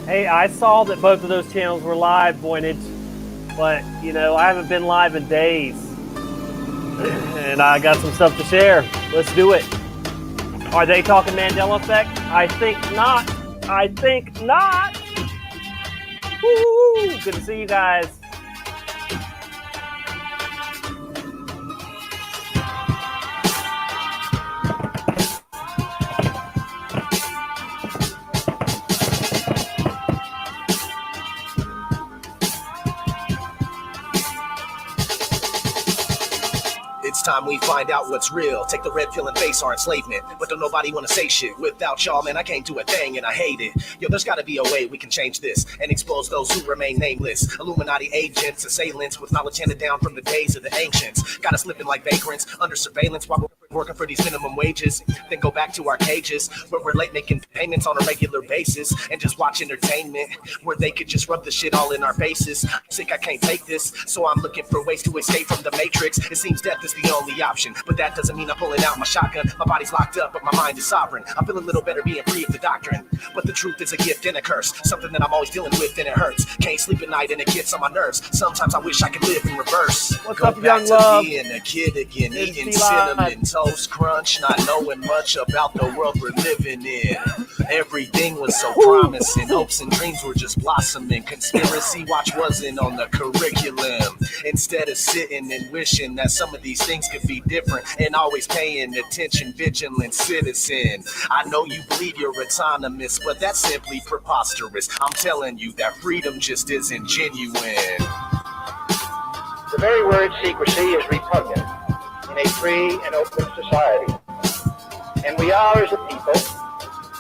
Hey, I saw that both of those channels were live, Voynich, but you know I haven't been live in days, and I got some stuff to share. Let's do it. Are they talking Mandela effect? I think not. I think not. Woo! Good to see you guys. It's time we find out what's real. Take the red pill and face our enslavement. But don't nobody wanna say shit. Without y'all, man, I can't do a thing and I hate it. Yo, there's gotta be a way we can change this and expose those who remain nameless. Illuminati agents, assailants with knowledge handed down from the days of the ancients. Got us slipping like vagrants under surveillance while we're working for these minimum wages. Then go back to our cages where we're late making payments on a regular basis and just watch entertainment where they could just rub the shit all in our faces. I'm sick, I can't take this, so I'm looking for ways to escape from the matrix. It seems death is the only option, but that doesn't mean I'm pulling out my shotgun. My body's locked up, but my mind is sovereign. I feel a little better being free of the doctrine, but the truth is a gift and a curse, something that I'm always dealing with and it hurts. Can't sleep at night and it gets on my nerves. Sometimes I wish I could live in reverse. What's Go up, back young to love? being a kid again, It's eating Eli. cinnamon toast crunch, not knowing much about the world we're living in. Everything was so promising, hopes and dreams were just blossoming. Conspiracy watch wasn't on the curriculum. Instead of sitting and wishing that some of these things could be different and always paying attention, vigilant citizen. I know you believe you're autonomous, but that's simply preposterous. I'm telling you that freedom just isn't genuine. The very word secrecy is repugnant in a free and open society. And we are, as a people,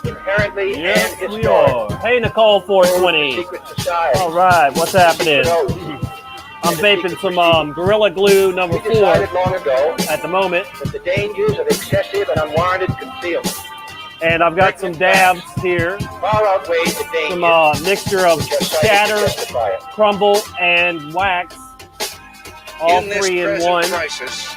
inherently Yes, and we historically are. Hey, Nicole 420. secret society. All right, what's happening? I'm vaping some Gorilla Glue number We 4 decided long ago at the moment, that the dangers of excessive and unwarranted concealment and I've got some dabs here. far outweigh the Some dangers mixture of which are cited to shatter, justify it. crumble, and wax. All In this 3 in present 1. crisis,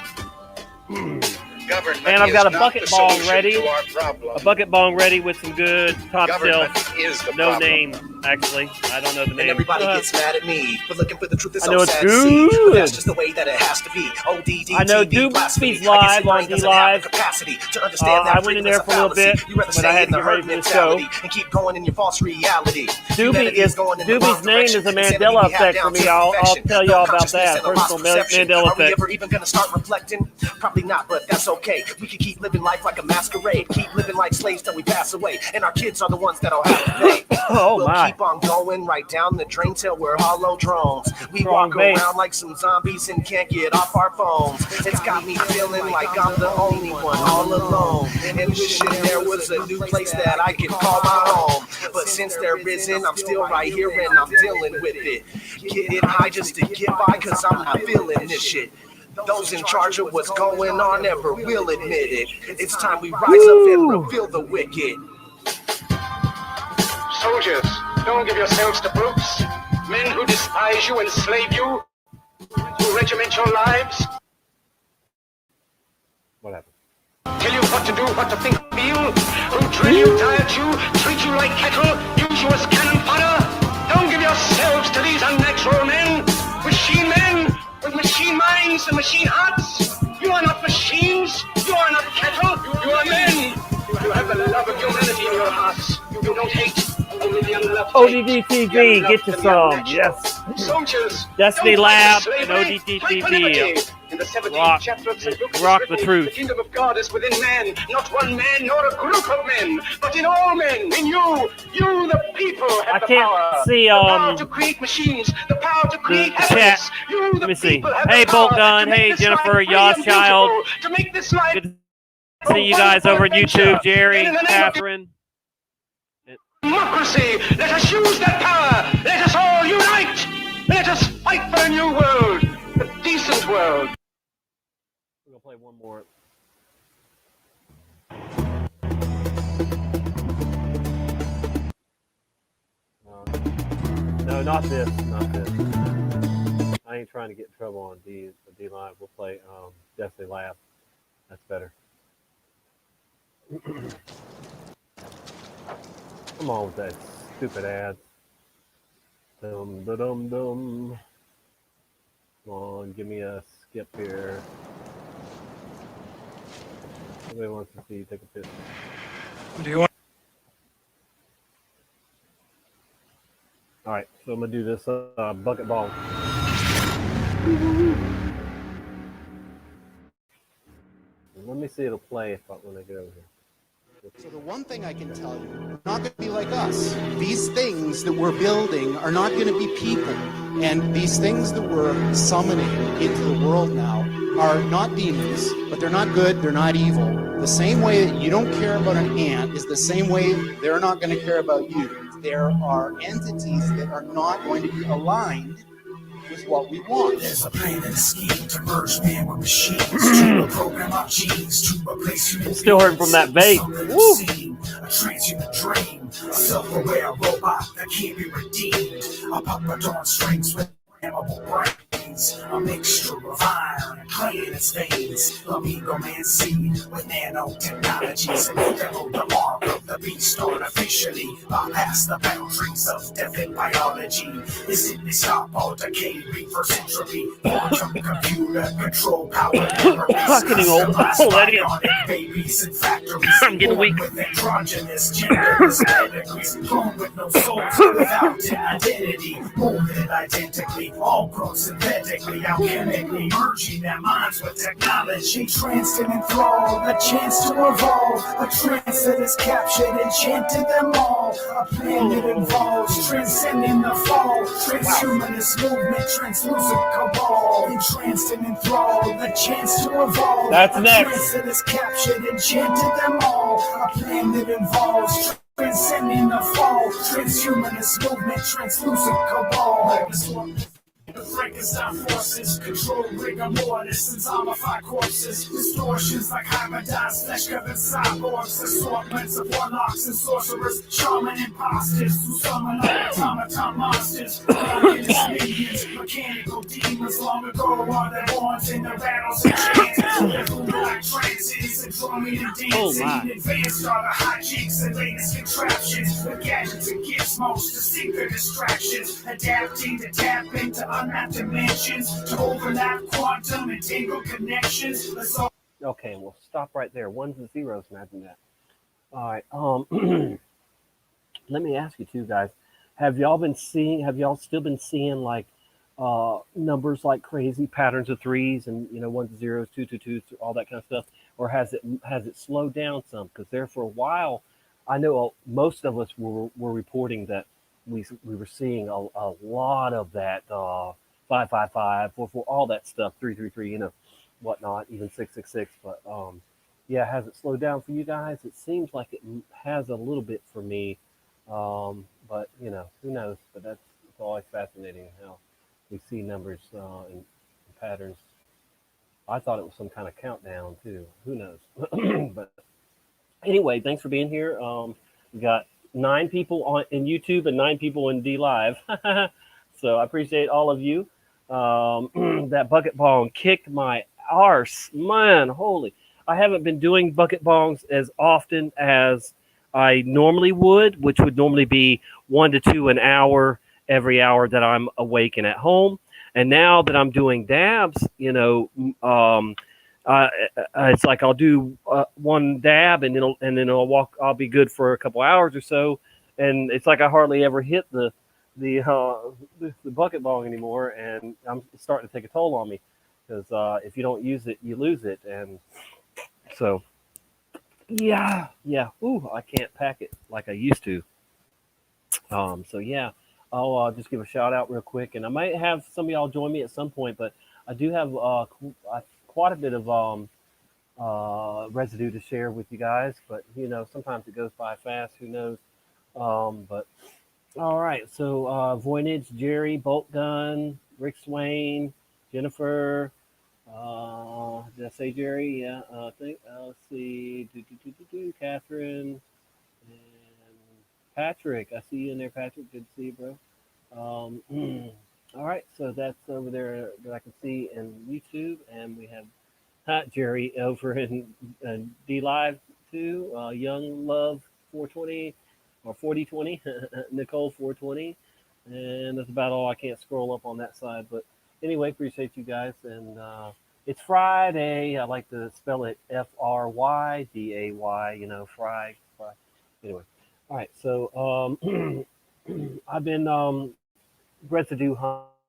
government And I've got a is not bucket the bong solution ready. to our problem. A bucket bong ready with some good top Government shelf. is the No problem. name, actually. I don't know the And name. everybody gets mad at me for looking for the truth. It's I so know it's sad to see, but that's good. just the way that it has to be. ODD, I know TV, blasphemy. Doopsy's I guess live your on brain doesn't have the DLive. capacity to understand that I went in there freedom for a little is fallacy. bit, You rather but I stay had in to the get ready herd for the show. mentality and keep going in your false reality. Doobie's name is a Mandela effect for me. I'll tell you all about that. Personal Mandela Are we effect. ever even gonna start reflecting? Probably not, but that's okay. We can keep living life like a masquerade. Keep living like slaves till we pass away, and our kids are the ones that'll have to pay. Oh We'll my. keep on going right down the drain till we're hollow drones. We Strong walk base. around like some zombies and can't get off our phones. It's got me feeling like I'm the only one all alone, and wishing there was a new place that I could call my home. But since there isn't, I'm still right here and I'm dealing with it. Getting high just to get by, cause I'm not feeling this shit. Those in charge of what's going on never will admit it. It's time we rise up and reveal the wicked. Soldiers, don't give yourselves to brutes, men who despise you, enslave you, who regiment your lives, What happened? tell you what to do, what to think, feel, who drill you, diet you, treat you like cattle, use you as cannon fodder. Don't give yourselves to these unnatural men, with machine minds and machine hearts. You are not machines, you are not cattle, you are men. You have the love of humanity in your hearts. You don't hate, only the unloved ODD hate. TV, The get you unloved and the some. unnatural. Yes. Soldiers, Destiny don't fight Lab for and slavery, ODD fight for TV. liberty. In the 17th Rock- chapter of St. Luke, it is rock the written, truth. The kingdom of God is within man, not one man nor a group of men, but in all men, in you. You, the people, have I the can't power. see, the power to create machines, the power to create the happiness. chat. You, the Let me see. people, have Hey, the power Bolt Gun. to make Hey, this Jennifer, life free Yoss and Child. beautiful, to make this life Good to see you guys over at YouTube. Jerry, Catherine. democracy. Let us use that power. Let us all unite. Let us fight for a new world, a decent world. We're going to play one more. No, not this. Not this. I ain't trying to get in trouble on D Live. We'll play Destiny Lab. That's better. Come on with that stupid ad. Dum da dum dum. Come on, give me a skip here. Somebody wants to see you take a piss. Do you want? All right, so I'm gonna do this bucket ball. Let me see it'll play when I get over here. So the one thing I can tell you, they're not going to be like us. These things that we're building are not going to be people. And these things that we're summoning into the world now are not demons, but they're not good, they're not evil. The same way that you don't care about an ant is the same way they're not going to care about you. There are entities that are not going to be aligned with what we want. There's a plan and a scheme to merge man with machines, to program our genes, to replace human beings. Still heard from that vape. A transhuman dream, a self-aware robot that can't be redeemed. A puppet on strings with programmable brains, a mixture of iron and clay in its veins. Amigo man seed with nanotechnologies and demo the mark of the beast artificially. Bypass the boundaries of death and biology. Isn't it stop all decay, reverse entropy, quantum computer control power memories, Fucking old bionic babies and factories. I'm getting weak. With androgynous genderless pedigrees, born with no souls, without an identity, molded identically, all grown synthetically, alchemically, merging their minds with technology, tranced and enthralled, a chance to evolve, a trance that has captured, enchanted them all, a plan that involves transcending the fall, transhumanist movement, translucent cabal, entranced and enthralled, a chance to evolve. That's next. A trance that has captured, enchanted them all, a plan that involves transcending the fall, transhumanist movement, translucent cabal. The Frankenstein forces control rigor mortis and zombified corpses. Distortions like hybridized flesh-covered cyborgs. Assortments of warlocks and sorcerers. Shaman imposters who summon automaton monsters. Organist minions, mechanical demons. Long ago are their horns in the battles and chants. Living like trances and drumming and dancing. Advanced are the hijinks and latest contraptions. With gadgets and gizmos to seek their distractions. Adapting to tap into unmapped dimensions, to overlap quantum and tangled connections. Okay, we'll stop right there. Ones and zeros, imagine that. All right. Let me ask you too, guys. Have y'all still been seeing like numbers like crazy, patterns of threes and ones and zeros, two, all that kind of stuff, or has it slowed down some? Because there for a while, I know most of us were reporting that we were seeing a lot of that 555, 44, all that stuff, 333, whatnot, even 666. But yeah, has it slowed down for you guys? It seems like it has a little bit for me. But who knows? But it's always fascinating how we see numbers and patterns. I thought it was some kind of countdown too. Who knows? But anyway, thanks for being here. We got 9 people in YouTube and 9 people in D Live. So I appreciate all of you. That bucket bong kicked my arse, man. Holy! I haven't been doing bucket bongs as often as I normally would, which would normally be 1 to 2 an hour every hour that I'm awake and at home. And now that I'm doing dabs, it's like I'll do one dab and then I'll be good for a couple hours or so, and it's like I hardly ever hit the bucket bong anymore, and I'm starting to take a toll on me because if you don't use it, you lose it, and so yeah. Ooh, I can't pack it like I used to. So yeah, I'll just give a shout out real quick, and I might have some of y'all join me at some point, but I do have quite a bit of residue to share with you guys, but sometimes it goes by fast. Who knows? But all right. So Voynich, Jerry, Bolt Gun, Rick Swain, Jennifer. Did I say Jerry? Yeah. I think. Let's see. Catherine and Patrick. I see you in there, Patrick. Good to see you, bro. All right. So that's over there that I can see in YouTube, and we have Jerry over in D Live too. Young Love 420 or 4020, Nicole 420, And that's about all. I can't scroll up on that side. But anyway, appreciate you guys. And it's Friday. I like to spell it Fryday, Fry. Anyway. All right. So I've been residue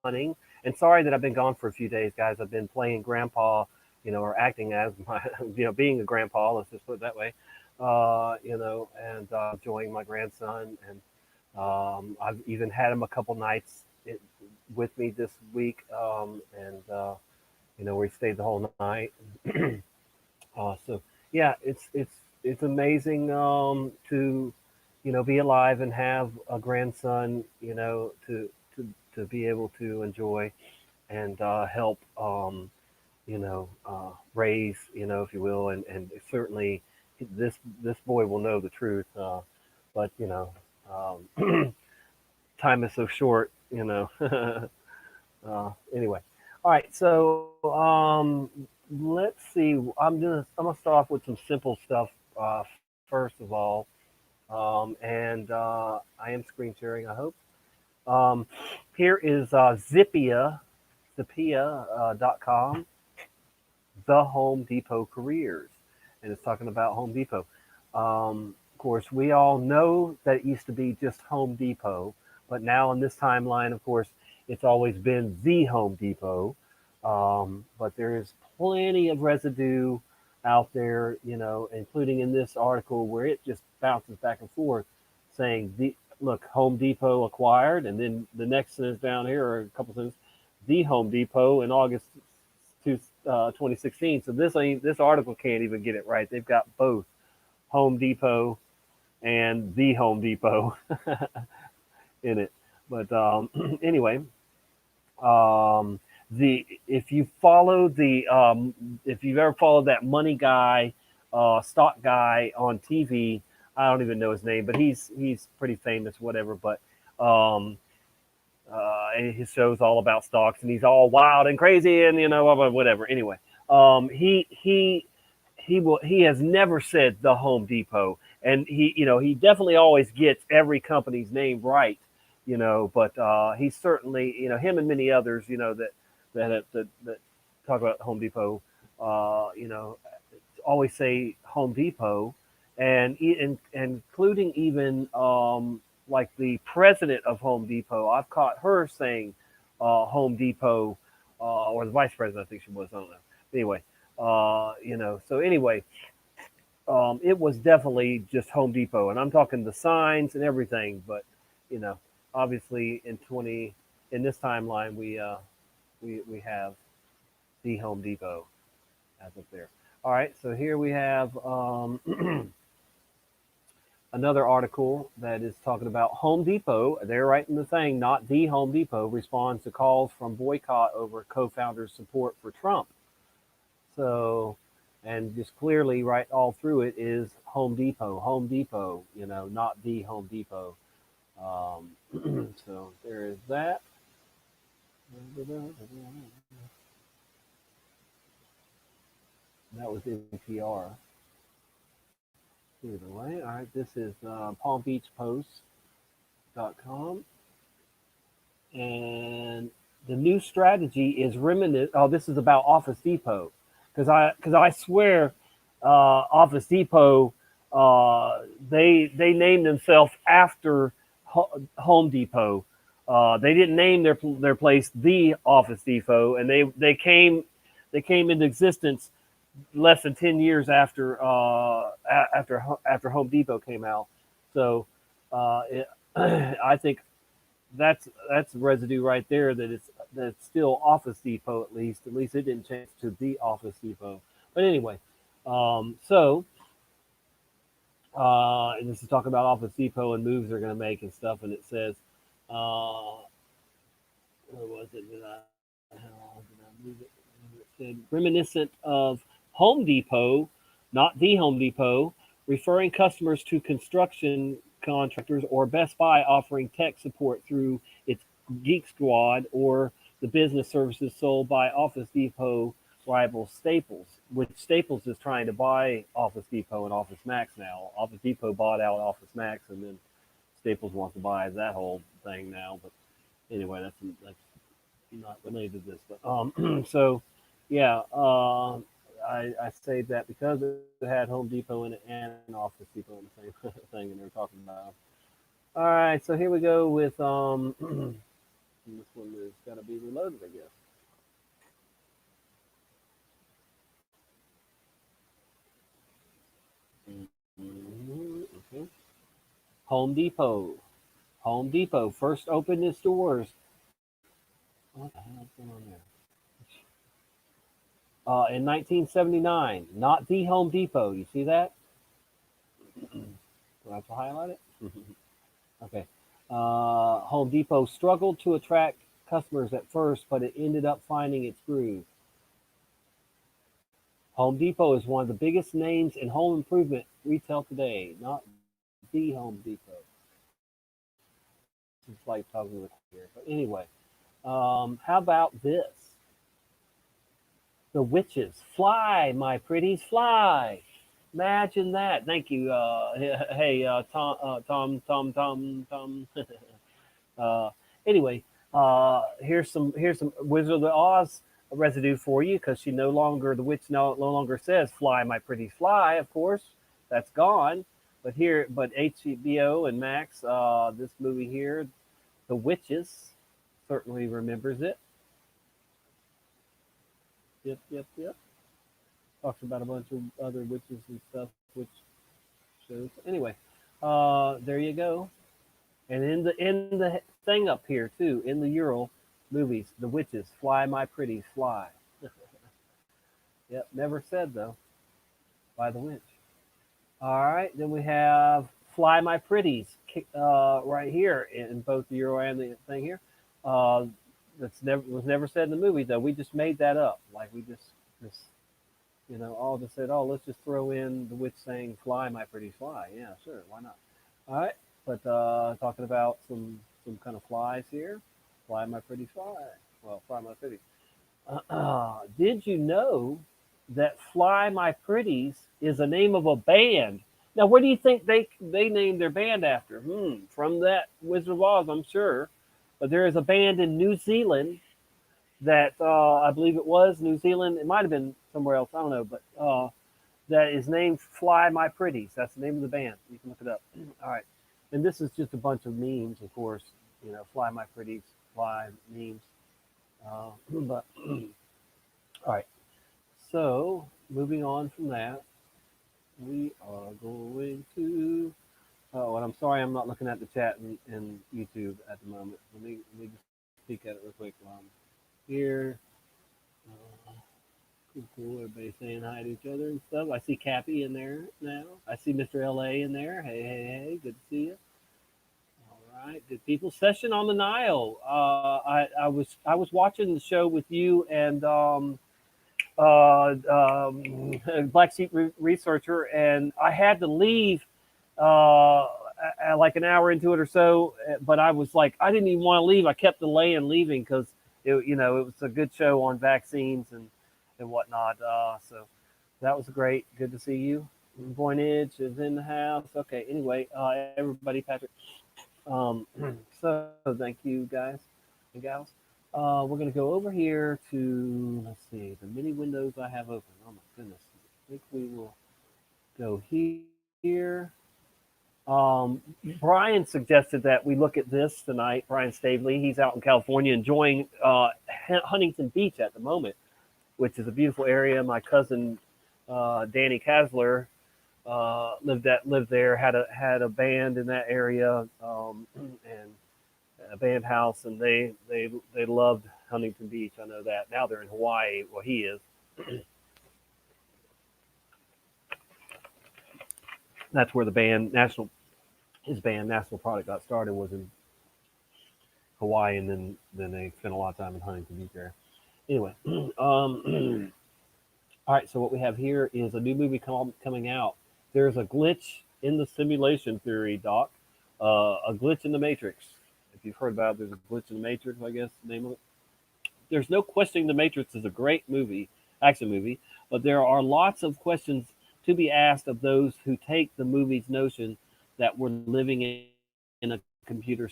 hunting. And sorry that I've been gone for a few days, guys. I've been playing grandpa, or acting as my, being a grandpa, let's just put it that way, and enjoying my grandson. And I've even had him a couple nights with me this week, where he stayed the whole night. So yeah, it's amazing to be alive and have a grandson, to be able to enjoy and help, raise, if you will, and certainly this boy will know the truth, but time is so short, anyway. All right, so let's see. I'm gonna start off with some simple stuff first of all, and I am screen sharing. I hope. Um, Here is Zappia.com, the Home Depot careers, and it's talking about Home Depot. Of course, we all know that it used to be just Home Depot, but now in this timeline, of course, it's always been the Home Depot. But there is plenty of residue out there, including in this article where it just bounces back and forth, saying look, Home Depot acquired, and then the next sentence down here, or a couple sentences, the Home Depot in August 2016. So this article can't even get it right. They've got both Home Depot and the Home Depot in it. But anyway, the if you follow if you've ever followed that money guy, stock guy on TV, I don't even know his name, but he's pretty famous, whatever. But his show's all about stocks, and he's all wild and crazy, and whatever. Anyway, he has never said the Home Depot, and he definitely always gets every company's name right, but he's certainly, him and many others, that talk about Home Depot, always say Home Depot, and including even like the president of Home Depot. I've caught her saying Home Depot, or the vice president, I think she was. I don't know. Anyway, So anyway, it was definitely just Home Depot, and I'm talking the signs and everything. But obviously in this timeline, we have the Home Depot as up there. All right, so here we have another article that is talking about Home Depot. They're writing the thing, not the Home Depot, responds to calls from boycott over co-founders' support for Trump. So, and just clearly right all through it is Home Depot, not the Home Depot. So there is that. That was NPR. Either way, all right, this is PalmBeachPost.com. And the new strategy is reminiscent. Oh, this is about Office Depot. Because I swear, Office Depot, they named themselves after Home Depot. They didn't name their place the Office Depot, and they came into existence less than 10 years after Home Depot came out. So I think that's residue right there, that's still Office Depot, at least it didn't change to the Office Depot. But anyway, so and this is talking about Office Depot and moves they're going to make and stuff, and it says where was it? Did I move it? It said reminiscent of Home Depot, not the Home Depot, referring customers to construction contractors, or Best Buy offering tech support through its Geek Squad, or the business services sold by Office Depot rival Staples, which Staples is trying to buy Office Depot and Office Max now. Office Depot bought out Office Max, and then Staples wants to buy that whole thing now. But Anyway, that's not related to this, but so yeah, I saved that because it had Home Depot in it and Office Depot in the same thing, and they were talking about. All right, so here we go with this one has got to be reloaded, I guess. Okay. Home Depot. Home Depot first opened its doors. What the hell is going on there? In 1979, not the Home Depot. You see that? Do I have to highlight it? Okay. Home Depot struggled to attract customers at first, but it ended up finding its groove. Home Depot is one of the biggest names in home improvement retail today, not the Home Depot. It's like talking with here. But anyway, how about this? The witches fly, my pretties, fly. Imagine that. Thank you. Hey, Tom. uh, anyway, here's some Wizard of Oz residue for you because the witch no longer says fly, my pretties, fly. Of course, that's gone. But HBO and Max, this movie here, The Witches, certainly remembers it. Yep. Talks about a bunch of other witches and stuff, which shows. Anyway, there you go. And in the thing up here too, in the Ural movies, The Witches, fly my pretties, fly. Yep, never said though, by the witch. All right, then we have Fly My Pretties right here in both the Euro and the thing here. Was never said in the movie though. We just made that up. Like we just all just said, oh, let's just throw in the witch saying "Fly, my pretties, fly." Yeah, sure, why not? All right, but talking about some kind of flies here. Fly, my pretties, fly. Well, fly, my pretties. Did you know that Fly My Pretties is a name of a band? Now, what do you think they named their band after? From that Wizard of Oz, I'm sure. But there is a band in New Zealand that I believe it was New Zealand. It might have been somewhere else. I don't know. But that is named Fly My Pretties. That's the name of the band. You can look it up. All right. And this is just a bunch of memes, of course. Fly My Pretties, fly memes. But all right. So moving on from that, we are going to. Oh, and I'm sorry, I'm not looking at the chat in YouTube at the moment. Let me just peek at it real quick while I'm here. Cool. Everybody saying hi to each other and stuff. I see Cappy in there now. I see Mr. LA in there. Hey. Good to see you. All right. Good people. Session on the Nile. I was watching the show with you and Black Sheep Researcher, and I had to leave like an hour into it or so. But I was like, I didn't even want to leave. I kept delaying leaving because it was a good show on vaccines and whatnot. So that was great. Good to see you. Voynich is in the house. Okay. Anyway, everybody, Patrick. So thank you guys and gals. We're going to go over here to, let's see, the many windows I have open. Oh my goodness. I think we will go here. Brian suggested that we look at this tonight. Brian Stavely, he's out in California enjoying Huntington Beach at the moment, which is a beautiful area. My cousin Danny Kasler lived there, had a band in that area, and a band house, and they loved Huntington Beach. I know that. Now they're in Hawaii. Well, he is. That's where his band National Product got started, was in Hawaii, and then they spent a lot of time in Huntington Beach there. Anyway, all right. So what we have here is a new movie coming out. There's a glitch in the simulation theory, Doc. A glitch in the Matrix. If you've heard about it, there's a glitch in the Matrix, I guess the name of it. There's no questioning the Matrix is a great action movie, but there are lots of questions to be asked of those who take the movie's notion that we're living in a computer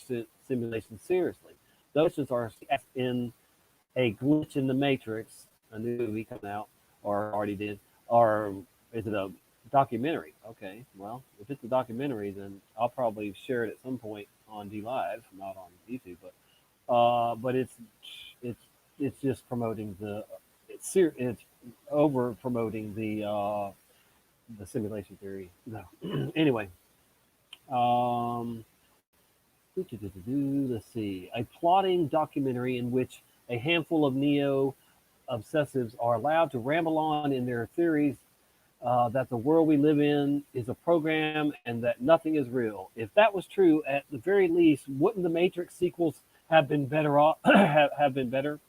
simulation seriously. Those are in a glitch in the Matrix, a new movie coming out, or already did, or is it a documentary? Okay, well, if it's a documentary, then I'll probably share it at some point on D Live, not on YouTube, but it's just promoting it's over promoting the simulation theory. No, anyway, let's see, a plotting documentary in which a handful of neo obsessives are allowed to ramble on in their theories that the world we live in is a program and that nothing is real. If that was true, at the very least, wouldn't the Matrix sequels have been better off, have been better?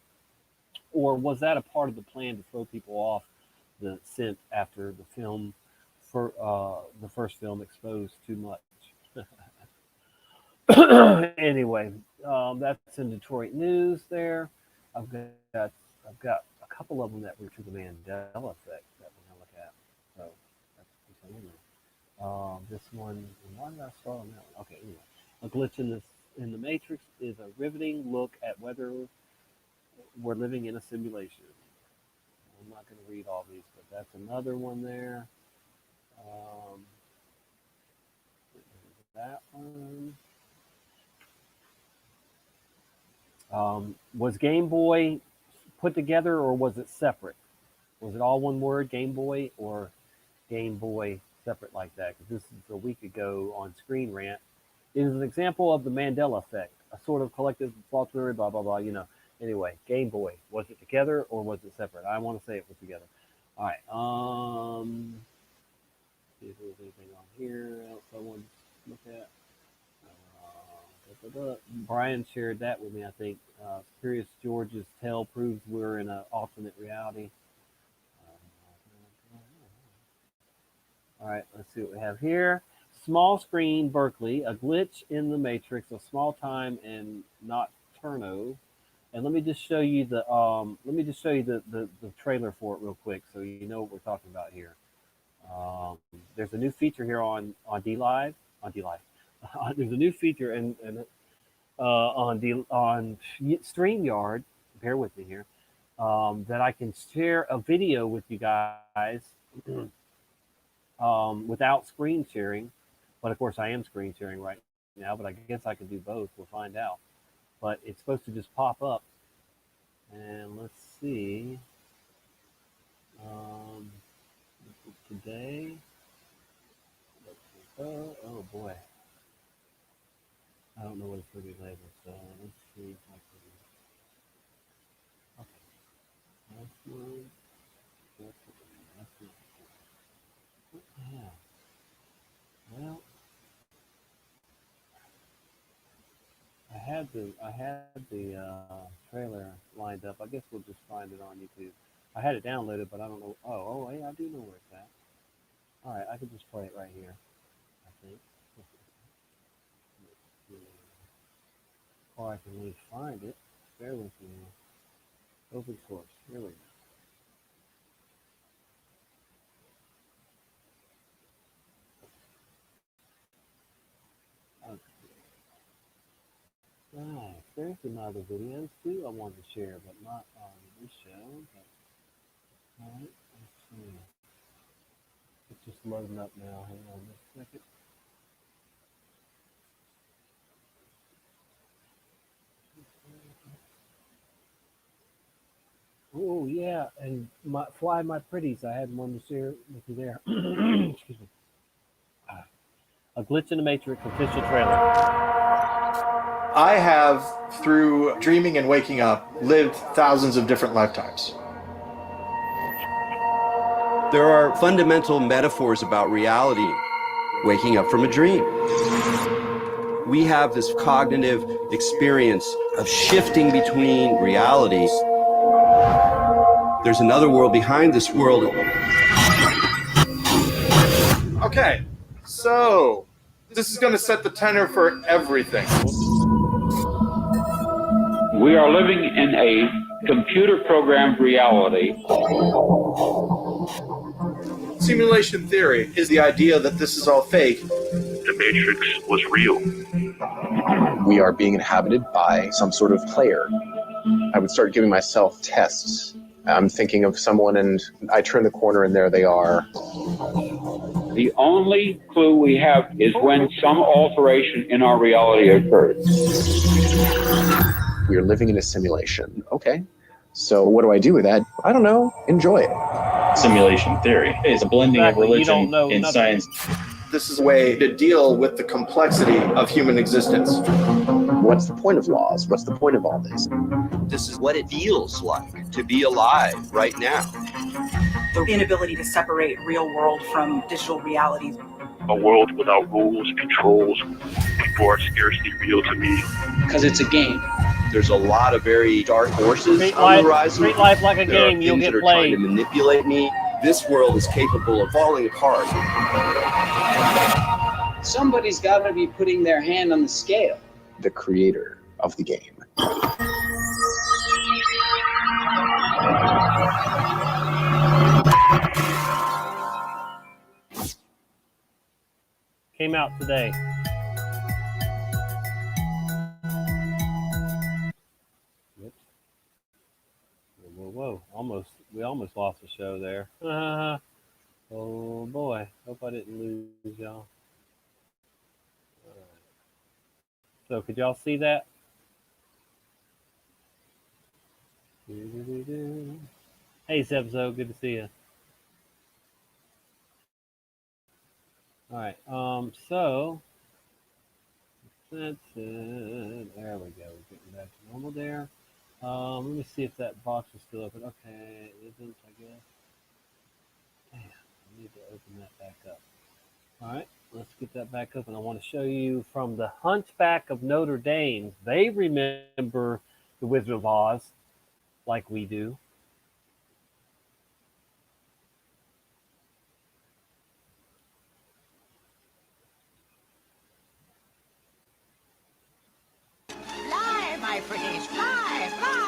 Or was that a part of the plan to throw people off the scent after the film, for the first film, exposed too much? Anyway, that's in Detroit news. There, I've got a couple of them that were to the Mandela effect that we're gonna look at. So that's this one. Why did I start on that one? Okay, anyway, a glitch in the Matrix is a riveting look at whether we're living in a simulation. I'm not going to read all these, but that's another one there. That one. Was Game Boy put together or was it separate? Was it all one word, Game Boy, or Game Boy separate like that? Because this is a week ago on Screen Rant. It is an example of the Mandela effect, a sort of collective thought theory, blah, blah, blah, you know. Anyway, Game Boy, was it together or was it separate? I want to say it was together. All right. See if there's anything on here else I want to look at. Brian shared that with me, I think. Curious George's tale proves we're in an alternate reality. All right, let's see what we have here. Small screen Berkeley, a glitch in the Matrix, a small time and nocturno. And let me just show you the trailer for it real quick, so you know what we're talking about here. There's a new feature here on D Live. There's a new feature on StreamYard. Bear with me here. That I can share a video with you guys without screen sharing. But of course, I am screen sharing right now. But I guess I can do both. We'll find out. But it's supposed to just pop up. And let's see. Today. Oh boy. I don't know what it's going to be labeled, so let's see if I can. Okay. That's one. That's one. What the hell? Well, I had the trailer lined up. I guess we'll just find it on YouTube. I had it downloaded, but I don't know. Oh, yeah, I do know where it's at. All right, I can just play it right here, I think. Or I can at least find it. Bear with me. Open source. Here we go. Nice. There's some other videos too I wanted to share, but not on this show. But, all right, let's see. It's just loading up now. Hang on just a second. Oh yeah, and Fly My Pretties. I had one to share with you there. Excuse me. A Glitch in the Matrix official trailer. I have, through dreaming and waking up, lived thousands of different lifetimes. There are fundamental metaphors about reality, waking up from a dream. We have this cognitive experience of shifting between realities. There's another world behind this world. Okay, so this is going to set the tenor for everything. We are living in a computer-programmed reality. Simulation theory is the idea that this is all fake. The Matrix was real. we are being inhabited by some sort of player. I would start giving myself tests. I'm thinking of someone and I turn the corner and there they are. The only clue we have is when some alteration in our reality occurs. We are living in a simulation. Okay. So what do I do with that? I don't know. Enjoy it. Simulation theory is a blending Exactly. of religion and nothing. science. This is a way to deal with the complexity of human existence. What's the point of laws? What's the point of all this? This is what it feels like to be alive right now. The inability to separate real world from digital realities. A world without rules, controls, people are scarcely real to me. Because it's a game. There's a lot of very dark forces on the horizon. Treat life like a There game, are you'll things get that are played. trying to manipulate me. This world is capable of falling apart. Somebody's got to be putting their hand on the scale. The creator of the game. Came out today. Whoops. Whoa. We almost lost the show there. Oh boy. Hope I didn't lose y'all. All right. So could y'all see that? Hey Zebzo, good to see you. All right. So that's it. There we go. We're getting back to normal there. Let me see if that box is still open. Okay, it isn't, I guess. Damn, I need to open that back up. All right, let's get that back open. I want to show you from the Hunchback of Notre Dame. They remember the Wizard of Oz like we do. Fly, my pretties, fly, fly.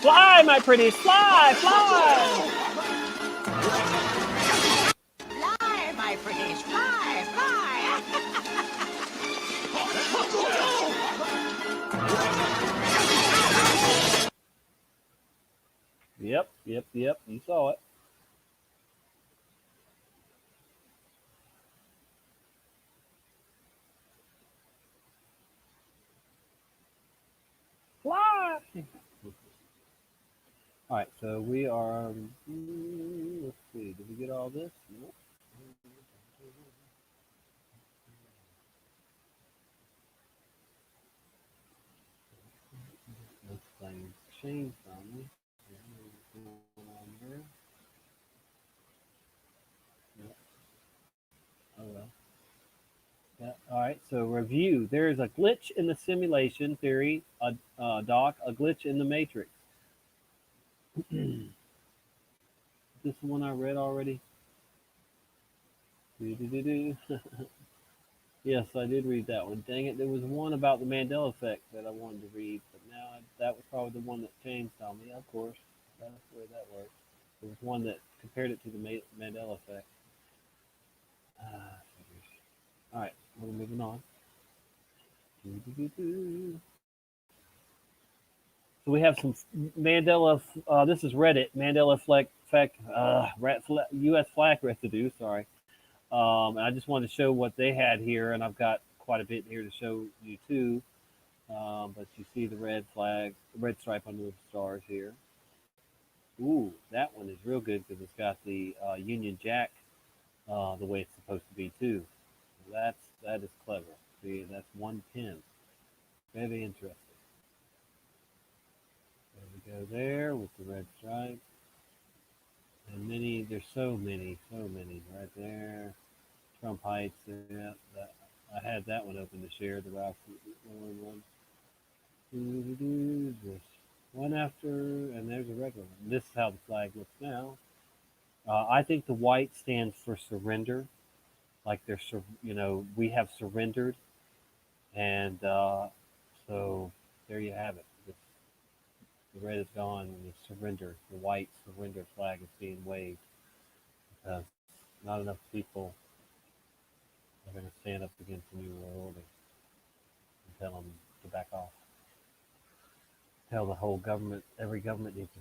Fly, my pretties, fly, fly. Fly, my pretties, fly, fly. Yep. You saw it. Fly. All right, so we are. Let's see. Did we get all this? Nope. This thing changed on me. What's going on here? Yep. Oh well. Yeah. All right. So review. There is a glitch in the simulation theory. Doc. A glitch in the matrix. Is this the one I read already? Yes, I did read that one. Dang it. There was one about the Mandela effect that I wanted to read, but now that was probably the one that changed on me. Of course, that's the way that works. There was one that compared it to the Mandela effect. All right, we're moving on. So we have some Mandela. This is Reddit. Mandela effect. U.S. flag residue. Sorry. I just wanted to show what they had here, and I've got quite a bit here to show you too. But you see the red flag, the red stripe under the stars here. Ooh, that one is real good because it's got the Union Jack the way it's supposed to be too. That is clever. See, that's one pin. Very interesting. There we go there with the red stripe. And there's so many right there. Trump Heights, yeah, I had that one open to share, the Ralph Lauren one. This one after, and there's a regular one. This is how the flag looks now. I think the white stands for surrender, like we have surrendered, and so there you have it. The red is gone, and the white surrender flag is being waved because not enough people are going to stand up against the New World Order and tell them to back off. Tell the whole government, every government needs to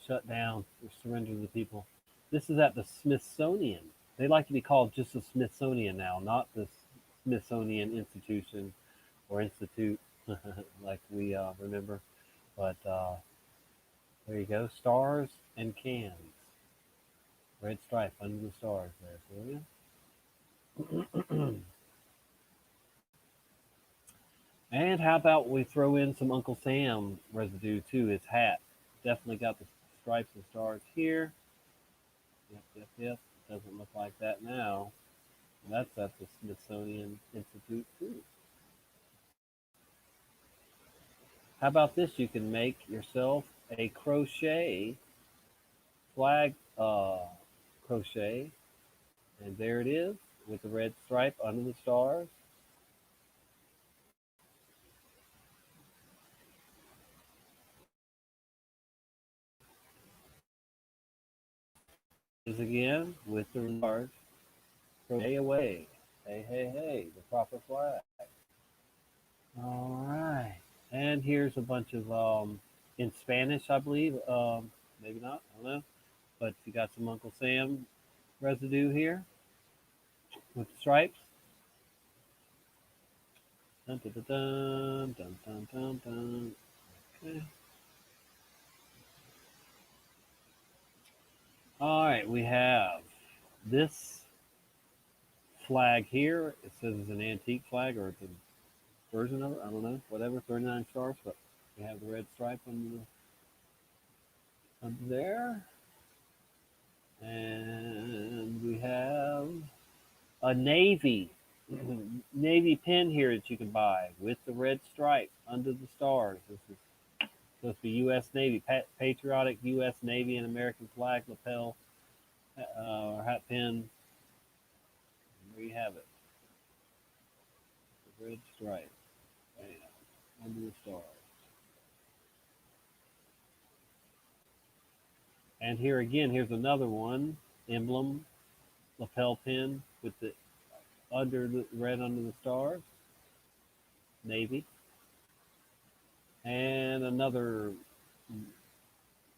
shut down or surrender to the people. This is at the Smithsonian. They like to be called just the Smithsonian now, not the Smithsonian Institution or Institute, like we remember. But there you go, stars and cans. Red stripe under the stars there for you. And how about we throw in some Uncle Sam residue too, his hat. Definitely got the stripes and stars here. Yep. Doesn't look like that now. That's at the Smithsonian Institute too. How about this? You can make yourself a crochet flag crochet. And there it is with the red stripe under the stars. Is again with the stars. Crochet away. Hey, the proper flag. All right. And here's a bunch of, in Spanish, I believe. Maybe not, I don't know. But you got some Uncle Sam residue here with the stripes. Dun, dun, dun, dun, dun, dun, dun. Okay. All right, we have this flag here. It says it's an antique flag, or it's a version of it. I don't know. Whatever. 39 stars, but we have the red stripe under there. And we have a navy pin here that you can buy with the red stripe under the stars. This is supposed to be U.S. Navy, patriotic U.S. Navy and American flag lapel or hat pin. There you have it. The red stripe. Bam, under the stars. And here again, here's another one, emblem, lapel pin with the red under the stars, Navy. And another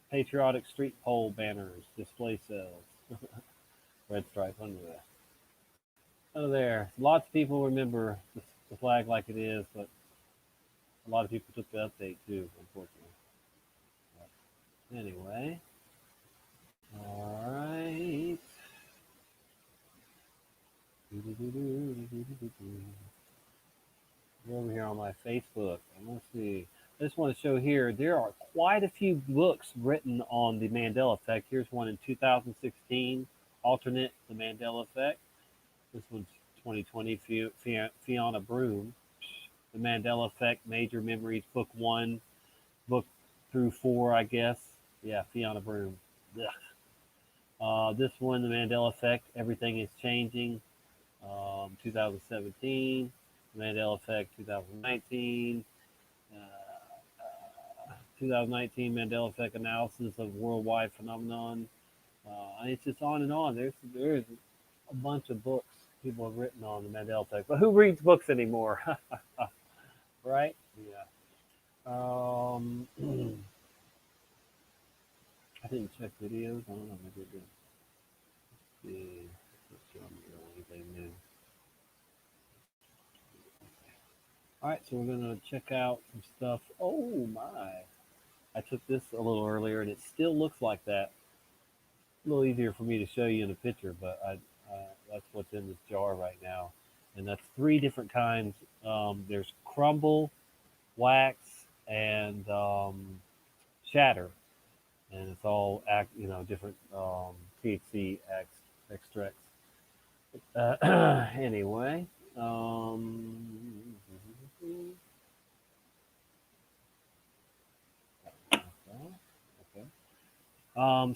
patriotic street pole banners, display cells, red stripe under that. Oh, there. Lots of people remember the flag like it is, but a lot of people took the update too, unfortunately. But anyway. All right. We're over here on my Facebook. And let's see. I just want to show here, there are quite a few books written on the Mandela effect. Here's one in 2016, Alternate the Mandela Effect. This one's 2020, Fiona Broom. The Mandela Effect, Major Memories, Book 1, Book through 4, I guess. Yeah, Fiona Broom. This one, The Mandela Effect, Everything is Changing, 2017. The Mandela Effect, 2019. 2019 Mandela Effect Analysis of Worldwide Phenomenon. And it's just on and on. There's a bunch of books people have written on the Mandela Effect. But who reads books anymore? Right? Yeah. I didn't check videos. I don't know, maybe I did. Let's see. Let's show me anything new. All right, so we're going to check out some stuff. Oh, my. I took this a little earlier, and it still looks like that. A little easier for me to show you in a picture, but that's what's in this jar right now. And that's 3 different kinds. There's crumble, wax, and shatter. And it's all, different THC extracts. Anyway.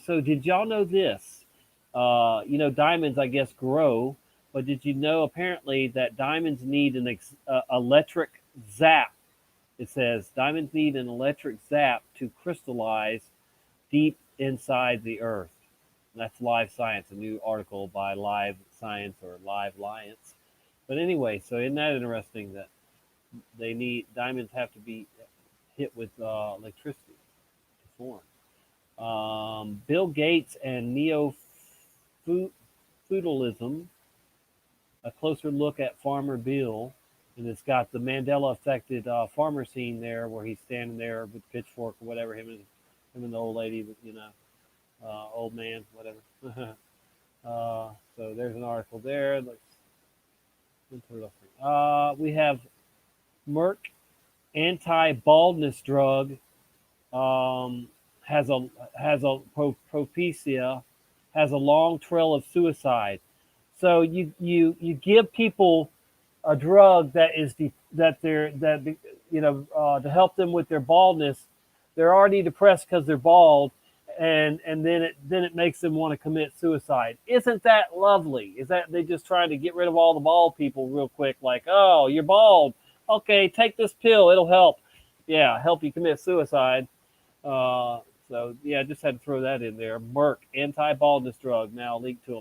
So did y'all know this? Diamonds, I guess, grow, but did you know apparently that diamonds need an electric zap? It says diamonds need an electric zap to crystallize deep inside the earth. And that's Live Science, a new article by Live Science or Live Liance. But anyway, so isn't that interesting that diamonds have to be hit with electricity to form. Bill Gates and neo-feudalism, a closer look at Farmer Bill, and it's got the Mandela affected farmer scene there, where he's standing there with the pitchfork or whatever, him and the old lady, old man, whatever. So there's an article there. We have Merck anti-baldness drug has a propecia, has a long trail of suicide. So you give people a drug to help them with their baldness. They're already depressed because they're bald, and then it makes them want to commit suicide. Isn't that lovely? Is that they just trying to get rid of all the bald people real quick? Like, oh, you're bald. Okay, take this pill. It'll help. Yeah, help you commit suicide. So yeah, just had to throw that in there. Merck anti-baldness drug now linked to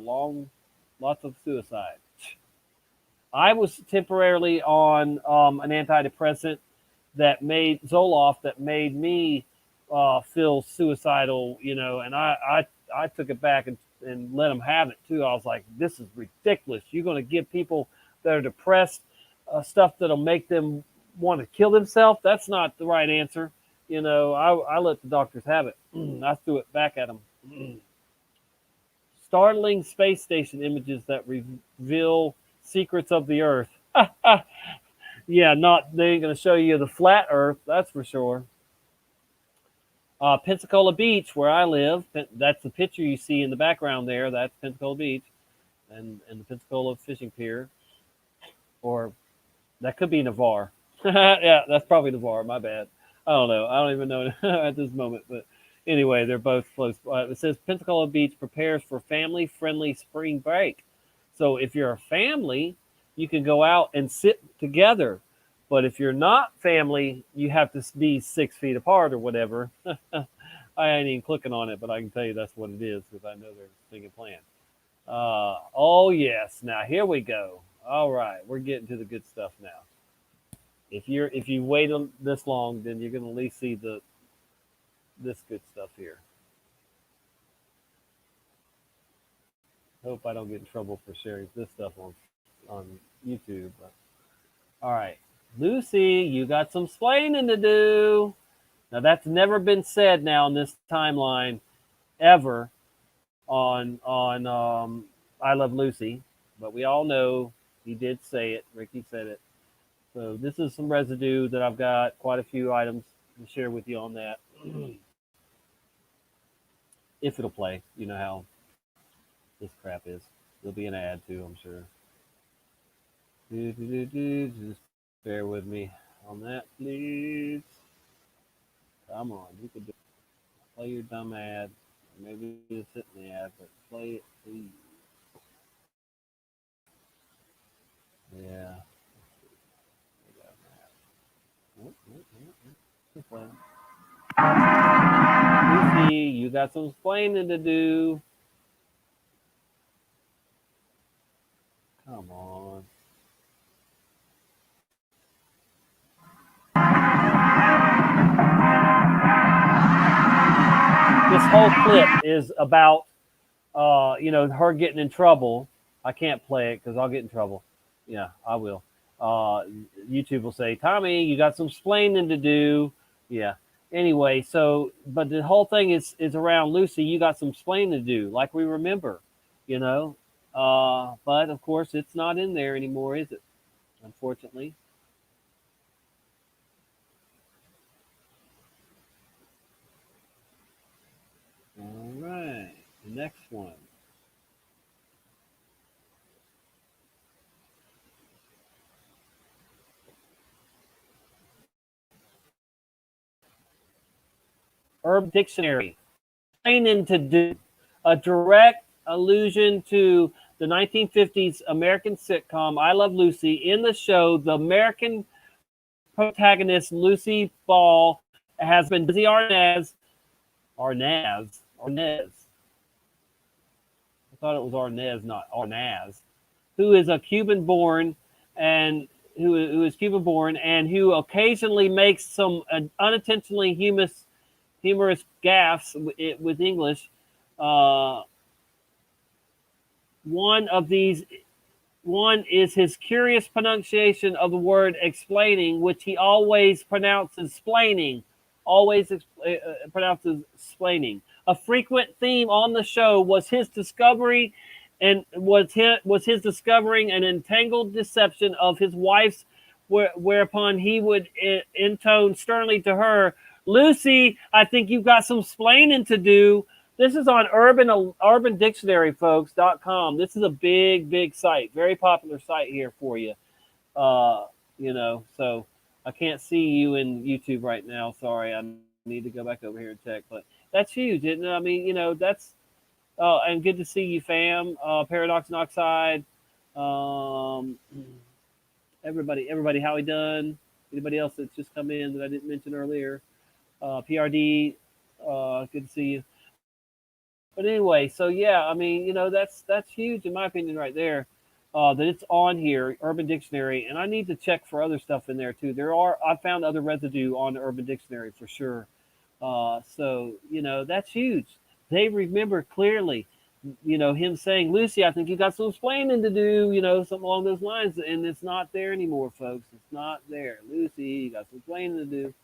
lots of suicide. I was temporarily on an antidepressant that made Zoloft that made me feel suicidal, and I took it back and let them have it too. I was like, this is ridiculous. You're going to give people that are depressed stuff that'll make them want to kill themselves? That's not the right answer. I let the doctors have it. I threw it back at them. Startling space station images that reveal secrets of the Earth. Yeah, they ain't going to show you the flat Earth, that's for sure. Pensacola Beach, where I live, that's the picture you see in the background there. That's Pensacola Beach and the Pensacola Fishing Pier. Or that could be Navarre. Yeah, that's probably Navarre. My bad. I don't know. I don't even know at this moment. But anyway, they're both close. It says Pensacola Beach prepares for family-friendly spring break. So if you're a family, you can go out and sit together. But if you're not family, you have to be 6 feet apart or whatever. I ain't even clicking on it, but I can tell you that's what it is because I know they're thinking plan. Oh, yes. Now, here we go. All right. We're getting to the good stuff now. If you wait this long, then you're going to at least see this good stuff here. Hope I don't get in trouble for sharing this stuff on YouTube. But, all right. Lucy, you got some splaining to do. Now, that's never been said now in this timeline ever on I Love Lucy. But we all know he did say it. Ricky said it. So this is some residue that I've got. Quite a few items to share with you on that. If it'll play. You know how this crap is. There'll be an ad too, I'm sure. Just bear with me on that, please. Come on, you could play your dumb ad. Maybe it's sit in the ad, but play it, please. Yeah. Lucy, you got some explaining to do. Come on. This whole clip is about, her getting in trouble. I can't play it because I'll get in trouble. Yeah, I will. YouTube will say, Tommy, you got some explaining to do. Yeah. Anyway, but the whole thing is around Lucy. You got some explaining to do, like we remember, But of course, it's not in there anymore, is it? Unfortunately. All right, the next one. Urban Dictionary. Explaining to do, a direct allusion to the 1950s American sitcom I Love Lucy. In the show, the American protagonist Lucy Ball has been Dizzy Arnaz. I thought it was Arnaz, not Arnaz, who is a Cuban-born and who is Cuban born and who occasionally makes some unintentionally humorous gaffes with English. One is his curious pronunciation of the word explaining, which he always pronounces splaining, pronounces splaining. A frequent theme on the show was his discovery and was his discovering an entangled deception of his wife's, whereupon he would intone sternly to her, "Lucy, I think you've got some splaining to do." This is on Urban Dictionary, folks.com. This is a big site, very popular site here for you. So I can't see you in YouTube right now. Sorry, I need to go back over here and check. But that's huge, isn't it? I mean, that's and good to see you, fam. Paradox and Oxide. Everybody, how we done? Anybody else that's just come in that I didn't mention earlier? PRD, good to see you. But anyway, so yeah, I mean, that's huge in my opinion right there. That it's on here, Urban Dictionary, and I need to check for other stuff in there too. I found other residue on Urban Dictionary for sure. So that's huge. They remember clearly, him saying, "Lucy, I think you got some explaining to do," something along those lines, and it's not there anymore, folks. It's not there. Lucy, you got some explaining to do.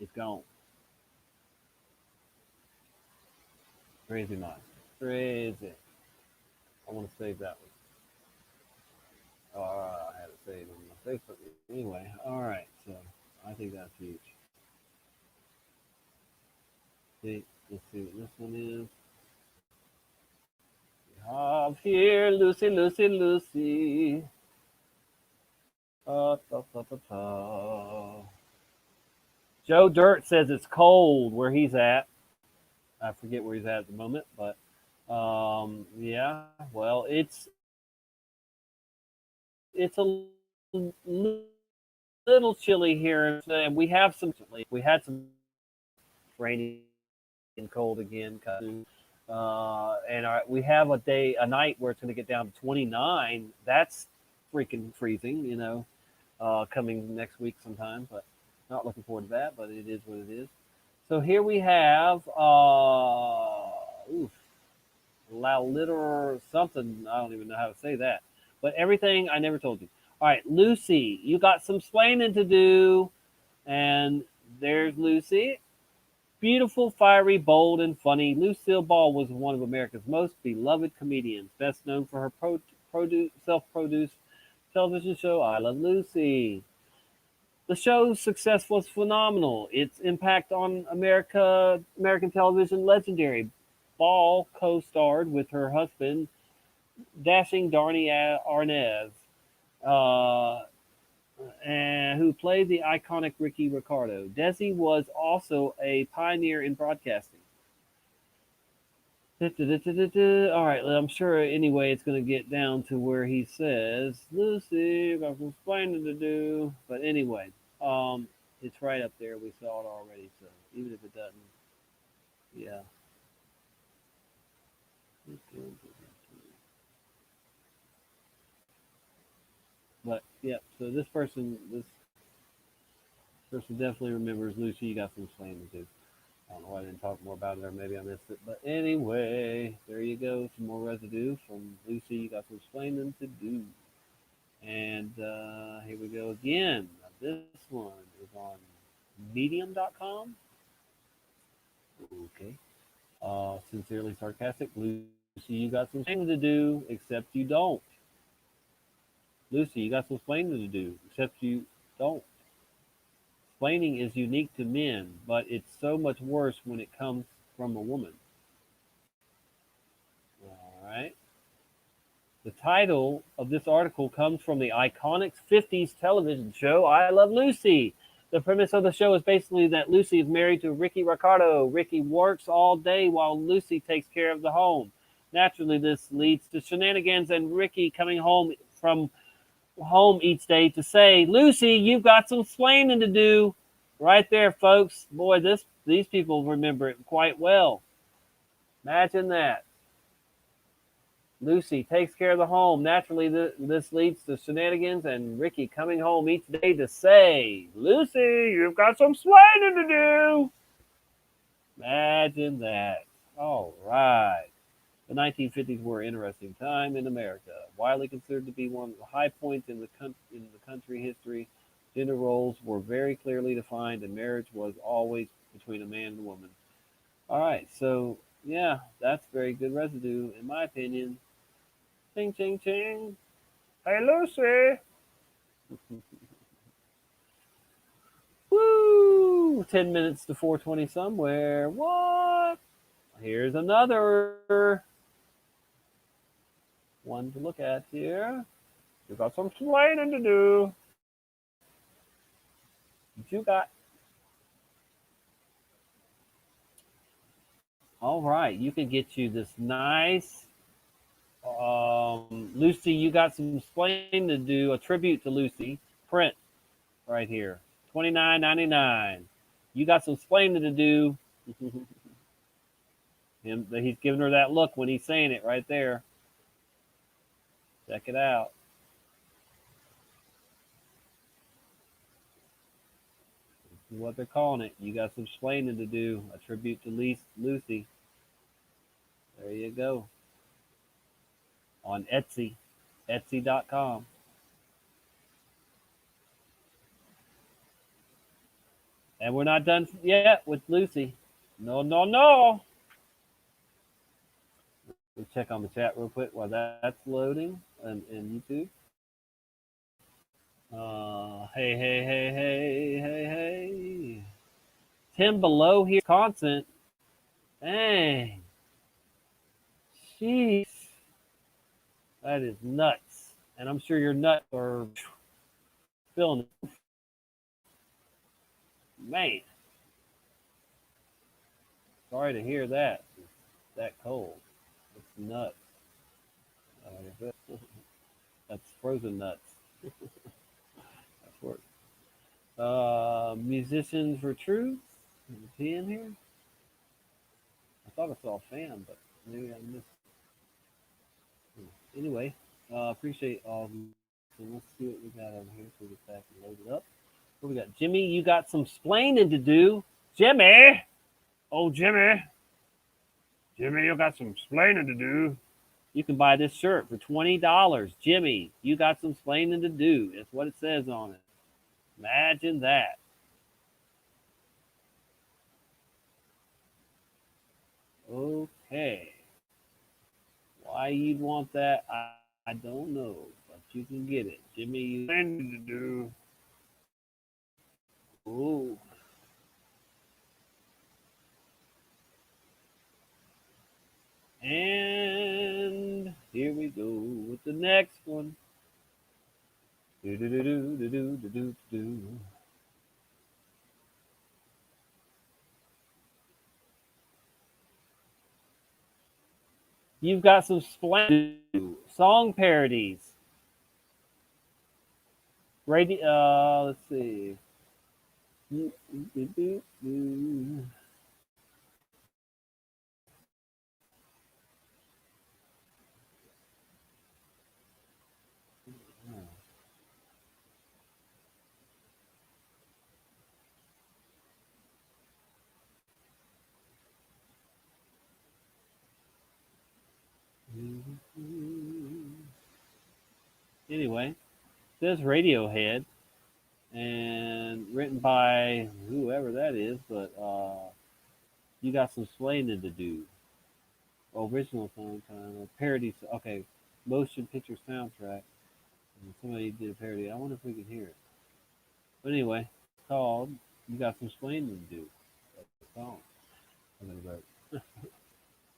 It's gone. Crazy mind. Crazy. I want to save that one. I had it saved on my Facebook. Anyway, all right. So I think that's huge. Let's see what this one is. We have here Lucy, Lucy, Lucy. Joe Dirt says it's cold where he's at. I forget where he's at the moment, but yeah. Well, it's a little chilly here, and we had some rainy and cold again, and we have a night where it's going to get down to 29. That's freaking freezing, coming next week sometime, but not looking forward to that. But it is what it is. So here we have literal something. I don't even know how to say that. But everything I never told you. All right, Lucy, you got some explaining to do. And there's Lucy. Beautiful, fiery, bold, and funny. Lucille Ball was one of America's most beloved comedians, best known for her self-produced television show, I Love Lucy. The show's success was phenomenal. Its impact on American television legendary. Ball co-starred with her husband, dashing Darnie Arnaz, who played the iconic Ricky Ricardo. Desi was also a pioneer in broadcasting. All right, I'm sure anyway it's going to get down to where he says, "Lucy, got some explaining to do." But anyway, it's right up there. We saw it already, so even if it doesn't, yeah. But yeah, so this person definitely remembers Lucy. You got some explaining to do. I don't know why I didn't talk more about it, or maybe I missed it. But anyway, there you go. Some more residue from Lucy. You got some explaining to do. And here we go again. Now, this one is on medium.com. Okay. Sincerely sarcastic. Lucy, you got some explaining to do, except you don't. Lucy, you got some explaining to do, except you don't. Explaining is unique to men, but it's so much worse when it comes from a woman. All right. The title of this article comes from the iconic 50s television show, I Love Lucy. The premise of the show is basically that Lucy is married to Ricky Ricardo. Ricky works all day while Lucy takes care of the home. Naturally, this leads to shenanigans and Ricky coming home from home each day to say, "Lucy, you've got some explaining to do." Right there, folks. Boy, these people remember it quite well. Imagine that. Lucy takes care of the home. Naturally, this leads to shenanigans and Ricky coming home each day to say, Lucy, you've got some sliding to do. Imagine that. All right. The 1950s were an interesting time in America, widely considered to be one of the high points in the country history. Gender roles were very clearly defined, and marriage was always between a man and a woman. All right, so yeah, that's very good residue, in my opinion. Ching, ching, ching. Hey, Lucy. Woo! 10 minutes to 4:20 somewhere. What? Here's another one to look at here. We've got some explaining to do. What you got? All right, you can get you this nice. Lucy, you got some explaining to do. A tribute to Lucy print right here, $29.99. You got some explaining to do. He's giving her that look when he's saying it right there. Check it out. This is what they're calling it. You got some explaining to do. A tribute to Lucy. There you go. On Etsy, Etsy.com. And we're not done yet with Lucy. No, no, no. Let's check on the chat real quick while that's loading in YouTube. Hey. Tim below here, Wisconsin. Dang. Jeez. That is nuts. And I'm sure your nuts are feeling it. Man. Sorry to hear that. It's that cold. It's nuts. That's frozen nuts. That's work. Musicians for Truth. Is he in here? I thought I saw a fan, but maybe I missed. Anyway, appreciate all of you. So let's see what we got over here so we get back and load it up. What we got? Jimmy, you got some splaining to do. Jimmy! Oh, Jimmy. Jimmy, you got some splaining to do. You can buy this shirt for $20. Jimmy, you got some splaining to do. That's what it says on it. Imagine that. Okay. Why you'd want that, I don't know, but you can get it. Jimmy, you got something to do. Ooh. And here we go with the next one. Do. You've got some splendid song parodies. Let's see. Anyway, this Radiohead and written by whoever that is, but you got some explaining to do. Original song kind of parody. Okay, motion picture soundtrack. And somebody did a parody. I wonder if we can hear it. But anyway, it's called "You Got Some Explaining to Do." That's the song. I'm gonna write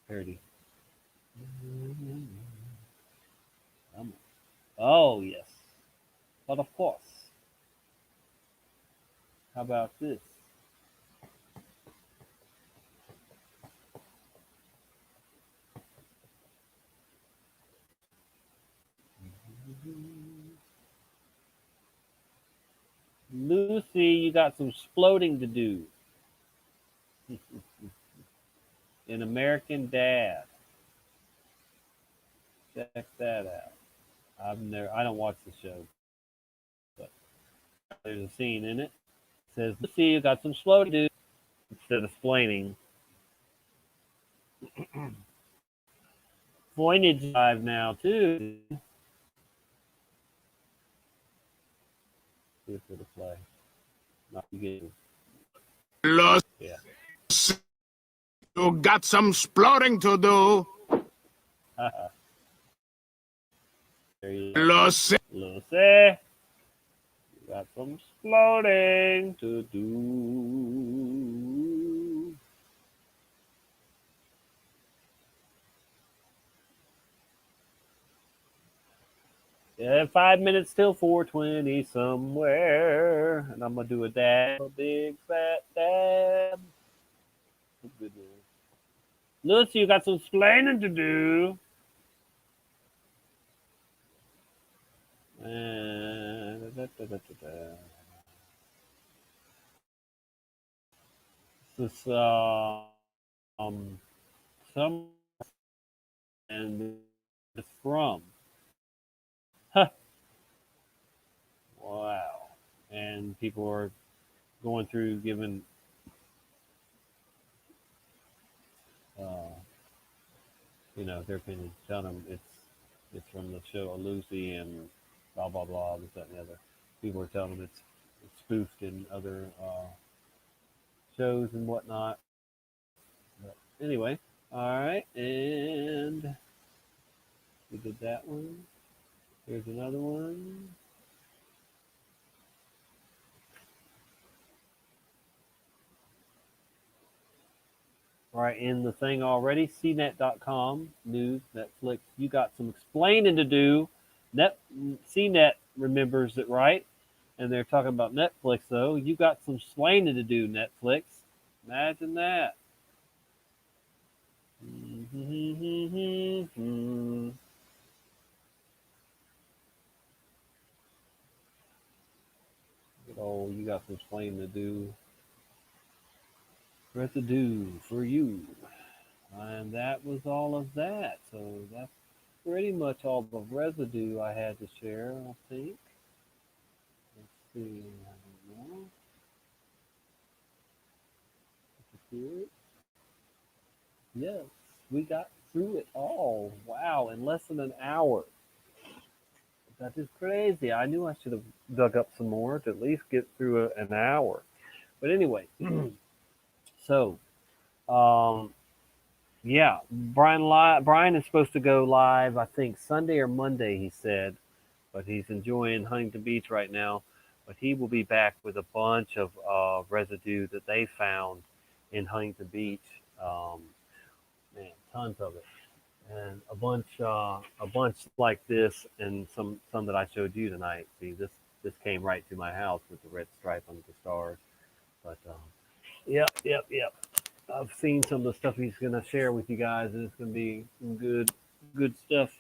parody. Oh yes, but of course. How about this? Lucy, you got some exploding to do. An American Dad. Check that out. I don't watch the show, but there's a scene in it. It says, "Let's see, you got some slow to do." Instead of explaining, Voynich live now too. See if it'll play. Not again. Los, Yeah. you got some exploring to do. There you go. Lo sé. You got some exploding to do. Yeah, 5 minutes till 4:20 somewhere, and I'm gonna do a dab, a big fat dab. Good news. Lucy, you got some explaining to do. This is some and it's from. Huh. Wow. And people are going through giving their opinion, telling them it's from the show Lucy and blah blah blah, this, that, and the other. People are telling them it's spoofed in other shows and whatnot. But anyway, all right, and we did that one. Here's another one. All right, in the thing already, CNET.com, news, Netflix, you got some explaining to do. CNET remembers it right, and they're talking about Netflix, though. You got some explaining to do, Netflix. Imagine that. Oh, you got some explaining to do. Residue for you. And that was all of that. So that's pretty much all the residue I had to share, I think. Let's see. I don't know. Yes, we got through it all. Wow, in less than an hour. That is crazy. I knew I should have dug up some more to at least get through an hour. But anyway, so yeah, Brian is supposed to go live, I think Sunday or Monday, he said, but he's enjoying Huntington Beach right now. But he will be back with a bunch of residue that they found in Huntington Beach. Man, tons of it, and a bunch like this, and some that I showed you tonight. See, this came right to my house with the red stripe under the stars. But yep. I've seen some of the stuff he's gonna share with you guys, and it's gonna be good stuff.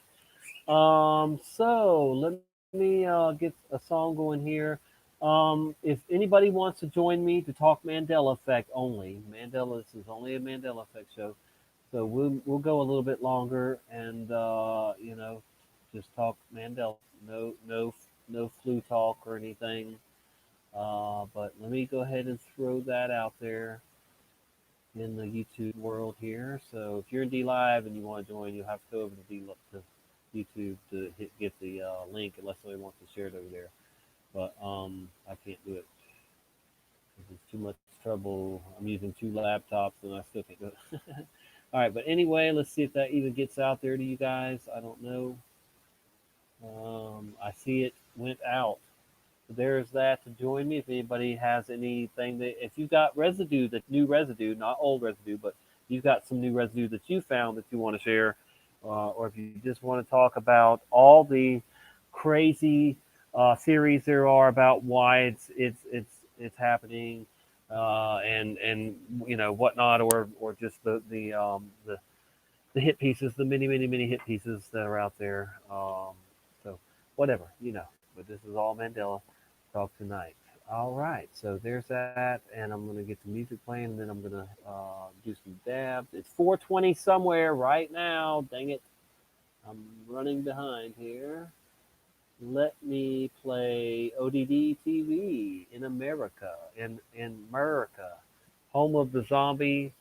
So let me get a song going here. If anybody wants to join me to talk Mandela Effect only, this is only a Mandela Effect show, so we'll go a little bit longer, and just talk Mandela. No flu talk or anything. But let me go ahead and throw that out there in the YouTube world here. So if you're in D Live and you want to join, you'll have to go over to YouTube to get the link, unless somebody wants to share it over there. But I can't do it because it's too much trouble. I'm using 2 laptops and I still can't do it. All right, but anyway, let's see if that even gets out there to you guys. I don't know. I see it went out. There's that to join me. If anybody has anything if you've got residue, new residue, not old residue, but you've got some new residue that you found that you want to share, or if you just want to talk about all the crazy theories there are about why it's happening, and whatnot, or just the hit pieces, the many hit pieces that are out there. So whatever, but this is all Mandela talk tonight. All right, so there's that, and I'm gonna get the music playing, and then I'm gonna do some dabs. It's 4:20 somewhere right now. Dang it! I'm running behind here. Let me play ODD TV in America, in America, home of the zombie.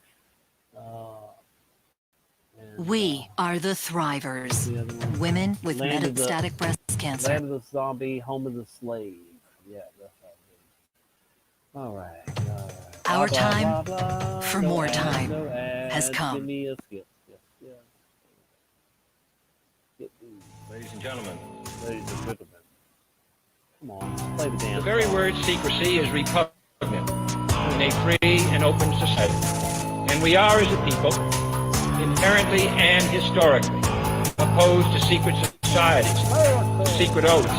We are the Thrivers, women with metastatic breast cancer. Land of the zombie, home of the slave. Yeah, that's how it is. All right. Our Blah, time blah, blah, blah. for No more ads, time no ads. has Give come. me a skip. Yes. Ladies and gentlemen. Ladies and gentlemen. Come on, play the dance. The very word secrecy is repugnant in a free and open society. And we are, as a people, inherently and historically opposed to secret societies, to secret oaths,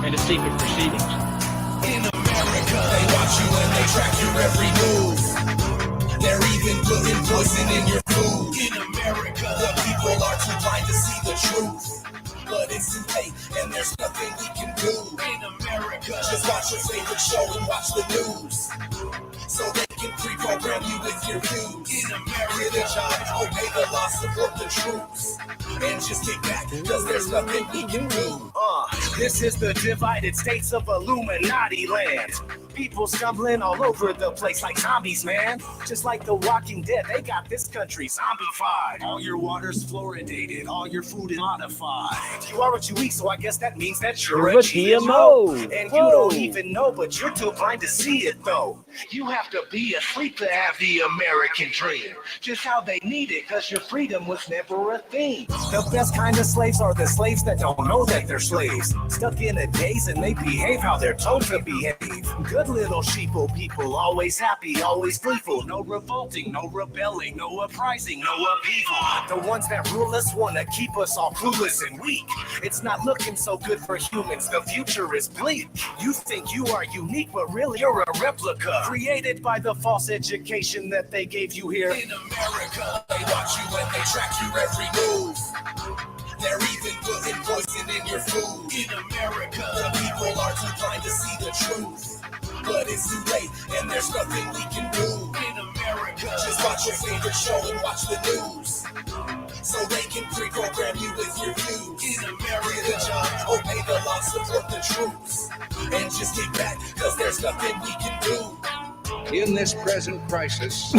and to secret proceedings. In America, they watch you and they track your every move. They're even putting poison in your food. In America, the people are too blind to see the truth. But it's too late, and there's nothing we can do. In America, just watch your favorite show and watch the news, so they can pre-program you with your views. In America, get a job, obey the law, support the troops, and just kick back, cause there's nothing we can do. This is the divided states of Illuminati land. People stumbling all over the place like zombies, man. Just like The Walking Dead, they got this country zombified. All your water's fluoridated, all your food is modified. You are what you eat, so I guess that means that you're a GMO. And you don't even know, but you're too blind to see it, though. You have to be asleep to have the American dream. Just how they need it, cause your freedom was never a thing. The best kind of slaves are the slaves that don't know that they're slaves. Stuck in a daze and they behave how they're told to behave. Good little sheeple people, always happy, always gleeful. No revolting, no rebelling, no uprising, no upheaval. The ones that rule us wanna keep us all clueless and weak. It's not looking so good for humans, the future is bleak. You think you are unique, but really you're a replica, created by the false education that they gave you here. In America, they watch you and they track your every move. They're even putting poison in your food. In America, the people are too blind to see the truth. But it's too late, and there's nothing we can do. In America, just watch your favorite show and watch the news, so they can pre-program you with your views. In America, get a job, obey the law, support the troops, and just get back, cause there's nothing we can do. In this present crisis,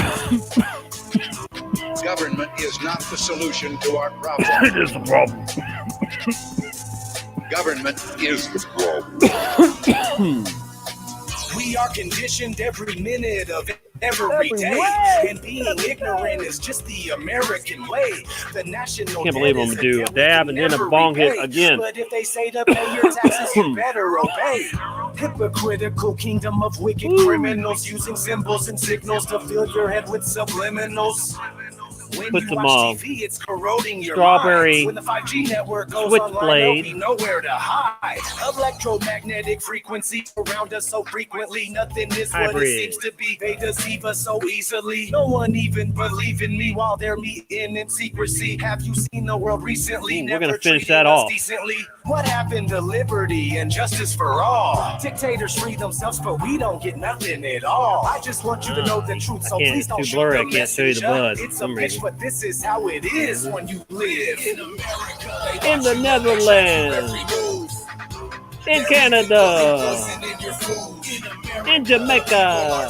government is not the solution to our problem. It is the problem. Government is the problem. We are conditioned every minute of every day, and being ignorant is just the American way. The national Can't believe I'm gonna do a dab and then a bong hit again. But if they say to pay your taxes, you better obey. Hypocritical kingdom of wicked criminals using symbols and signals to fill your head with subliminals. When Put you some watch TV, it's corroding your strawberry mind. When the 5G network goes switchblade. online, there'll be nowhere to hide. Electromagnetic frequencies around us so frequently, nothing is what Hybrid. it seems to be. They deceive us so easily. No one even believe in me while they're meeting in secrecy. Have you seen the world recently? We're gonna Never finish treated that us off. decently. What happened to liberty and justice for all? Dictators free themselves, but we don't get nothing at all. I just want you to know the truth, so I can't, please don't it's too shoot blurry. the I can't show you the messenger. blood It's for a some bitch, reason. but this is how it is when you live in America. In the Netherlands, in Canada, in Jamaica.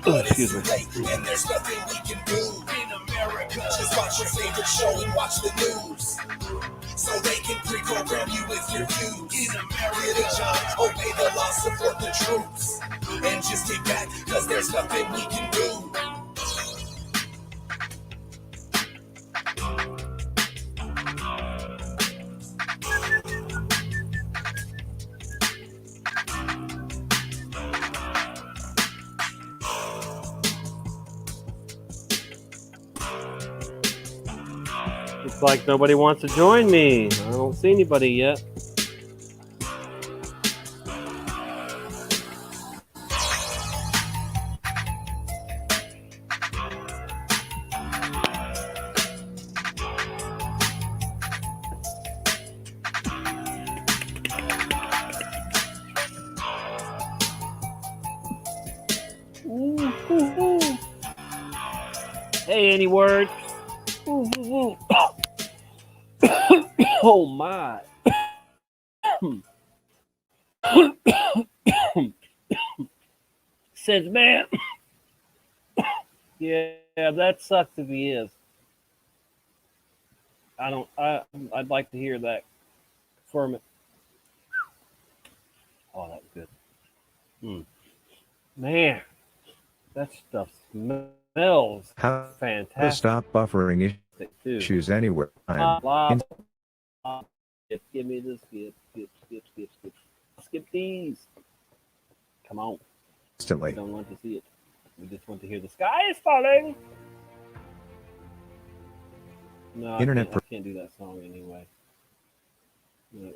Oh, excuse me. And there's nothing we can do in America. Just watch your favorite show and watch the news, so they can pre-program you with your views. In America, get a job, obey the law, support the troops, and just get back, cause there's nothing we can do. Looks like nobody wants to join me. I don't see anybody yet. Hey, any words? Oh my. Says man. Yeah, that sucks if he is. I'd like to hear that. Confirm it. Oh, that was good. Man, that stuff smells How to fantastic. stop buffering issues anywhere. Give me this. Skip these. Come on. Instantly. We don't want to see it. We just want to hear the sky is falling. No, I can't do that song anyway. No.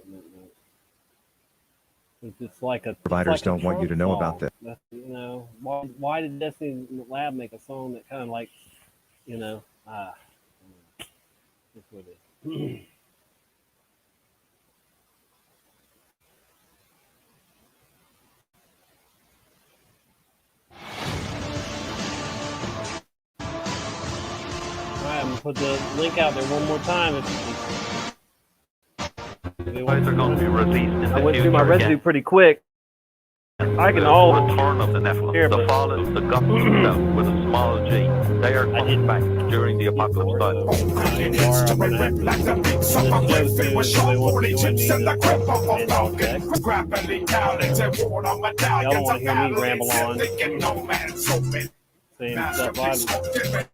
It's like a providers don't want you to know about this. You know, why did Destiny Lab make a song that kind of like, you know, that's what it is. I'm gonna put the link out there one more time. I went through my residue pretty quick. I can all return of the Nephilim, the fathers, the gospel with a small G. They are coming back during the apocalypse time. Y'all don't want to hear me ramble on. Saying stuff I said about it.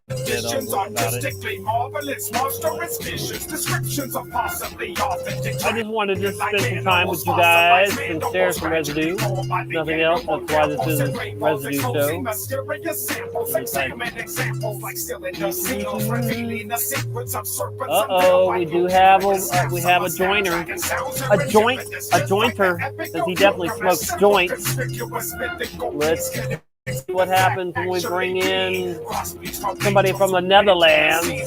I just wanted to spend some time with you guys and share some residue. Nothing else. That's why this is a residue show. We do have a joiner, a jointer. Says he definitely smokes joints. Let's see what happens when we bring in somebody from the Netherlands. We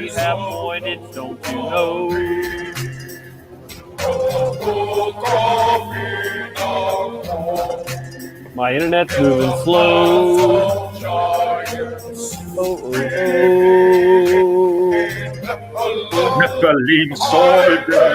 have pointed, don't you know? My internet's moving slow. Nephilim soldier.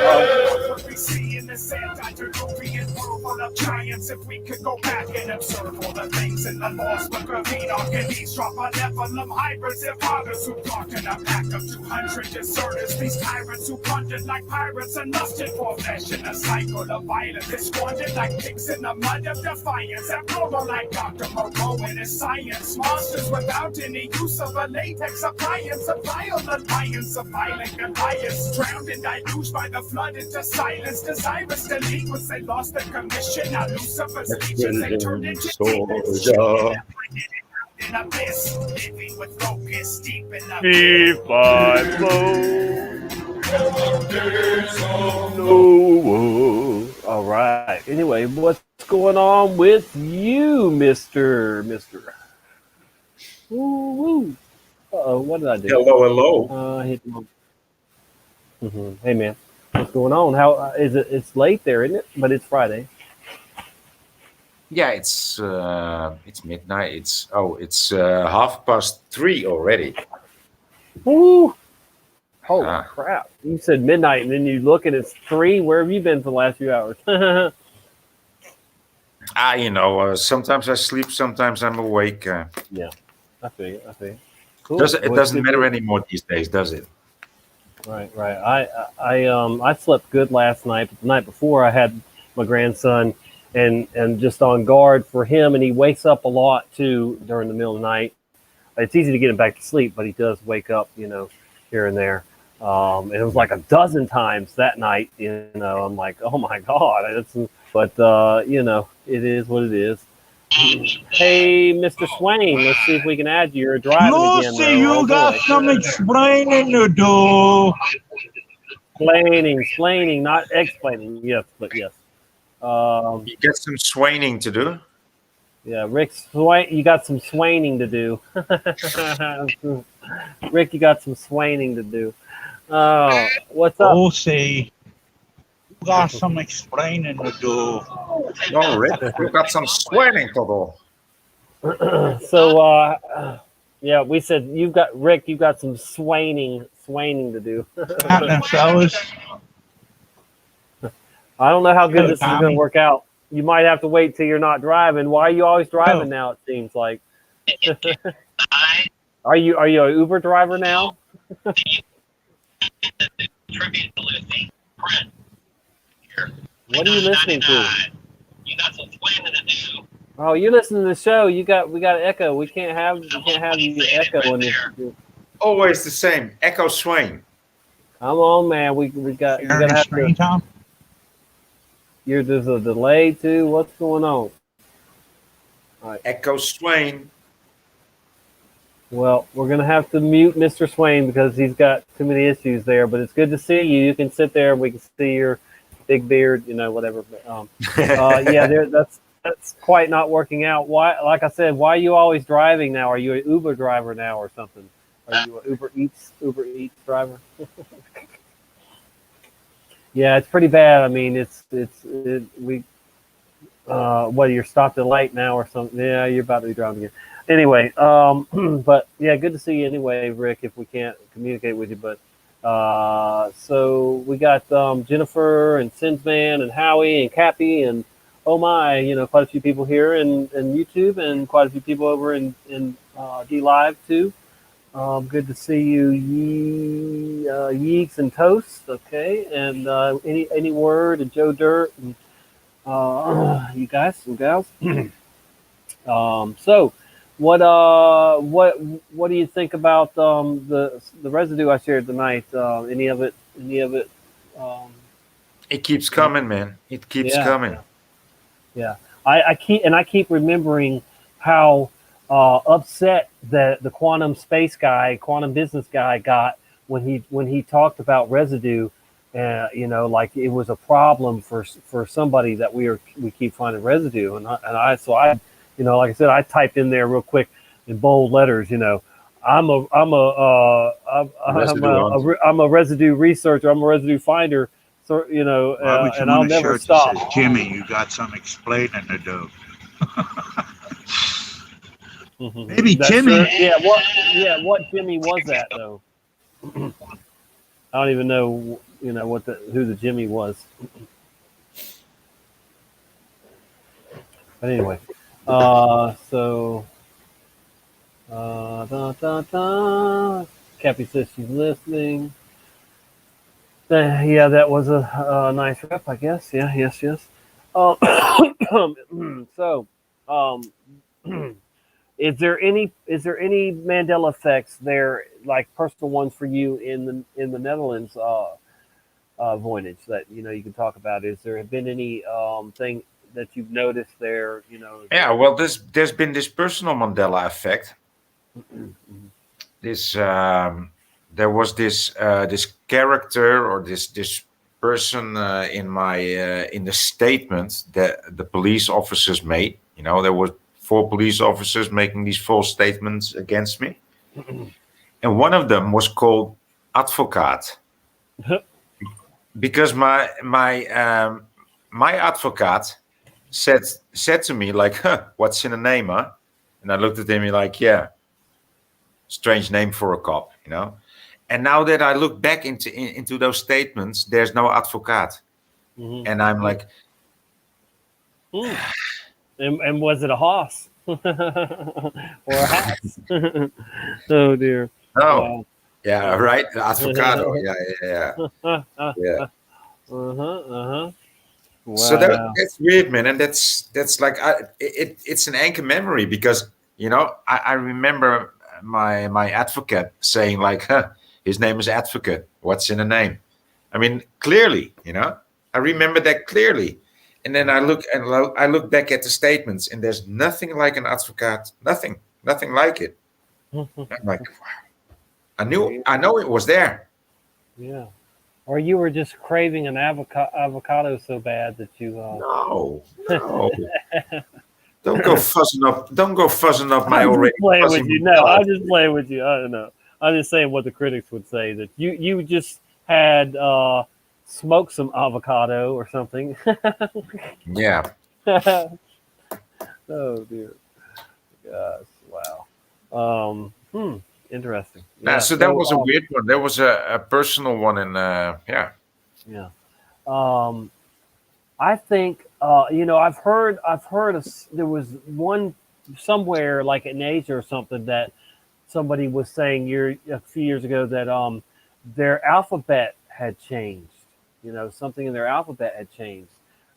Giants, if we could go back and observe all the things in the laws, but Gravino can eavesdrop on Nephilim hybrids and fathers who talk in a pack of 200 deserters. These tyrants who plundered like pirates and lusted for flesh in a cycle of violence. They squandered like pigs in the mud of defiance. Abnormal like Dr. Moreau and his science. Monsters without any use of a latex appliance. A violent lions of violent Goliaths. Drowned and diluged by the flood into silence. Desirous delinquents, they lost their commission. Now Lucifer's legions, they turned into demons. In abyss, living with locusts deep in the All right. Anyway, what's going on with you, Mister? Woo. Uh-oh, what did I do? Hello. Hey, man. What's going on? How is it? It's late there, isn't it? But it's Friday. Yeah, it's midnight. It's 3:30 already. Woo! Holy crap! You said midnight, and then you look and it's 3. Where have you been for the last few hours? Sometimes I sleep, sometimes I'm awake. Yeah, I feel you. Cool. It doesn't matter anymore these days, does it? Right. I slept good last night, but the night before I had my grandson and just on guard for him, and he wakes up a lot too during the middle of the night. It's easy to get him back to sleep, but he does wake up, here and there. And it was like a dozen times that night, I'm like, oh my God. But it is what it is. Hey, Mr. Swain, let's see if we can add you. You're driving again. Lucy, you got some explaining to do. Explaining, not explaining. Yes, but yes. You got some swaining to do. Yeah, Rick, you got some swaining to do. Rick, you got some swaining to do. Oh, what's up? Lucy, you got some explaining to do. No, Rick, you got some swaining to do. So yeah, we said you've got some swaining to do. Happening, fellas. I don't know how good Hello, this is going to Tommy. work out. You might have to wait till you're not driving. Why are you always driving now? It seems like. Are you an Uber driver now? What are you listening to? Oh, you're listening to the show. We got echo. We can't have you echo in this. Always the same. Echo Swain. Come on, man. We got you gotta have to. Tom? There's a delay too. What's going on? All right. Echo Swain. Well, we're gonna have to mute Mr. Swain because he's got too many issues there. But it's good to see you. You can sit there and we can see your big beard, whatever. But, yeah, that's quite not working out. Why? Like I said, why are you always driving now? Are you an Uber driver now or something? Are you an Uber Eats driver? Yeah, it's pretty bad. I mean, what, you're stopped at light now or something? Yeah, you're about to be driving again. Anyway, but yeah, good to see you anyway, Rick, if we can't communicate with you. But so we got Jennifer and Sinsman and Howie and Cappy and oh my, quite a few people here in YouTube and quite a few people over in D Live too. Good to see you, Yeeks and Toast. Okay, and any word and Joe Dirt and you guys and gals. So what do you think about the residue I shared tonight? Any of it? It keeps coming, man. It keeps coming. Yeah, I keep remembering how upset that the quantum business guy got when he talked about residue. Like it was a problem for somebody that we keep finding residue, and I like I said, I typed in there real quick in bold letters. I'm a residue researcher. I'm a residue finder. So Why would you and want I'll a never shirt stop. that says, Jimmy, you got some explaining to do. Maybe That's Jimmy. true. What Jimmy was that though? I don't even know. Who the Jimmy was. But anyway, Cappy says she's listening. Yeah, that was a nice rep, I guess. Yeah, yes. So, is there any Mandela effects there, like personal ones for you in the Netherlands voyage that you can talk about? Is there been any thing that you've noticed there? Yeah, well, there's been this personal Mandela effect. There was this character or this person in the statement that the police officers made. There were 4 police officers making these false statements against me, and one of them was called advocaat, because my advocaat said to me like, "What's in a name, huh?" And I looked at him like, "Yeah, strange name for a cop, And now that I look back into those statements, there's no advocaat, and I'm like, and was it a hoss or a hoss? Oh dear. oh, yeah, right, avocado, yeah. Wow. So that's weird, man, and that's like it's an anchor memory because I remember my advocate saying like, his name is Advocate. What's in a name? I mean, clearly, I remember that clearly. And then I look back at the statements, and there's nothing like an advocaat. Nothing like it. I'm like, wow. I know it was there. Yeah. Or you were just craving an avocado so bad that you. No. Don't go fuzzing up my already. I'm just playing with you. I don't know. I'm just saying what the critics would say, that you just had smoked some avocado or something. Yeah. Oh dear. gosh! Wow. Interesting. Nah, Yeah. so that was a So weird one. There was a personal one, and yeah. yeah. I think I've heard there was one somewhere like in Asia or something that somebody was saying a few years ago that their alphabet had changed. Something in their alphabet had changed.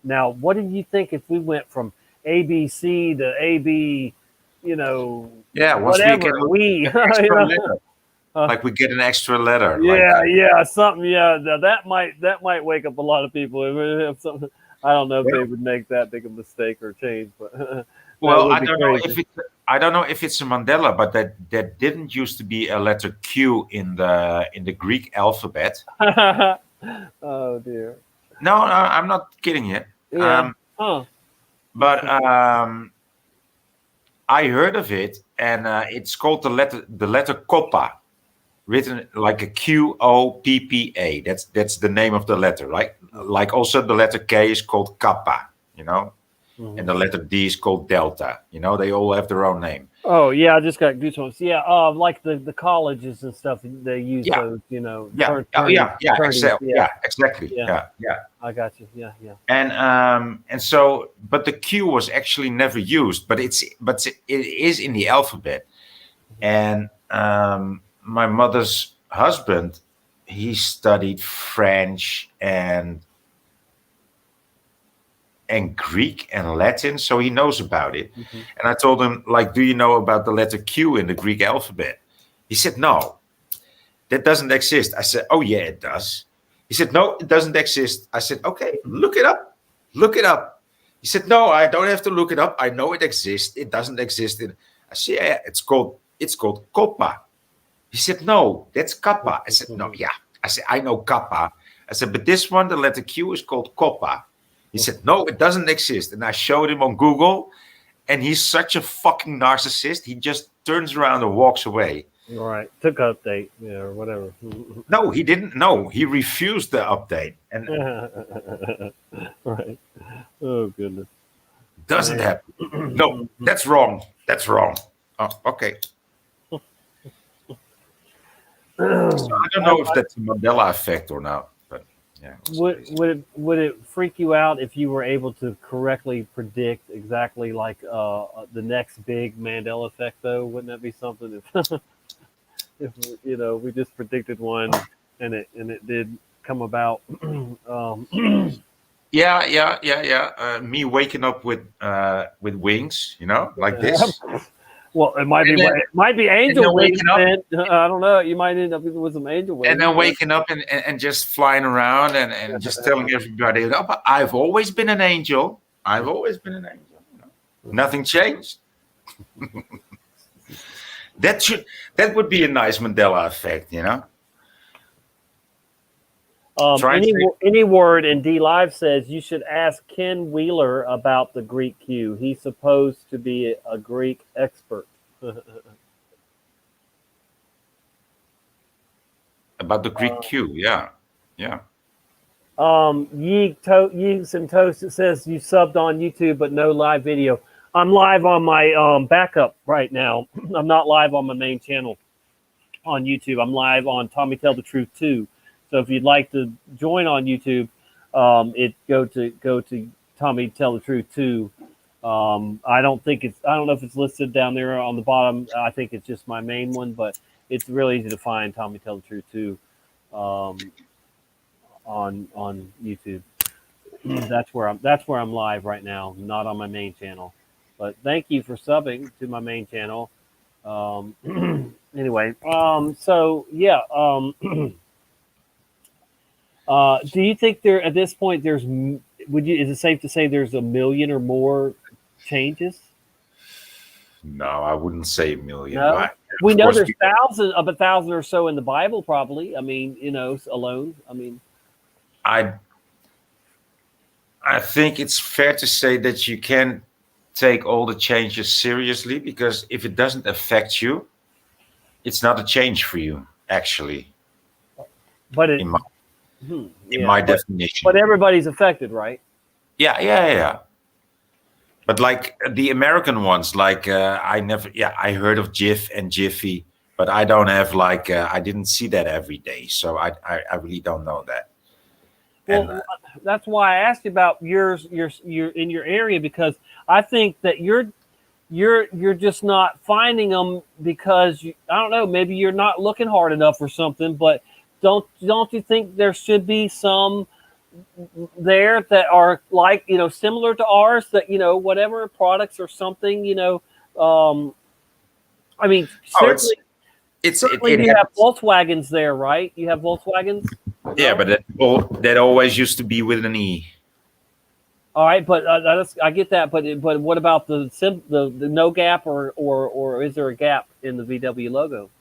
Now, what do you think if we went from ABC to AB, Yeah, once we get whatever an extra letter, Uh, like we get an extra letter, like yeah, something. Yeah, that might wake up a lot of people. If something, I don't know if they would make that big a mistake or change, but that well, would be crazy. I don't know if it's a Mandela, but that didn't used to be a letter Q in the Greek alphabet. Oh dear. No, I'm not kidding you. Yeah. But I heard of it, and it's called the letter Koppa, written like a Qoppa. That's the name of the letter, right? Like also the letter K is called Kappa, and the letter D is called Delta. They all have their own name. Oh yeah, I just got goosebumps. Yeah, like the colleges and stuff, they use those. Yeah, exactly. Yeah. I got you. Yeah. And so, but the Q was actually never used, but it is in the alphabet. And my mother's husband, he studied French and Greek and Latin, so he knows about it. And I told him, like, do you know about the letter Q in the Greek alphabet? He said, no, that doesn't exist. I said, oh yeah, it does. He said, no, it doesn't exist. I said, okay, look it up. He said, no, I don't have to look it up. I know it exists. It doesn't exist. I said, yeah, it's called Koppa. He said, no, that's Kappa. I said, no, yeah. I said, I know Kappa. I said, but this one, the letter Q is called Koppa. He said, no, it doesn't exist. And I showed him on Google, and he's such a fucking narcissist. He just turns around and walks away. All right. Took update, or whatever. No, he didn't. No, he refused the update. And right. Oh, goodness. Doesn't happen. No, that's wrong. Oh, okay. So I don't know if that's a Mandela effect or not. Yeah. Would it freak you out if you were able to correctly predict exactly like the next big Mandela effect though? Wouldn't that be something if we just predicted one and it did come about? Yeah. Me waking up with wings, like this. Well, it might be angel wings. I don't know. You might end up with some angel wings. And then waking up and just flying around and just telling everybody, oh, but I've always been an angel. Nothing changed. That would be a nice Mandela effect, Any word in D Live says you should ask Ken Wheeler about the Greek Q. He's supposed to be a Greek expert. About the Greek Q, yeah. Yeeks and Toast, it says you subbed on YouTube but no live video. I'm live on my backup right now. I'm not live on my main channel on YouTube. I'm live on Tommy Tell the Truth 2. So if you'd like to join on YouTube, go to Tommy Tell the Truth 2. I don't know if it's listed down there on the bottom. I think it's just my main one, but it's really easy to find Tommy Tell the Truth 2 on YouTube. That's where I'm live right now, not on my main channel. But thank you for subbing to my main channel. Anyway, so yeah. Do you think there at this point is it safe to say there's a million or more changes? No, I wouldn't say a million. No? We know there's thousands of 1,000 or so in the Bible, probably. I mean, alone. I mean, I think it's fair to say that you can take all the changes seriously, because if it doesn't affect you, it's not a change for you, actually. But in my definition. But everybody's affected, right? Yeah. But like the American ones, like I heard of Jif and Jiffy, but I don't have like I didn't see that every day, so I really don't know that. Well, that's why I asked you about yours, your in your area, because I think that you're just not finding them because I don't know, maybe you're not looking hard enough or something. But don't you think there should be some there that are like, similar to ours, that, whatever products or something, I mean, certainly, you have Volkswagens there, right? You have Volkswagens? Yeah, but that always used to be with an E. All right, but I get that. But what about the no gap, or is there a gap in the VW logo?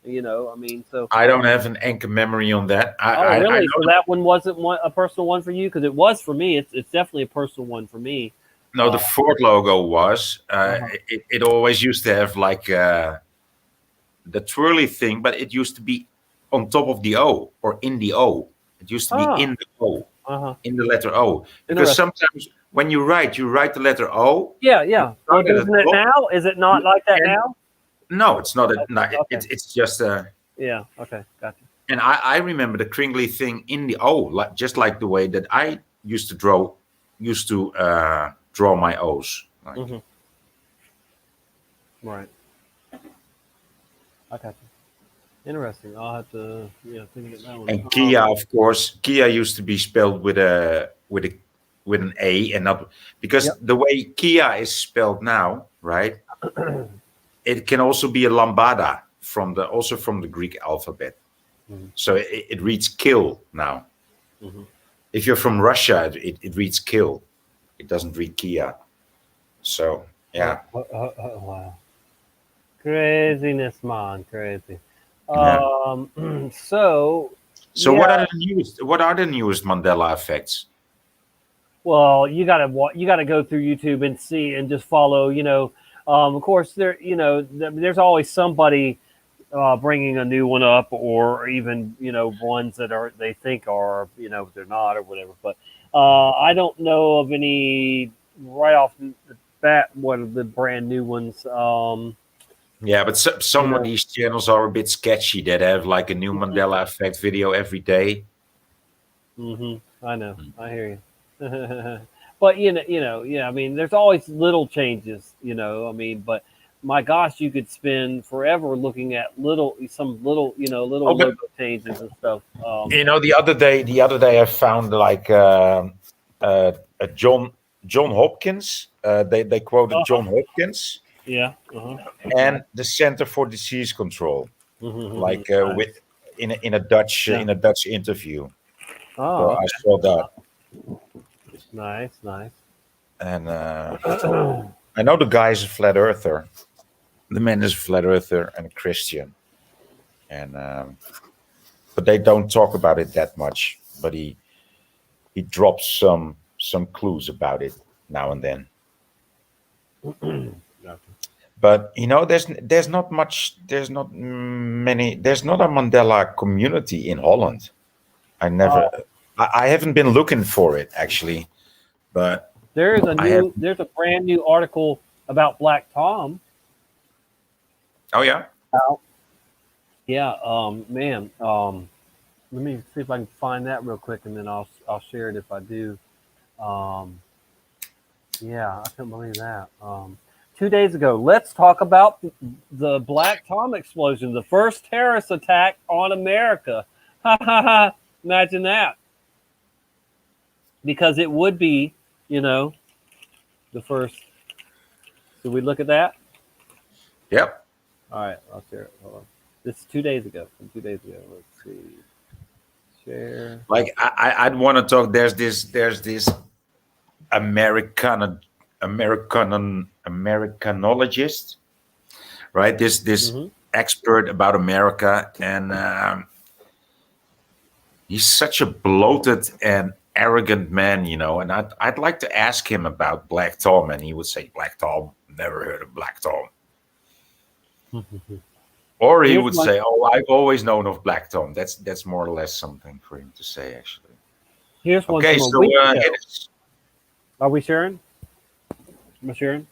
I mean, so I don't have an anchor memory on that. Really? So that one wasn't a personal one for you? Because it was for me. It's definitely a personal one for me. No, the Ford logo was. It always used to have like the twirly thing, but it used to be on top of the O or in the O. It used to be in the O, in the letter O. Because sometimes when you write the letter O. Yeah. Well, isn't it now? Is it not like that now? No, it's not. It's just a. Yeah. Okay. Gotcha. And I remember the cringly thing in the O, just like the way that I used to draw my O's. Like. Right. I got you. Interesting. I'll have to think of that one. And Kia, of course, Kia used to be spelled with an A, and not because the way Kia is spelled now, right? It can also be a lambada from the Greek alphabet. So it reads kill now. If you're from Russia, it reads kill. It doesn't read Kia. So yeah. Wow. Craziness, man, crazy. So what are the newest Mandela effects? Well, you gotta go through YouTube and see and just follow. Of course, there's always somebody bringing a new one up, or even ones that they think are they're not or whatever. But I don't know of any right off the bat. What are the brand new ones? Yeah, but some of these channels are a bit sketchy that have like a new Mandela effect video every day. I know. I hear you. But yeah. I mean, there's always little changes. I mean, but my gosh, you could spend forever looking at little logo changes and stuff. The other day I found like a John Hopkins. They quoted John Hopkins. Yeah. And the Center for Disease Control, like with in a Dutch interview. So I saw that. Nice. And I know the guy is a flat earther. The man is a flat earther and a Christian, and but they don't talk about it that much. But he drops some clues about it now and then. But there's not a Mandela community in Holland. I haven't been looking for it actually, but there's a brand new article about Black Tom. Oh yeah. Yeah. Man. Let me see if I can find that real quick, and then I'll share it if I do. Yeah, I couldn't believe that. 2 days ago, let's talk about the Black Tom explosion, the first terrorist attack on America. Imagine that. Because it would be, the first. Did we look at that? Yep. All right, I'll share it. Hold on. This is 2 days ago. From 2 days ago. Let's see. Share. Like I'd want to talk. There's this Americanologist, right? This expert about America, and he's such a bloated and arrogant man, and I'd like to ask him about Black Tom, and he would say, Black Tom, never heard of Black Tom. Or he would say, oh, I've always known of Black Tom. That's more or less something for him to say, actually. Here's one. Okay, so are we sharing? Am I sharing?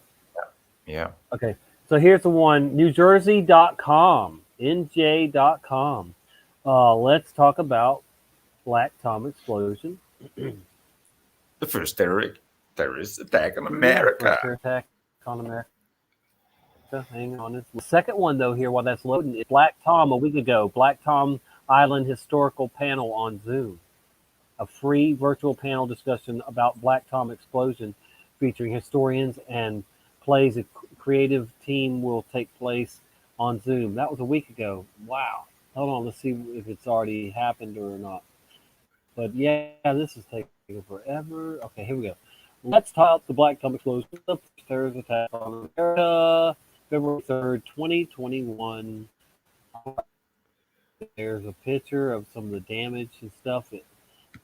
Yeah. Okay. So here's the one, NewJersey.com, NJ.com. Let's talk about Black Tom explosion. The first terrorist attack on America. First attack on America. Hang on. The second one, though, here, while that's loading, is Black Tom a week ago. Black Tom Island Historical Panel on Zoom. A free virtual panel discussion about Black Tom explosion featuring historians and plays. A creative team will take place on Zoom. That was a week ago. Wow. Hold on. Let's see if it's already happened or not. But yeah, this is taking forever. Okay, here we go. Let's talk the Black Tom explosion. The terrorist attack on America, February 3rd, 2021. There's a picture of some of the damage and stuff.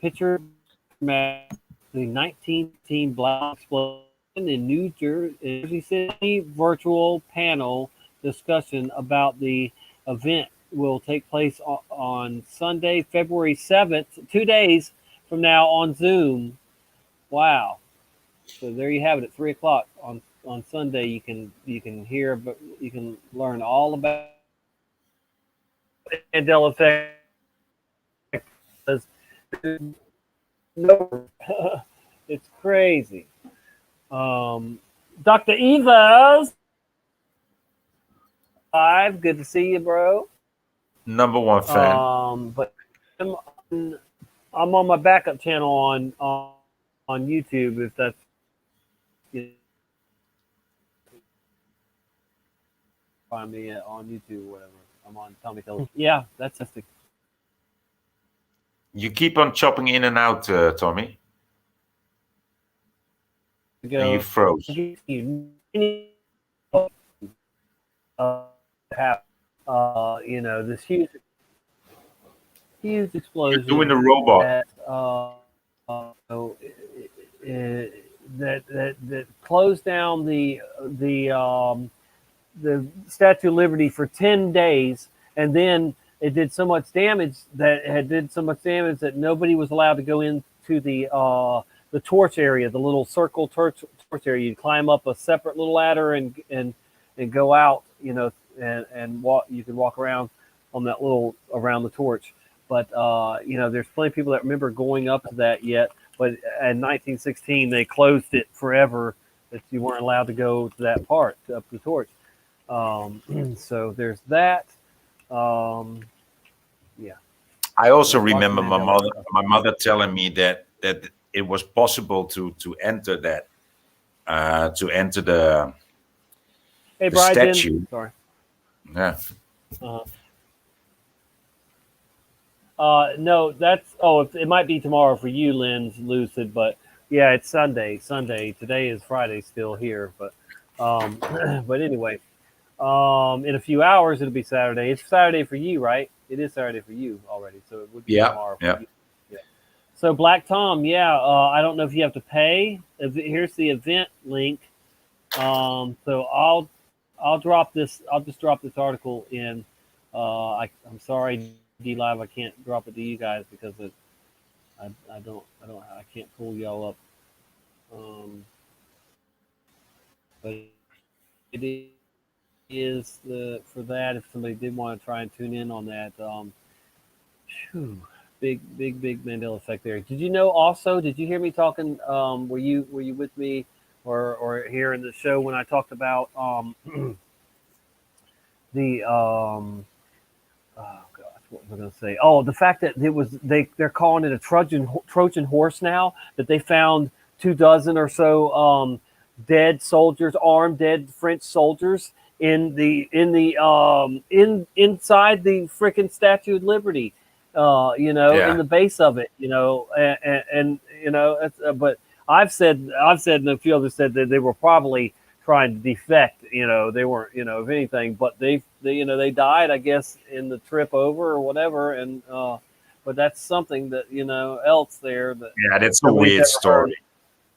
Picture the 1918 Black explosion in New Jersey City. Virtual panel discussion about the event will take place on Sunday, February 7th, 2 days from now on Zoom. Wow. So there you have it at 3 o'clock on Sunday. You can hear, but you can learn all about Mandela effect. No, it's crazy. Dr. Evas, good to see you, bro. Number one fan. But I'm on my backup channel on YouTube. If that's find me on YouTube or whatever. I'm on Tommy Kelly. Yeah, that's the. You keep on chopping in and out, Tommy. And you froze. This huge explosion. You're doing the robot. That closed down the Statue of Liberty for 10 days, and then it did so much damage that nobody was allowed to go into the torch area, the little circle torch area. You'd climb up a separate little ladder and go out, and walk. You could walk around on that little around the torch. But there's plenty of people that remember going up to that yet. But in 1916, they closed it forever. That you weren't allowed to go to that part up the torch. So there's that. Yeah. I also remember my mother telling me that it was possible to enter that the statue. Sorry. Yeah. No, that's it might be tomorrow for you, Lynn's Lucid, but yeah, it's Sunday. Today is Friday still here, but but anyway, in a few hours it'll be Saturday. It's Saturday for you, right? It is Saturday for you already, so it would be tomorrow for you. Yeah. So Black Tom, I don't know if you have to pay. Here's the event link. So I'll drop this. I'll just drop this article in. I'm sorry, D Live, I can't drop it to you guys because I can't pull y'all up. But it is for that. If somebody did want to try and tune in on that, big Mandela effect there. Did you know? Also, did you hear me talking? Were you with me or here in the show when I talked about what was I going to say? Oh, the fact that they're calling it a Trojan horse now, that they found 24 or so dead soldiers, armed dead French soldiers inside the freaking Statue of Liberty, in the base of it, but I've said and a few others said that they were probably trying to defect, they weren't, if anything, but they died, I guess, in the trip over or whatever. And, but that's something that, else there. That's a weird story.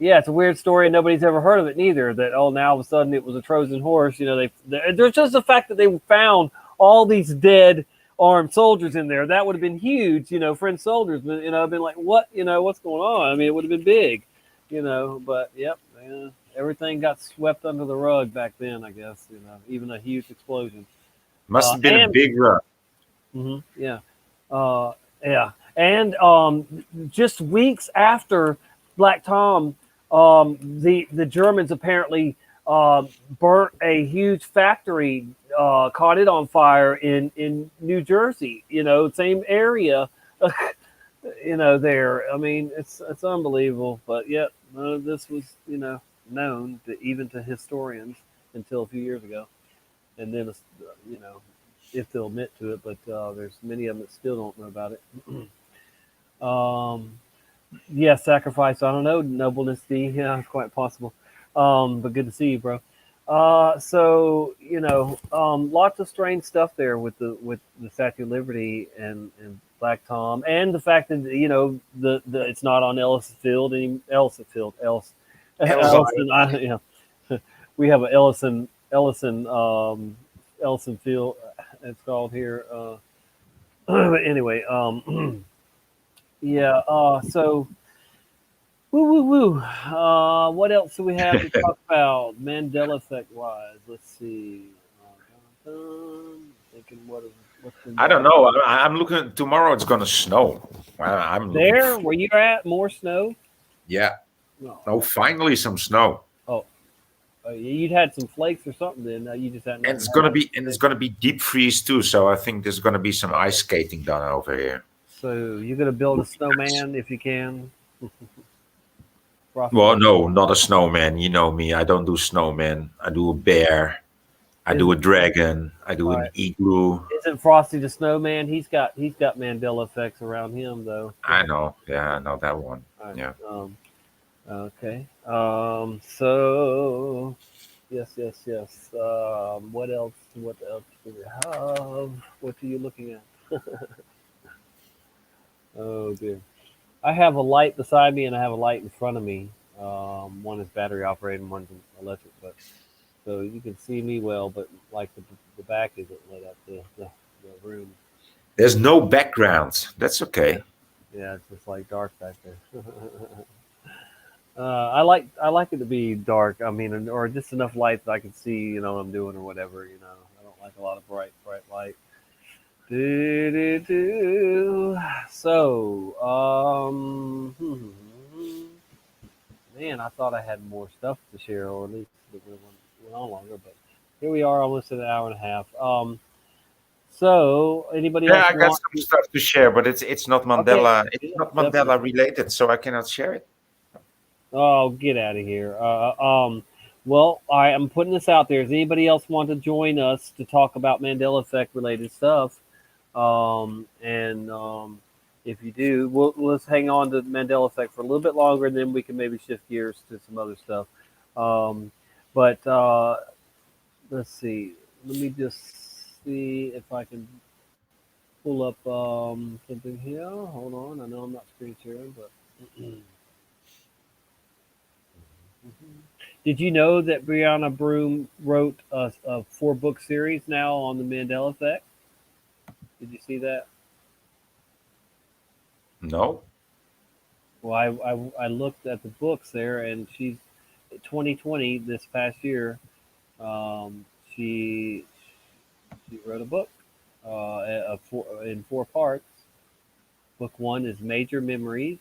Yeah, it's a weird story. And nobody's ever heard of it neither, that, now all of a sudden it was a Trojan horse. There's just the fact that they found all these dead armed soldiers in there. That would have been huge, French soldiers, but, been like, what, what's going on? I mean, it would have been big, but yep. everything got swept under the rug back then. I guess even a huge explosion. Must have been a And big run. yeah, yeah, and just weeks after Black Tom, the Germans apparently burnt a huge factory, caught it on fire in New Jersey. Same area. There. I mean, it's unbelievable, but yet none of this was known even to historians until a few years ago, and then if they'll admit to it, but there's many of them that still don't know about it. Yeah, sacrifice. I don't know, nobleness D. Yeah, it's quite possible. But good to see you, bro. So lots of strange stuff there with the Statue of Liberty and Black Tom, and the fact that the it's not on Ellison Field. Ellison. We have a Ellison Field. It's called here. But anyway, yeah. So. Woo. What else do we have to talk about Mandela effect wise? Let's see. Thinking what's I don't know. I'm looking. Tomorrow it's gonna snow. I'm there where you're at. More snow. Yeah. No. Oh, finally some snow. Oh, you'd had some flakes or something. Then you just had. And it's gonna be deep freeze too. So I think there's gonna be some ice skating done over here. So you're gonna build a snowman if you can. Well, no, not a snowman. You know me. I don't do snowman. I do a bear. I do a dragon. I do an igloo. Isn't Frosty the Snowman? He's got Mandela effects around him though. I know. Yeah, I know that one. Right. Yeah. Okay. So yes. What else do we have? What are you looking at? Oh dear. I have a light beside me and I have a light in front of me. One is battery operated and one's electric, but so you can see me well, but like the back isn't lit up, the room. There's no background. That's okay. Yeah, it's just like dark back there. I like it to be dark. I mean, or just enough light that I can see, what I'm doing or whatever. I don't like a lot of bright light. So, man, I thought I had more stuff to share, or at least it went on longer. But here we are, almost an hour and a half. So, anybody else? Yeah, I got some stuff to share, but it's not Mandela. Okay. It's not Mandela related, so I cannot share it. Oh, get out of here. Well, I am putting this out there. Does anybody else want to join us to talk about Mandela effect related stuff? If you do, let's hang on to Mandela effect for a little bit longer, and then we can maybe shift gears to some other stuff. But let's see. Let me just see if I can pull up something here. Hold on. I know I'm not screen sharing, but did you know that Brianna Broom wrote a 4-book series now on the Mandela effect? Did you see that? No. Well, I looked at the books there, and she's 2020 this past year. She wrote a book in 4 parts. Book 1 is Major Memories.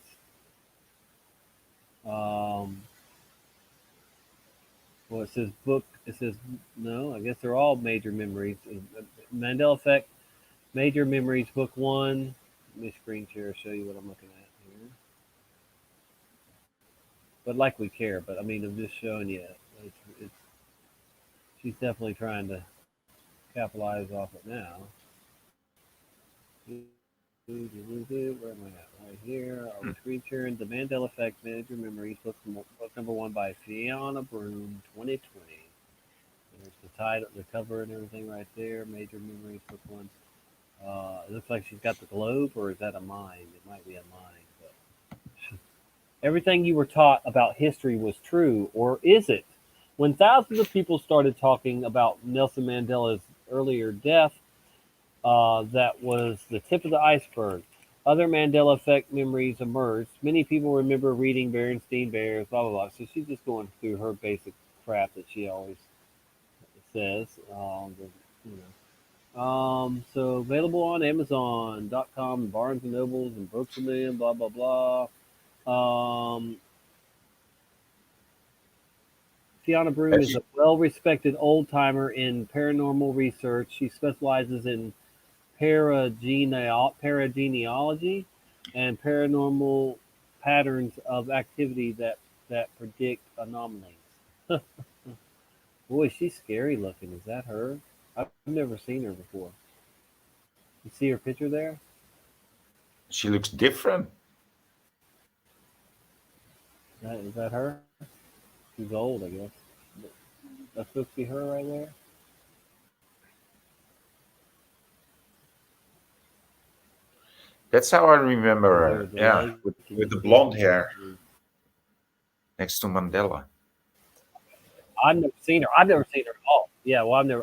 Well, it says book. It says no. I guess they're all major memories. Mandela effect, Major Memories, Book 1. Let me screen share, show you what I'm looking at here. But like we care, but I mean, I'm just showing you. She's definitely trying to capitalize off it now. Where am I at? Right here. Are we screen sharing? The Mandela Effect, Major Memories, book number 1 by Fiona Broom, 2020. There's the title, the cover, and everything right there. Major Memories, book 1. It looks like she's got the globe, or is that a mind? It might be a mind. But everything you were taught about history was true, or is it? When thousands of people started talking about Nelson Mandela's earlier death, that was the tip of the iceberg. Other Mandela effect memories emerged. Many people remember reading Berenstein Bears, blah blah blah. So she's just going through her basic crap that she always says. So available on Amazon.com, Barnes and Nobles, and Books a Million, blah blah blah. Fiona Broom is a well-respected old-timer in paranormal research. She specializes in paragenealogy and paranormal patterns of activity that predict anomalies. Boy, she's scary looking. Is that her? I've never seen her before. You see her picture there? She looks different. Is that her? She's old, I guess. That's supposed to be her right there? That's how I remember her. The Yeah, leg. with the blonde hair next to Mandela. I've never seen her. I've never seen her at all. Yeah, well, I've never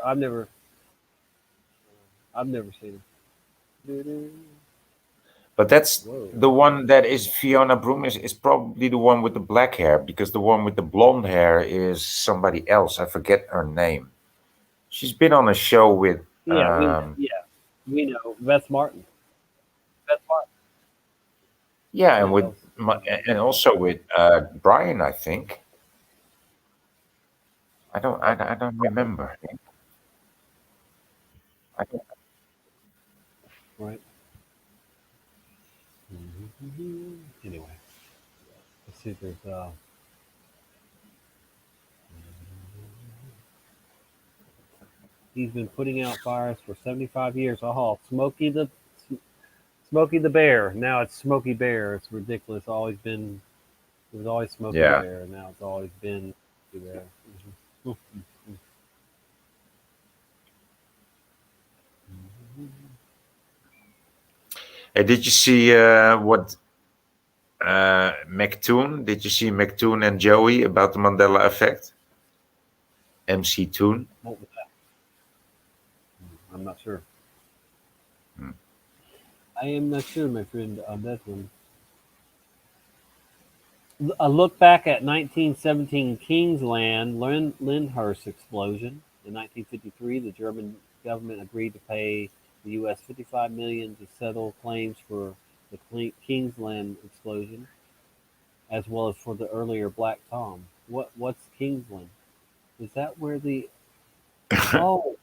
seen her. But that's Whoa. the one that is Fiona Broom is probably the one with the black hair, because the one with the blonde hair is somebody else. I forget her name. She's been on a show with We know Beth Martin. Beth Martin. Yeah, and also with Brian, I think. I don't remember. Right. Anyway, let's see if there's he's been putting out fires for 75 years. Oh, Smokey the Bear. Now it's Smokey Bear. It's ridiculous. It was always Smokey Yeah. Bear, and now it's always been Smokey Bear. Hey, did you see what McToon? Did you see McToon and Joey about the Mandela effect? MC Toon. What was that? I'm not sure. I am not sure, my friend, on that one. A look back at 1917 Kingsland Lyndhurst explosion. In 1953, the German government agreed to pay the U.S. $55 million to settle claims for the Kingsland explosion, as well as for the earlier Black Tom. What's Kingsland? Is that where the... Oh,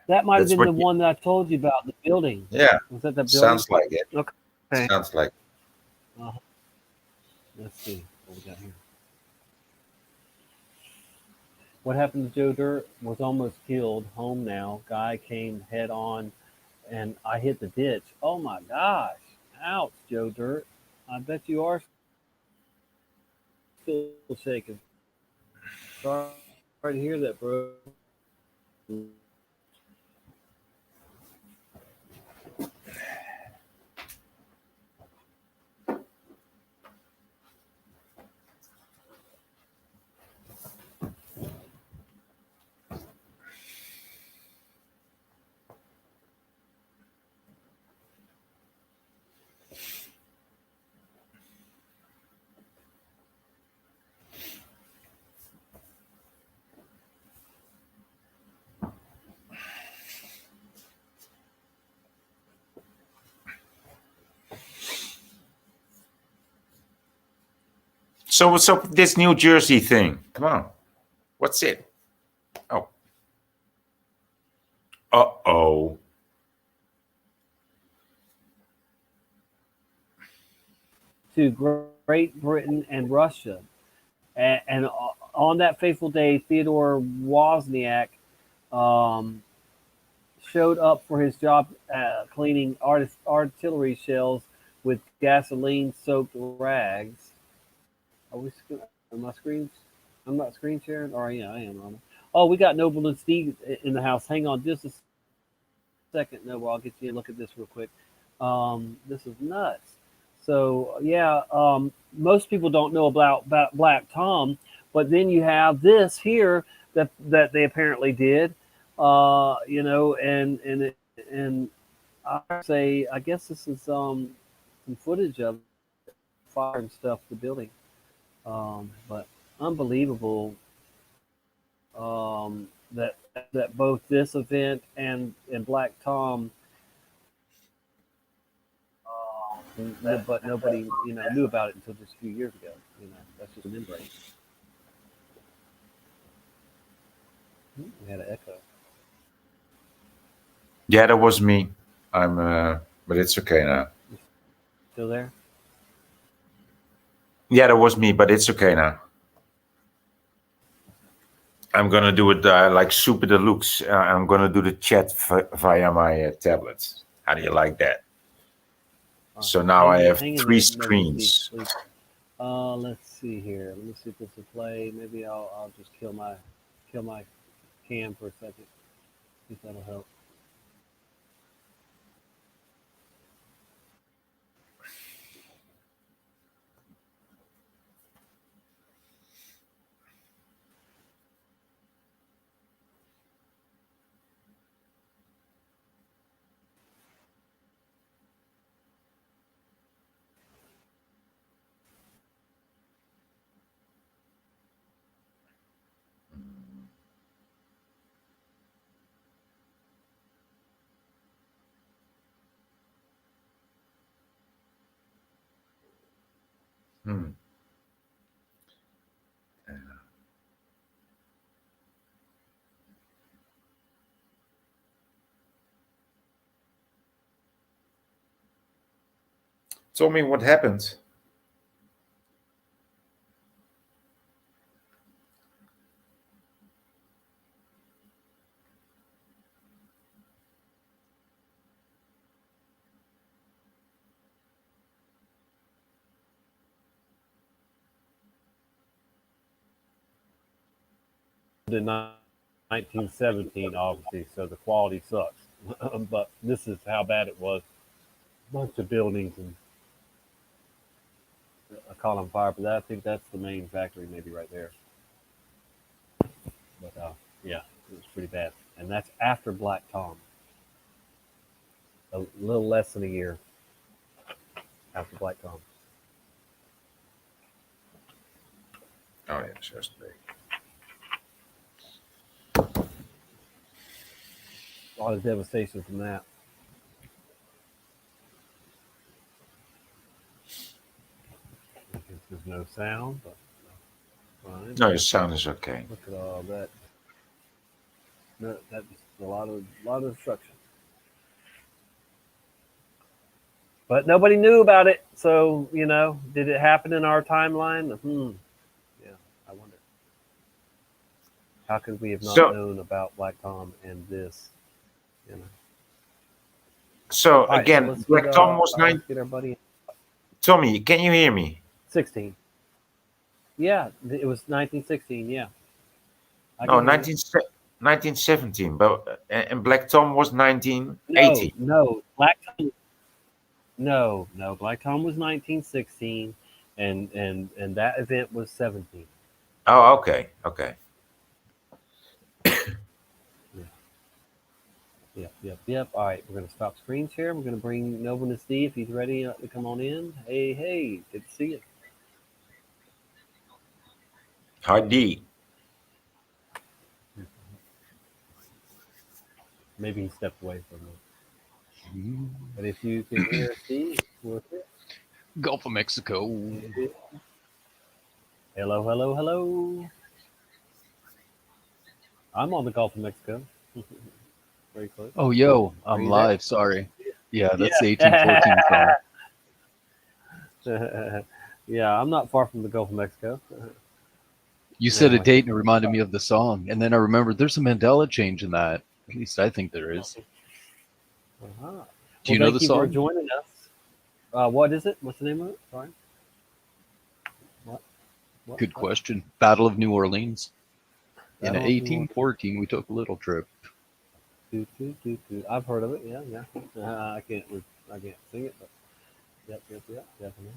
that might have been the one that I told you about, the building. Yeah. Was that the building? Sounds like it. Okay. Sounds like Let's see what we got here. What happened to Joe Dirt? Was almost killed. Home now. Guy came head on, and I hit the ditch. Oh my gosh! Ouch, Joe Dirt. I bet you are still shaking. Sorry to hear that, bro. So what's up with this New Jersey thing? Come on. What's it? Oh. Uh-oh. To Great Britain and Russia. And on that fateful day, Theodore Wozniak showed up for his job cleaning artillery shells with gasoline-soaked rags. Am I screen? I'm not screen sharing? Or yeah, I am. Oh, we got Noble and Steve in the house. Hang on just a second, Noble. I'll get you a look at this real quick. This is nuts. So yeah, most people don't know about Black Tom, but then you have this here that they apparently did. And I say, I guess this is some footage of fire and stuff, the building. But unbelievable that both this event and Black Tom, but nobody knew about it until just a few years ago. That's just an embrace. We had an echo. Yeah, that was me. But it's okay now. Still there? Yeah, that was me, but it's okay now. I'm gonna do it like Super Deluxe. I'm gonna do the chat via my tablet. How do you like that? So now I have 3 screens. Let's see here. Let me see if this will play. Maybe I'll just kill my cam for a second. See if that'll help. Tell me what happened. In 1917, obviously, so the quality sucks. But this is how bad it was. Bunch of buildings and I call on fire, but I think that's the main factory, maybe right there. But yeah, it was pretty bad, and that's after Black Tom. A little less than a year after Black Tom. Oh yeah, just big. A lot of devastation from that. There's no sound, but fine. No, your sound is okay. Look at all that. No, that's a lot of destruction. But nobody knew about it, so did it happen in our timeline? Yeah, I wonder. How could we have not known about Black Tom and this? So again, so Black Tom was 9. Get our buddy. Tommy, can you hear me? 16. Yeah, it was 1916. Yeah. No, 1917. But and Black Tom was 1918. No, Black Tom. No, Black Tom was 1916, and that event was 17. Oh, okay. Yep. All right, we're gonna stop screen share. We're gonna bring Noble to see if he's ready to come on in. Hey, good to see you. Hardy. Maybe he stepped away from it. But if you can hear Steve, we're here. Gulf of Mexico. Hello. I'm on the Gulf of Mexico. Very close. Oh, yo, I'm live. Sorry. Yeah, that's the 1814 song. Yeah, I'm not far from the Gulf of Mexico. You said a date and it reminded me of the song. And then I remembered there's a Mandela change in that. At least I think there is. Do you know the song? Thank you for joining us. What is it? What's the name of it? Sorry. What? Good question. Battle of New Orleans. In 1814, we took a little trip. I've heard of it. Yeah. I can't sing it, but yep, definitely.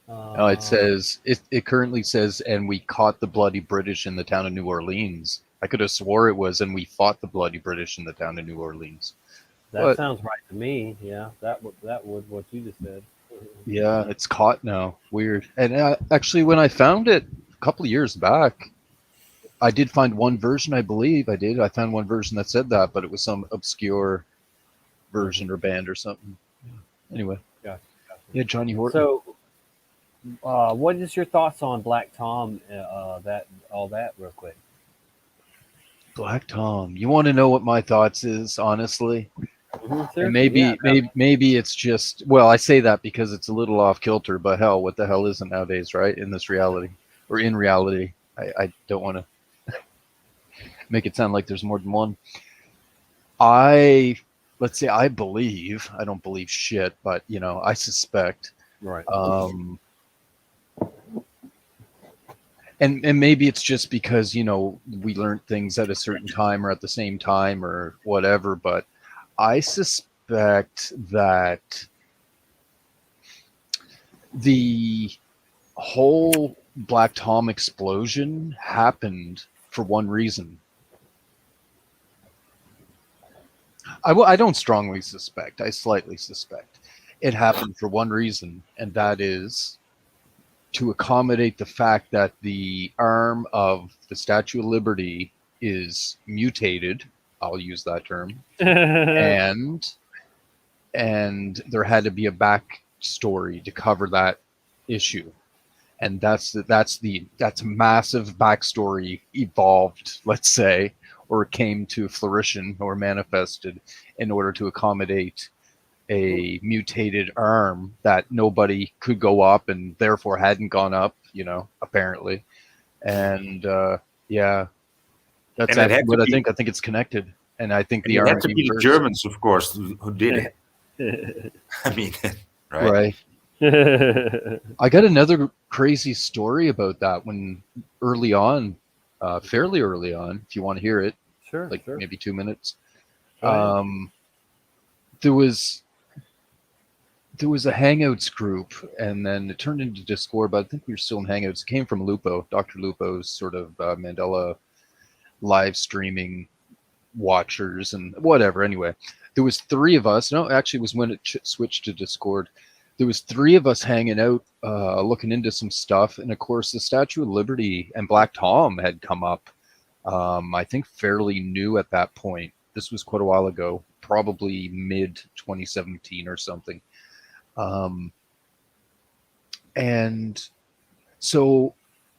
It says it currently says, and we caught the bloody British in the town of New Orleans. I could have swore it was, and we fought the bloody British in the town of New Orleans. That sounds right to me. Yeah, that would what you just said. Yeah, it's caught now. Weird. And actually, when I found it a couple of years back, I did find one version, I believe I did. I found one version that said that, but it was some obscure version or band or something. Anyway. Gotcha. Yeah, Johnny Horton. So, what is your thoughts on Black Tom? All that real quick. Black Tom. You want to know what my thoughts is, honestly? And Yeah. maybe it's just, well, I say that because it's a little off kilter, but hell, what the hell isn't nowadays, right? In this reality, or in reality. I don't want to make it sound like there's more than one. Let's say I believe, I don't believe shit, but I suspect. Right. And maybe it's just because, we learned things at a certain time or at the same time or whatever, but I suspect that the whole Black Tom explosion happened for one reason. I don't strongly suspect. I slightly suspect. It happened for one reason, and that is to accommodate the fact that the arm of the Statue of Liberty is mutated. I'll use that term. and there had to be a backstory to cover that issue. And that's massive backstory evolved, let's say, or came to fruition or manifested in order to accommodate a mutated arm that nobody could go up and therefore hadn't gone up, apparently. And yeah, that's what I think. I think it's connected. And I think the arm had to be the Germans, of course, who did it. I mean, right? I got another crazy story about that when early on, fairly early on, if you want to hear it. Sure. Maybe 2 minutes. There was a Hangouts group, and then it turned into Discord, but I think we were still in Hangouts. It came from Lupo, Dr. Lupo's sort of Mandela live streaming watchers and whatever. Anyway, there was 3 of us. No, actually, it was when it switched to Discord. There was 3 of us hanging out, looking into some stuff, and of course, the Statue of Liberty and Black Tom had come up. I think fairly new at that point. This was quite a while ago, probably mid 2017 or something. And so,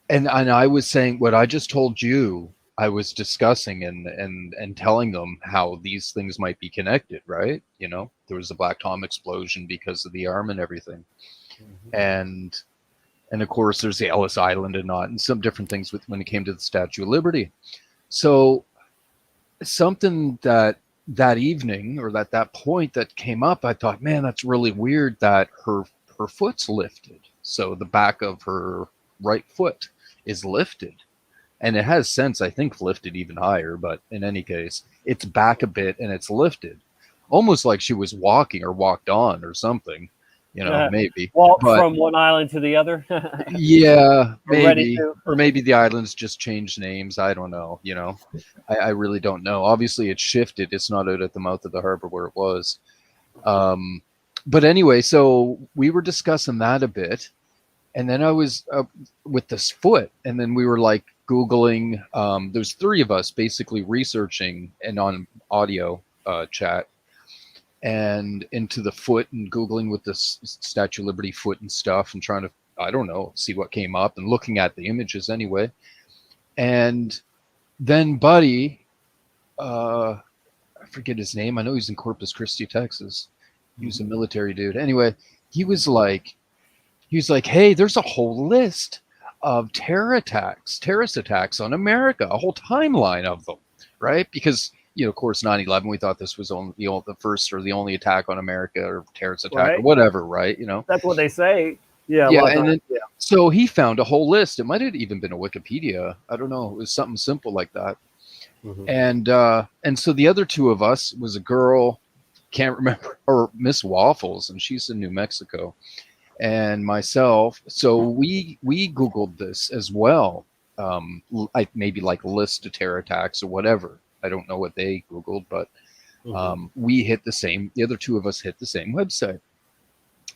and I was saying what I just told you. I was discussing and telling them how these things might be connected, right? There was a Black Tom explosion because of the arm and everything. And of course there's the Ellis Island and some different things when it came to the Statue of Liberty. So something that evening or that point that came up, I thought, man, that's really weird that her foot's lifted. So the back of her right foot is lifted. And it has since, I think, lifted even higher. But in any case, it's back a bit and it's lifted. Almost like she was walking or walked on or something. Maybe. Walk from one island to the other? Yeah, maybe. Or maybe the islands just changed names. I don't know. I really don't know. Obviously, it's shifted. It's not out at the mouth of the harbor where it was. But anyway, so we were discussing that a bit. And then I was with this foot. And then we were like Googling. There's 3 of us basically researching and on audio chat. And into the foot and Googling with the Statue of Liberty foot and stuff and trying to, I don't know, see what came up and looking at the images anyway. And then Buddy, I forget his name. I know he's in Corpus Christi, Texas. He was a military dude. Anyway, he was like, hey, there's a whole list of terrorist attacks on America, a whole timeline of them, right? Because of course, 9/11, we thought this was only the first or the only attack on America or terrorist attack or whatever, right? That's what they say. Yeah. So he found a whole list. It might have even been a Wikipedia. I don't know. It was something simple like that. And so the other 2 of us was a girl, can't remember, or Miss Waffles, and she's in New Mexico, and myself. So we Googled this as well. Maybe like list of terror attacks or whatever. I don't know what they Googled, but we hit the other 2 of us hit the same website.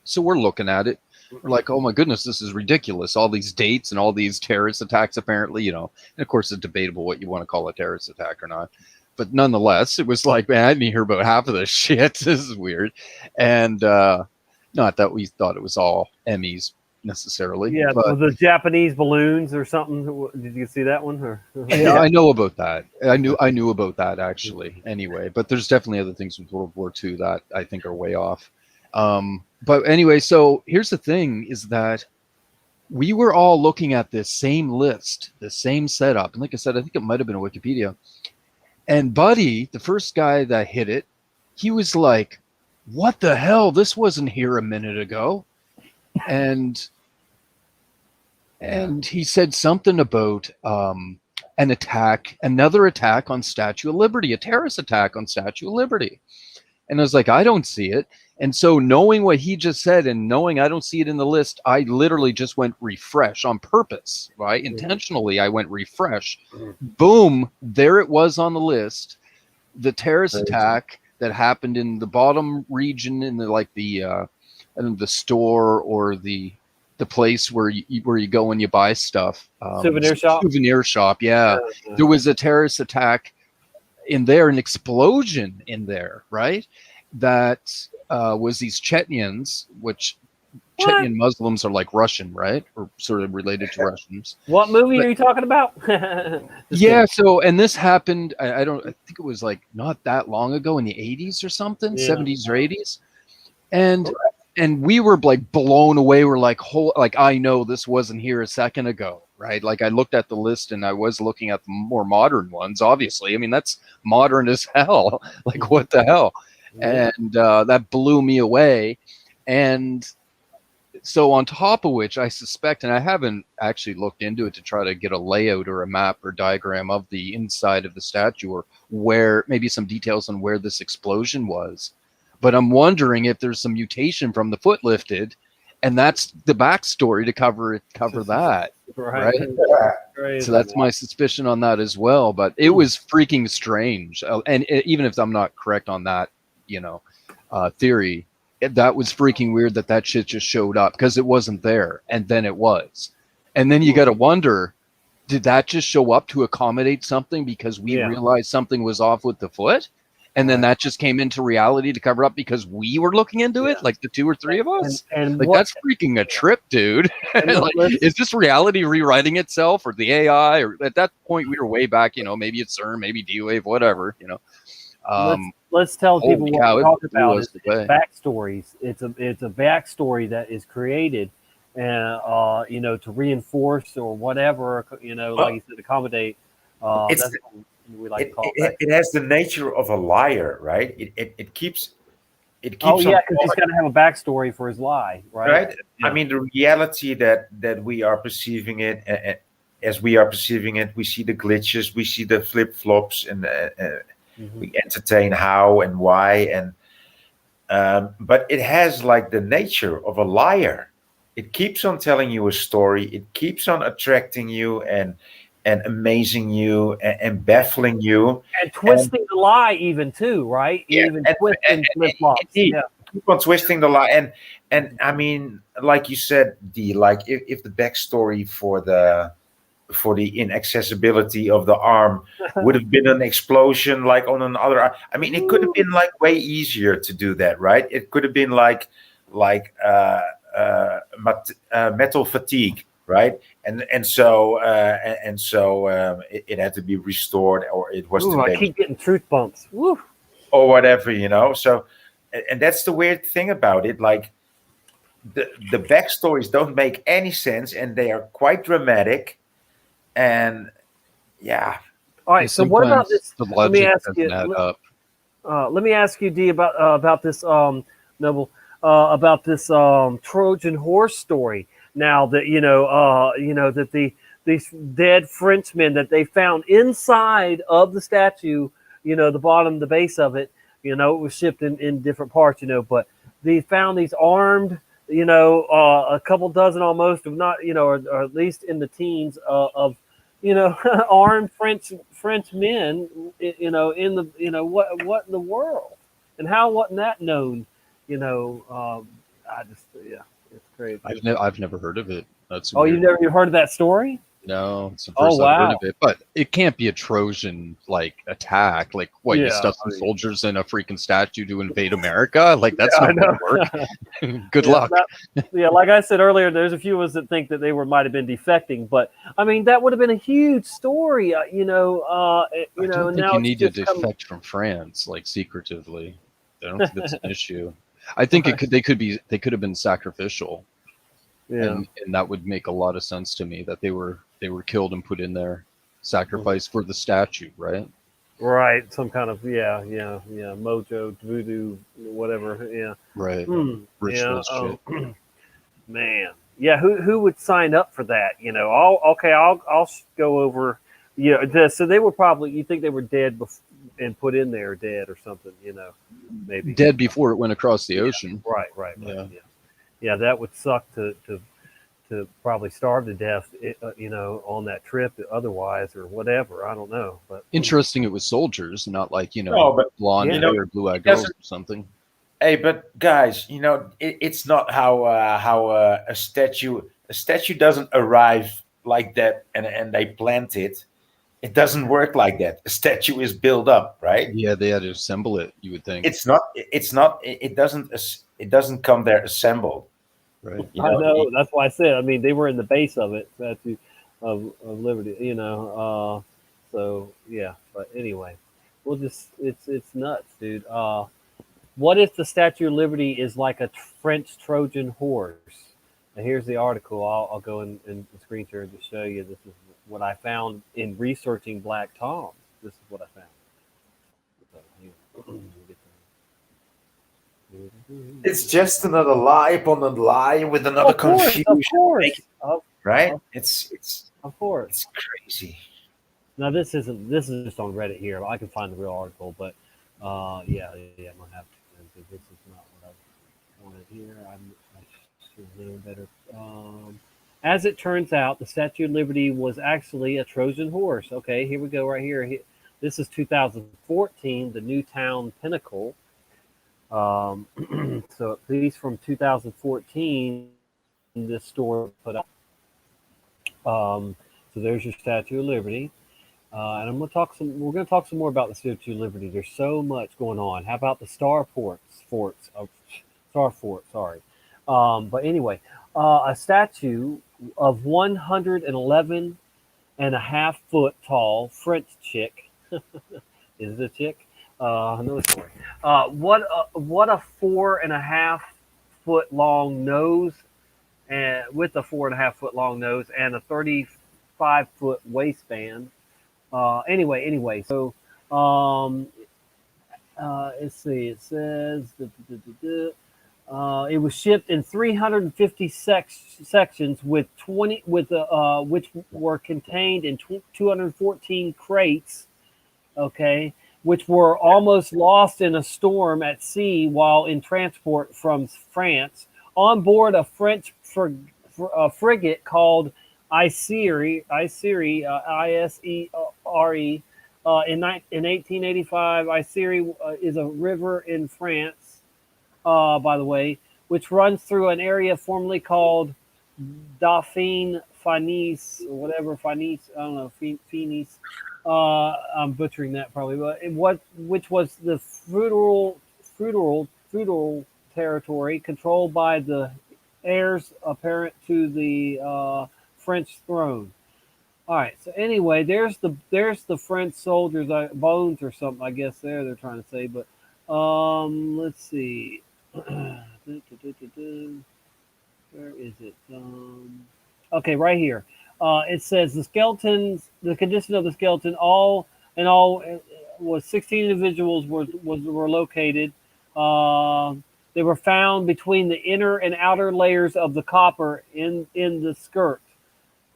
So we're looking at it. We're like, oh my goodness, this is ridiculous. All these dates and all these terrorist attacks, apparently, And of course, it's debatable what you want to call a terrorist attack or not. But nonetheless, it was like, man, I didn't hear about half of this shit. This is weird. And not that we thought it was all Emmys necessarily. Yeah, but the Japanese balloons or something. Did you see that one? Or? yeah, I know about that. I knew about that actually. Anyway, but there's definitely other things with World War II that I think are way off. But anyway, so here's the thing: is that we were all looking at this same list, the same setup, and like I said, I think it might have been a Wikipedia. And Buddy, the first guy that hit it, he was like, "What the hell? This wasn't here a minute ago," and he said something about another attack on Statue of Liberty, a terrorist attack on Statue of Liberty. And I was like, I don't see it. And so knowing what he just said and knowing I don't see it in the list, I literally just went refresh on purpose, right? Intentionally, I went refresh. Boom, there it was on the list. The terrorist attack that happened in the bottom region in the store or the place where you go and you buy stuff. Souvenir shop. Yeah. There was a terrorist attack in there, an explosion in there, right? That was these Chechens, which Chechen Muslims are like Russian, right? Or sort of related to Russians. What movie are you talking about? Yeah, so, and this happened, I think it was like not that long ago in the 80s or something, 70s or 80s. And we were like blown away. We're like, I know this wasn't here a second ago, right? Like I looked at the list and I was looking at the more modern ones, obviously. I mean, that's modern as hell. Like, what the hell? And that blew me away. And so on top of which I suspect, and I haven't actually looked into it to try to get a layout or a map or diagram of the inside of the statue or where maybe some details on where this explosion was. But I'm wondering if there's some mutation from the foot lifted, and that's the backstory to cover that, right? So that's my suspicion on that as well. But it was freaking strange, and even if I'm not correct on that, theory, that was freaking weird that shit just showed up because it wasn't there, and then it was, and then you got to wonder, did that just show up to accommodate something because we realized something was off with the foot? And then that just came into reality to cover up because we were looking into it, like the two or three of us. And like that's freaking a trip, dude. Like, is this reality rewriting itself, or the AI? Or at that point, we were way back. Maybe it's CERN, maybe D-Wave, whatever. Let's tell people what we're talking about. It's backstories. It's a backstory that is created, and to reinforce or whatever. Like you said, accommodate. That's we like to call it has the nature of a liar, right? It keeps. Oh yeah, because he's got to have a backstory for his lie, right? Right. Yeah. I mean, the reality that we are perceiving it, as we are perceiving it, we see the glitches, we see the flip flops, and we entertain how and why, and but it has like the nature of a liar. It keeps on telling you a story. It keeps on attracting you and amazing you and baffling you and twisting the lie even too, right? Yeah, even twisting flip-flops. Yeah. Keep on twisting the lie, and I mean, like you said, D, like if the backstory for the inaccessibility of the arm would have been an explosion like on another arm. I mean, it could have been like way easier to do that, right? It could have been like metal fatigue, right? And so it had to be restored, or it was. I keep getting truth bumps. Woo. Or whatever, So, and that's the weird thing about it. Like the backstories don't make any sense, and they are quite dramatic. And yeah. All right. So what about this? Let me ask you. Let me ask you, D, about this Noble, about this Trojan horse story. Now that that these dead Frenchmen that they found inside of the statue, the base of it, it was shipped in different parts, but they found these armed, a couple dozen almost, if not, or at least in the teens of armed French men, in the, what in the world, and how wasn't that known, it's crazy. I've never heard of it. That's Oh, weird. you heard of that story? No, it's the Oh, first I've heard wow. of it. But it can't be a Trojan attack. Like what? You Yeah, stuff some soldiers in a freaking statue to invade America? Like that's Yeah, I not know. gonna work. Good Yeah, luck. like I said earlier, there's a few of us that think that they might have been defecting, but I mean that would have been a huge story, I don't think now you it's need to just come. defect from France like secretively. I don't think that's an issue. I think they could have been sacrificial. Yeah. And that would make a lot of sense to me that they were killed and put in there, sacrifice for the statue, right? Right, some kind of mojo, voodoo, whatever, yeah. Right. Yeah, Ritual shit. man, yeah. Who would sign up for that? I'll go over. So they were probably. You think they were dead and put in there dead or something? Maybe dead before it went across the ocean. Right. Yeah, that would suck to probably starve to death, on that trip otherwise or whatever. I don't know, but interesting. It was soldiers, not like blonde hair, blue-eyed girls or something. Hey, but guys, it's not how a statue doesn't arrive like that and they plant it. It doesn't work like that. A statue is built up, right? Yeah, they had to assemble it. You would think it's not. It doesn't come there assembled. Right. I know. That's why I said. I mean, they were in the base of it, Statue of Liberty. So yeah. But anyway, it's nuts, dude. What if the Statue of Liberty is like a French Trojan horse? Now, here's the article. I'll go in screen share to show you. This is what I found in researching Black Tom. This is what I found. It's just another lie upon another lie with another confusion. Of course. Right? It's of course. It's crazy. Now this is just on Reddit here. I can find the real article, but I'm gonna have to. This is not what I wanted here. I should have known better. As it turns out, the Statue of Liberty was actually a Trojan horse. Okay, here we go right here. This is 2014, the Newtown Pinnacle. So at least from 2014, this story put up. So there's your Statue of Liberty. And we're going to talk some more about the Statue of Liberty. There's so much going on. How about the Star Fort, sorry. But anyway, a statue of 111 and a half foot tall French chick. Is it a chick? Another story. What a 4.5 foot long nose, and with a 4.5 foot long nose and a 35 foot waistband. Anyway, so let's see. It says it was shipped in 350 sections with 20 which were contained in 214 crates. Okay, which were almost lost in a storm at sea while in transport from France on board a French frigate called Isere, Isere. In 1885, Isere is a river in France, by the way, which runs through an area formerly called Dauphine Finis, or whatever, Finis, I don't know, Finis. I'm butchering that probably, but which was the feudal territory controlled by the heirs apparent to the French throne. All right. So anyway, there's the French soldiers' bones or something. I guess they're trying to say. But let's see. Where is it? Okay, right here. It says the condition of the skeleton, all in all, was 16 individuals were located. They were found between the inner and outer layers of the copper in the skirt.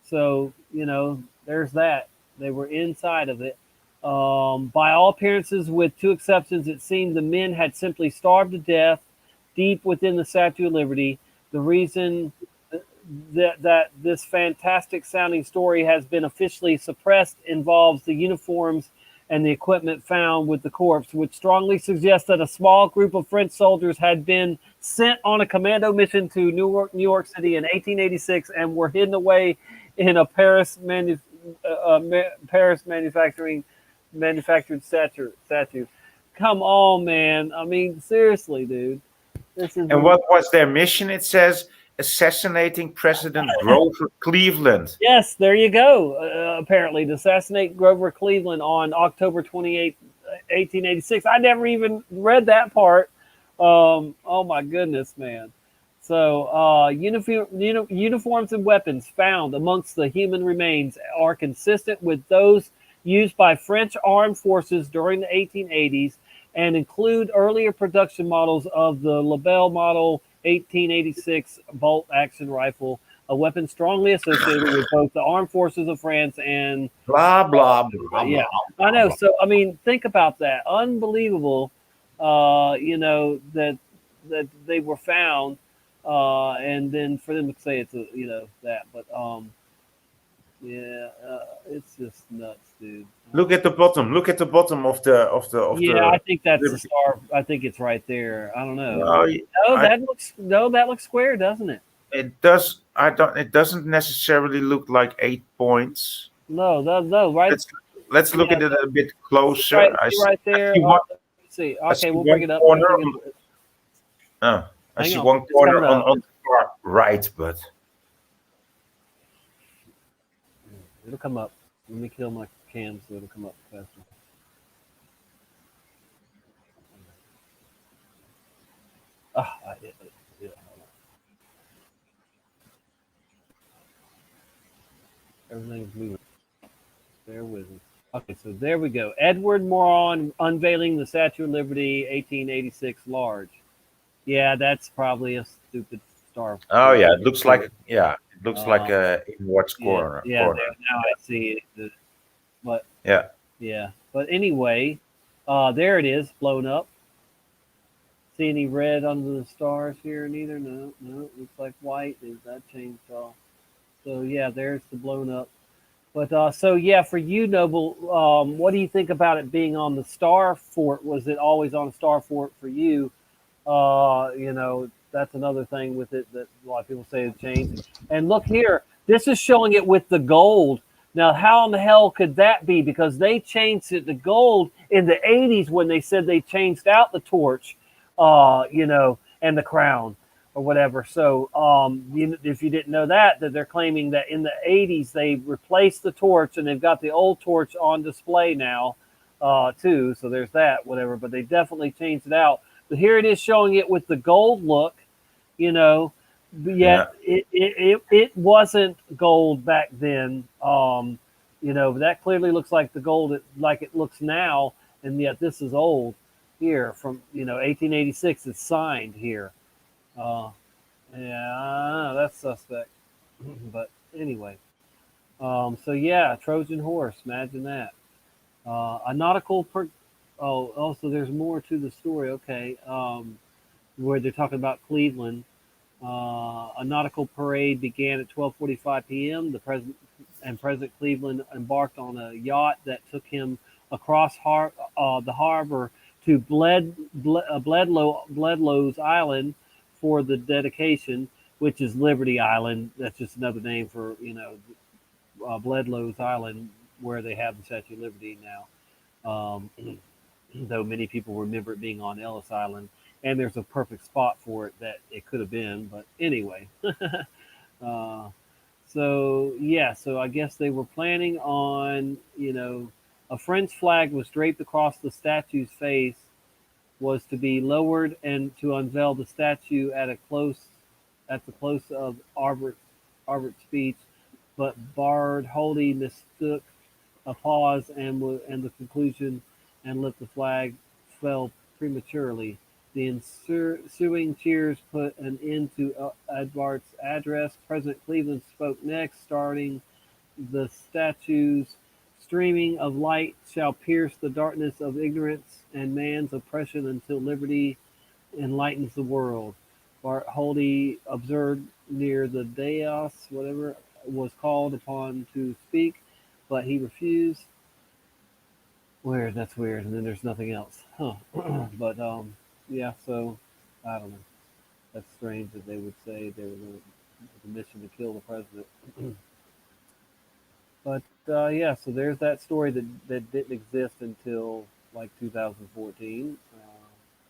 So, there's that. They were inside of it. By all appearances, with two exceptions, it seemed the men had simply starved to death deep within the Statue of Liberty. The reason that this fantastic sounding story has been officially suppressed involves the uniforms and the equipment found with the corpse, which strongly suggests that a small group of French soldiers had been sent on a commando mission to New York City in 1886 and were hidden away in a Paris manufactured statue. Come on, man. I mean, seriously, dude. This is. And what was their mission? It says assassinating President Grover Cleveland. Yes, there you go. Apparently, to assassinate Grover Cleveland on October 28, 1886. I never even read that part. Oh my goodness, man. So, uniforms and weapons found amongst the human remains are consistent with those used by French armed forces during the 1880s and include earlier production models of the Lebel model 1886 bolt action rifle, a weapon strongly associated with both the armed forces of France and blah blah blah. Yeah, blah, I know. blah. So I mean, think about that. Unbelievable. That they were found, and then for them to say it's that, but it's just nuts, dude. Look at the bottom. Look at the bottom of the I think that's the star. I think it's right there. I don't know. No, that looks square, doesn't it? It does. It doesn't necessarily look like 8 points. No, right. Let's look at it a bit closer. Right there. Let's see. Okay, we'll bring it up. I see one corner on the far right, but it'll come up. Let me kill my cam so it'll come up faster. Everything's moving. Bear with me. Okay, so there we go. Edward Moron unveiling the Statue of Liberty, 1886, large. Yeah, that's probably a stupid star. Oh yeah, it looks like a inwards corner. Yeah, corner. now I see it. But yeah. But anyway, there it is, blown up. See any red under the stars here? Neither. No. It looks like white. That changed all. So yeah, there's the blown up. But so yeah, for you, Noble, what do you think about it being on the star fort? Was it always on a star fort for you? That's another thing with it that a lot of people say it changed. And look here, this is showing it with the gold. Now, how in the hell could that be? Because they changed it to gold in the 80s when they said they changed out the torch, and the crown or whatever. So if you didn't know that they're claiming that in the 80s they replaced the torch and they've got the old torch on display now too. So there's that, whatever. But they definitely changed it out. But here it is showing it with the gold look, but yet it wasn't gold back then. But that clearly looks like the gold like it looks now, and yet this is old here from 1886. It's signed here. That's suspect. But anyway, so yeah, Trojan horse. Imagine that. A nautical so there's more to the story. Okay, where they're talking about Cleveland. A nautical parade began at 12:45 p.m. The President Cleveland embarked on a yacht that took him across the harbor to Bledlow's Island for the dedication, which is Liberty Island. That's just another name for Bledlow's Island, where they have the Statue of Liberty now. Though many people remember it being on Ellis Island, and there's a perfect spot for it that it could have been. But anyway, so I guess they were planning on, a French flag was draped across the statue's face, was to be lowered and to unveil the statue at the close of Arbert's speech, but Bard-Holdy mistook a pause and the conclusion and let the flag fell prematurely. The ensuing cheers put an end to Edward's address. President Cleveland spoke next, starting the statue's streaming of light shall pierce the darkness of ignorance and man's oppression until liberty enlightens the world. Bard-Holdy observed near the dais, whatever, was called upon to speak, but he refused. Weird. That's weird. And then there's nothing else. Huh. But yeah. So I don't know. That's strange that they would say they were going the mission to kill the president. But yeah. So there's that story that didn't exist until like 2014.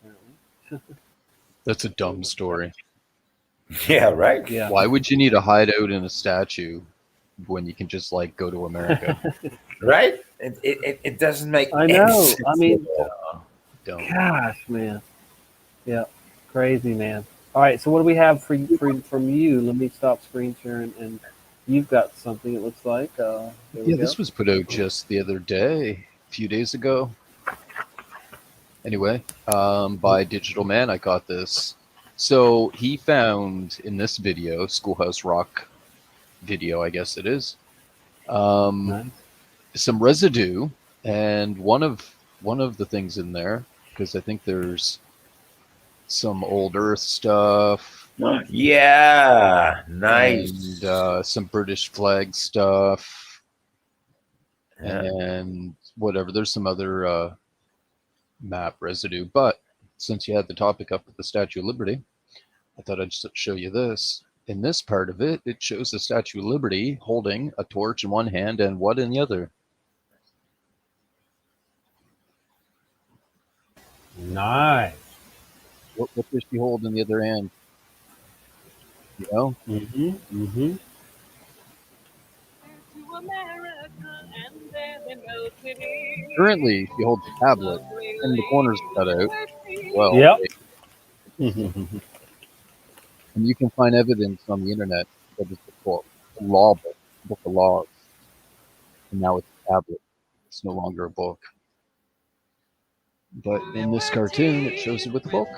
Apparently. That's a dumb story. Yeah, right. Yeah. Why would you need a hideout in a statue when you can just like go to America? Right? It doesn't make I any know. sense I mean, at all. Don't. gosh, man. Yeah, crazy, man. All right, so what do we have from you? Let me stop screen sharing, and you've got something. It looks like. There we Yeah, go. this was put out just the other day, a few days ago. Anyway, by Digital Man, I got this. So he found in this video, Schoolhouse Rock video, I guess it is, Nice. some residue, and one of the things in there, because I think there's some old Earth stuff. Yeah, nice. And some British flag stuff, Yeah. and whatever. There's some other map residue, but since you had the topic up with the Statue of Liberty, I thought I'd just show you this. In this part of it, it shows the Statue of Liberty holding a torch in one hand and what in the other. Nice. What does she hold in the other hand? You know? Mm-hmm. Mm-hmm. Currently, she holds a tablet, and the corners cut out. Well, Yep. and you can find evidence on the internet that it's a book, a law book of laws, and now it's a tablet. It's no longer a book. But in this cartoon, it shows it with a book.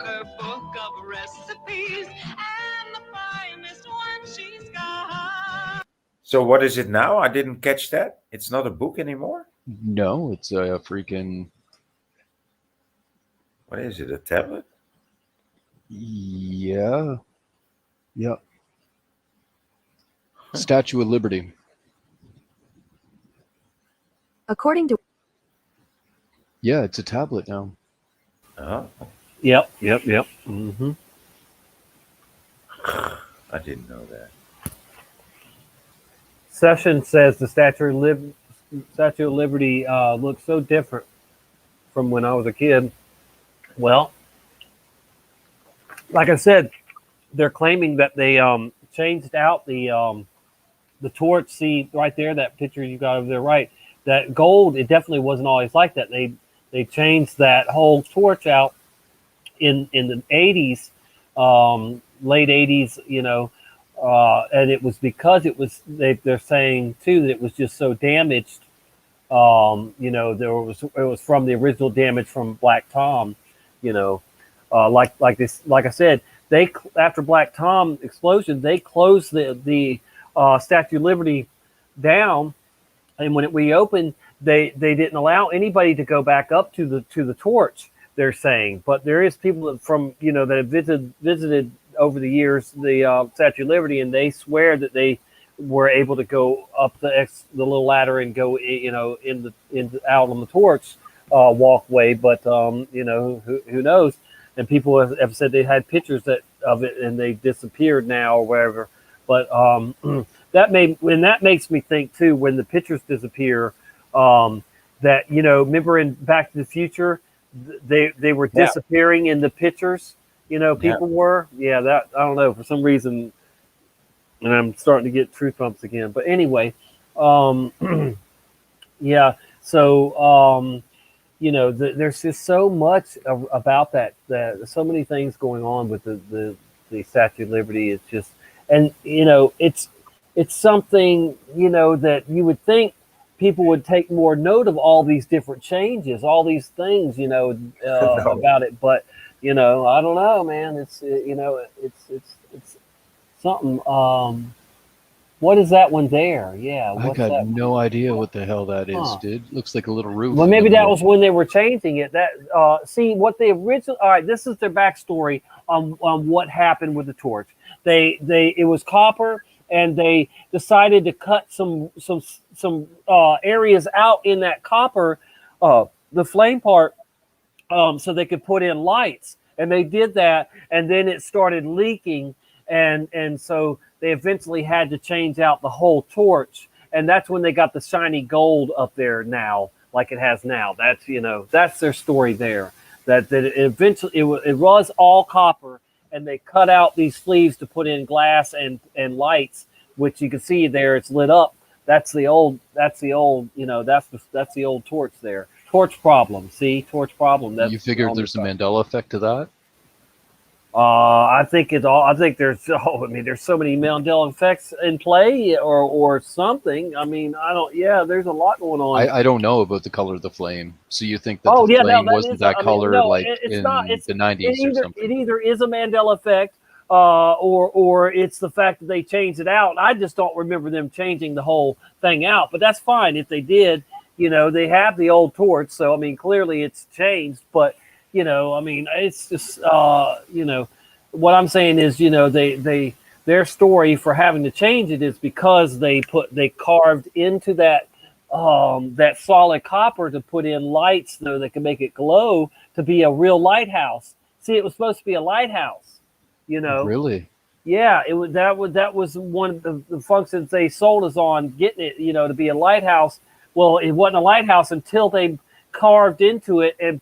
So what is it now? I didn't catch that. It's not a book anymore? No, it's a freaking... What is it, a tablet? Yeah. Yeah. Statue of Liberty. According to... Yeah, it's a tablet now. Oh. Yep. Mm-hmm. I didn't know that. Session says the Statue of Liberty looks so different from when I was a kid. Well, like I said, they're claiming that they changed out the torch. See right there, that picture you got over there, right? That gold, it definitely wasn't always like that. They changed that whole torch out in the 80s, late 80s, you know, and it was because it was they're saying too that it was just so damaged. You know, it was from the original damage from Black Tom, you know, like I said, they after Black Tom explosion, they closed the Statue of Liberty down, and when it reopened, they didn't allow anybody to go back up to the torch. They're saying, but there is people from that have visited over the years the Statue of Liberty, and they swear that they were able to go up the little ladder and go out on the torch walkway. But who knows? And people have said they had pictures of it and they disappeared now or wherever. But that makes me think too, when the pictures disappear, that remember in Back to the Future, they were disappearing in the pictures. People were. Yeah, that I don't know for some reason, and I'm starting to get truth bumps again. But anyway, yeah. So there's just so much about that. So many things going on with the Statue of Liberty. It's just, and it's something that you would think people would take more note of all these different changes, all these things, about it. But I don't know, man. It's it's something. What is that one there? Yeah, I got no idea what the hell that is, dude. Looks like a little roof. Well, maybe that was when they were changing it. That see what the original. All right, this is their backstory on what happened with the torch. It was copper, and they decided to cut some areas out in that copper the flame part, so they could put in lights, and they did that, and then it started leaking, and so they eventually had to change out the whole torch, and that's when they got the shiny gold up there now, like it has now. That's that's their story there. That it eventually it was all copper, and they cut out these sleeves to put in glass and lights, which you can see there. It's lit up. That's the old. That's the old torch there. Torch problem. See, torch problem. That's You figured there's a Mandela effect to that? I think it's all. I think there's. Oh, I mean, there's so many Mandela effects in play, or something. I mean, I don't. Yeah, there's a lot going on. I don't know about the color of the flame. So you think that Oh the yeah, flame no, wasn't that color it's in not. It's the 90s or something? It either is a Mandela effect, or it's the fact that they changed it out. I just don't remember them changing the whole thing out. But that's fine if they did. They have the old torch, so I mean, clearly it's changed. But I mean, it's just what I'm saying is, their story for having to change it is because they carved into that solid copper to put in lights so they can make it glow to be a real lighthouse. See, it was supposed to be a lighthouse, Really? Yeah, that was one of the functions they sold us on, getting it, to be a lighthouse. Well, it wasn't a lighthouse until they carved into it and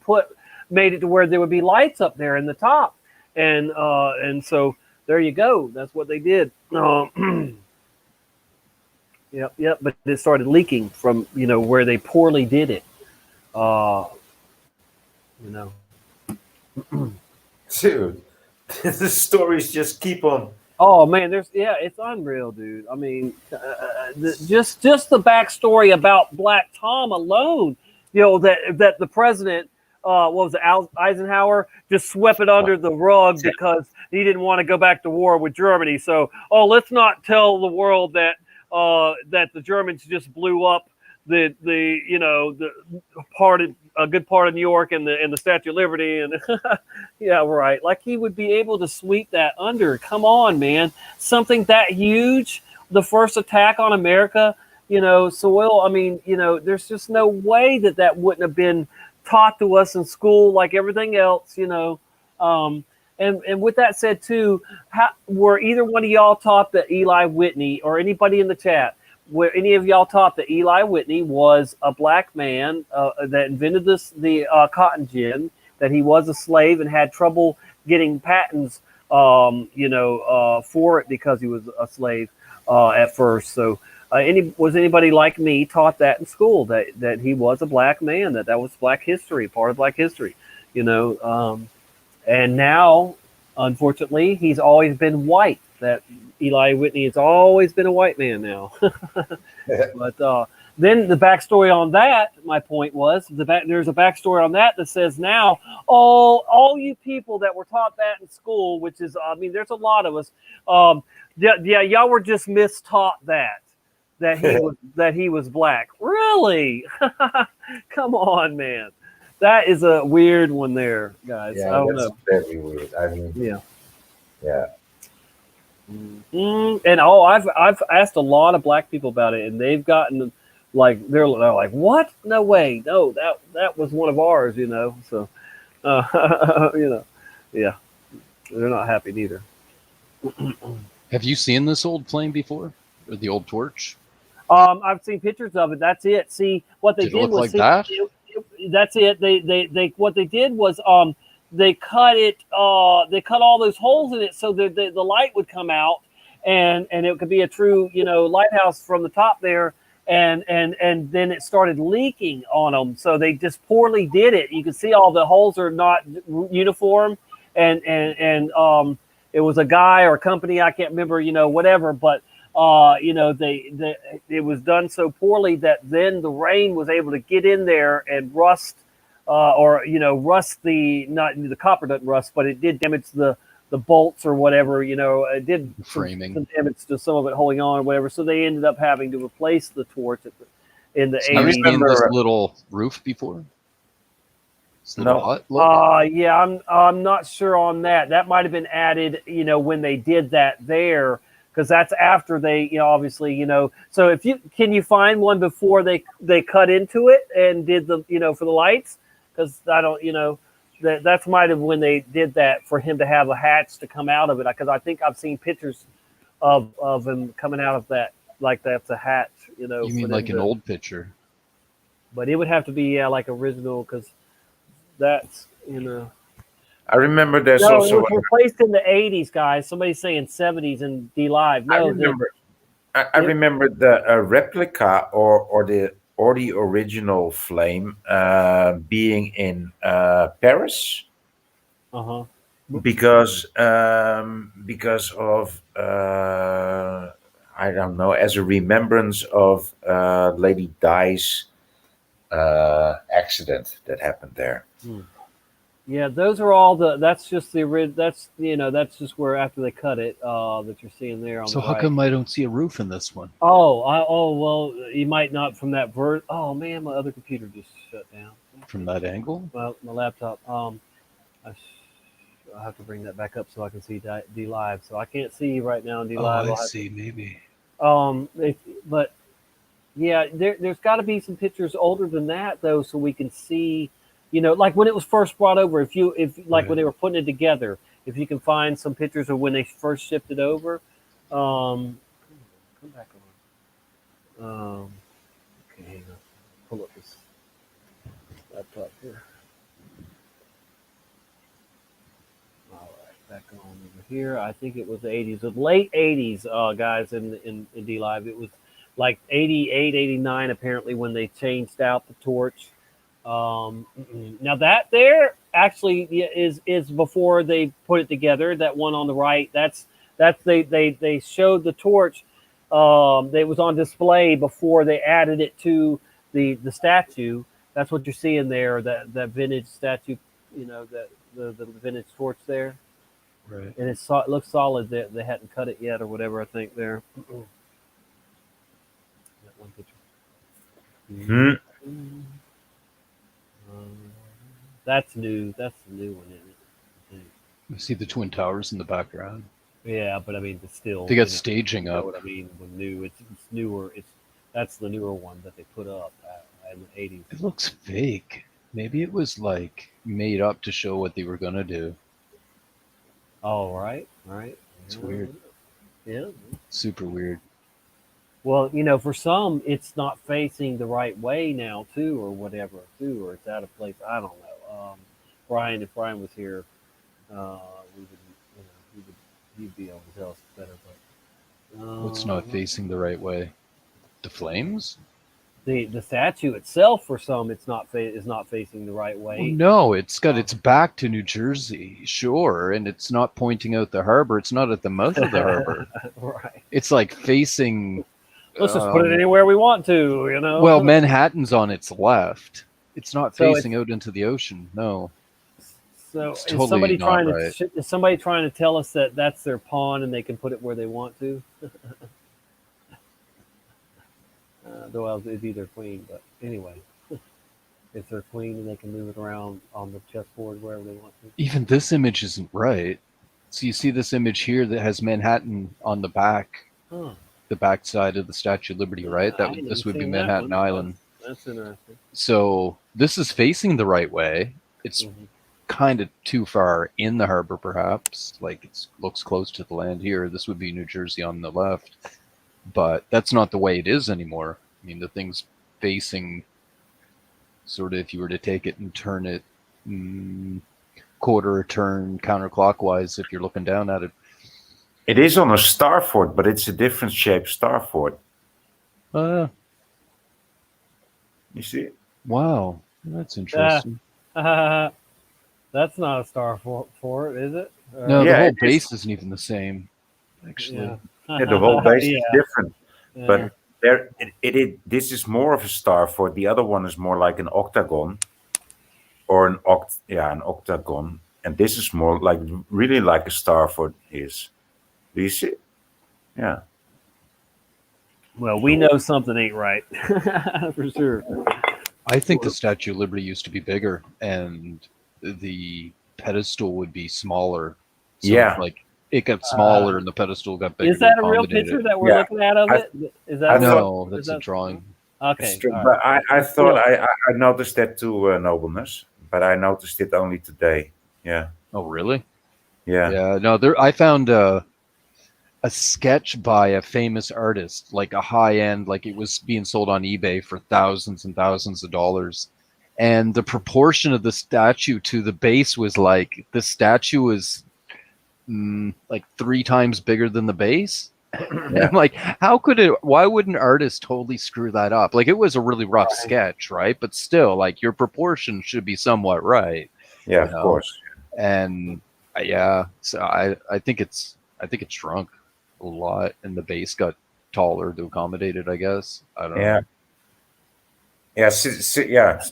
made it to where there would be lights up there in the top, and so there you go. That's what they did. Yep. But it started leaking from where they poorly did it. Dude, the stories just keep on. Oh man, it's unreal, dude. I mean, just the backstory about Black Tom alone, that the president, what was it, Eisenhower, just swept it under the rug because he didn't want to go back to war with Germany. So, let's not tell the world that the Germans just blew up a good part of New York and the Statue of Liberty, and yeah, right. Like he would be able to sweep that under. Come on, man. Something that huge, the first attack on America, soil. I mean, there's just no way that wouldn't have been taught to us in school like everything else, And with that said too, were either one of y'all taught that Eli Whitney, or anybody in the chat, were any of y'all taught that Eli Whitney was a black man that invented the cotton gin, that he was a slave and had trouble getting patents, for it because he was a slave at first. So was anybody like me taught that in school, that he was a black man, that was Black history, part of Black history, and now, unfortunately, he's always been white. That Eli Whitney has always been a white man now. But then the backstory on that, my point was, there's a backstory on that says now, all you people that were taught that in school, which is, I mean, there's a lot of us, y'all were just mistaught that he was black. Really? Come on, man. That is a weird one there, guys. Yeah, I don't that's know. very weird. I mean, yeah. And I've asked a lot of black people about it, and they've gotten like they're like, what? No way, no, that was one of ours, So, yeah, they're not happy neither. Have you seen this old flame before, or the old torch? I've seen pictures of it. That's it. See, what they Did it did look was like that? That's it. They what they did was they cut it. They cut all those holes in it so that the light would come out, and it could be a true lighthouse from the top there. And then it started leaking on them. So they just poorly did it. You can see all the holes are not uniform, and it was a guy or a company, I can't remember, whatever, but it was done so poorly that then the rain was able to get in there and rust, rust the copper doesn't rust, but it did damage the bolts or whatever, it did framing some damage to some of it holding on or whatever. So they ended up having to replace the torch in the 80s. Have you seen this little roof before? No. Yeah, I'm not sure on that. That might have been added, when they did that there, because that's after they, obviously, So if can you find one before they cut into it and did the, for the lights? Because I don't, that's might have when they did that for him to have a hatch to come out of it. Because I think I've seen pictures of him coming out of that, like that's a hatch, You mean like an old picture? But it would have to be like original, because that's, I remember there's No, also. it was replaced in the 80s, guys. Somebody's saying 70s in D Live. No, I remember the replica or the original flame being in Paris. Because of I don't know, as a remembrance of Lady Di's accident that happened there. Yeah, those are all that's just the original. That's just where after they cut it that you're seeing there on So the how right. come I don't see a roof in this one? Well, you might not from that bird. Oh man, my other computer just shut down. From that angle? Well, my laptop. I'll have to bring that back up so I can see D Live. So I can't see you right now in D Live. I see. Maybe. But yeah, there's got to be some pictures older than that though, so we can see. Like when it was first brought over, when they were putting it together, if you can find some pictures of when they first shipped it over, come back on. Okay, hang on. Pull up this laptop here. All right, back on over here. I think it was the 80s, the late 80s, guys, in D Live. It was like 88, 89, apparently, when they changed out the torch. Now that there actually is before they put it together. That one on the right, that's they showed the torch. It was on display before they added it to the statue. That's what you're seeing there. That vintage statue, that the vintage torch there. Right. And it looks solid. They hadn't cut it yet or whatever. I think there. That one picture. That's new. That's the new one, isn't it? You see the Twin Towers in the background. Yeah, but I mean, it's still they got staging up. What I mean, when new, it's newer. That's the newer one that they put up in the 80s. It looks fake. Maybe it was like made up to show what they were gonna do. Oh, right. It's weird. Yeah. Super weird. Well, for some, it's not facing the right way now, too, or whatever, too, or it's out of place. I don't know. Brian, if Brian was here, he'd be able to tell us better. But what's not facing the right way? The flames? The statue itself, for some, is not facing the right way. Well, no, it's got its back to New Jersey, sure, and it's not pointing out the harbor. It's not at the mouth of the harbor. Right. It's like facing. Let's just put it anywhere we want to, Well, Manhattan's on its left. It's not facing out into the ocean. No. So it's totally is somebody trying to tell us that that's their pawn and they can put it where they want to? Though it'd be their queen, but anyway, it's their queen and they can move it around on the chessboard wherever they want to. Even this image isn't right. So you see this image here that has Manhattan on the back. Huh. The back side of the Statue of Liberty, right? This would be Manhattan Island. That's interesting. So this is facing the right way. It's kind of too far in the harbor, perhaps. Like it looks close to the land here. This would be New Jersey on the left, but that's not the way it is anymore. I mean, the thing's facing sort of, if you were to take it and turn it quarter turn counterclockwise, if you're looking down at it. It is on a star fort, but it's a different shaped star fort. You see it? Wow, that's interesting. That's not a star fort, is it? No, the whole base isn't even the same, actually. Yeah, the whole base is different. Yeah. But this is more of a star fort. The other one is more like an octagon, or an octagon, and this is more like really like a star fort is. Do you see? Yeah. Well, we know something ain't right for sure. I think the Statue of Liberty used to be bigger, and the pedestal would be smaller. So like it got smaller and the pedestal got bigger. Is that to a real accommodate picture it. that we're looking at of it? Is that No, that's a drawing. Okay, all But right. I thought I noticed that too, Nobleness, but I noticed it only today. Yeah. Oh, really? Yeah. Yeah. No, there. I found a sketch by a famous artist, like a high end, like it was being sold on eBay for thousands and thousands of dollars. And the proportion of the statue to the base was like the statue was like 3 times bigger than the base. I'm like, how could it? Why would an artist totally screw that up? Like, it was a really rough sketch, right? But still, like, your proportion should be somewhat right. Yeah, of course. And yeah, so I think it's shrunk a lot, and the base got taller to accommodate it. I guess I don't know. Yeah,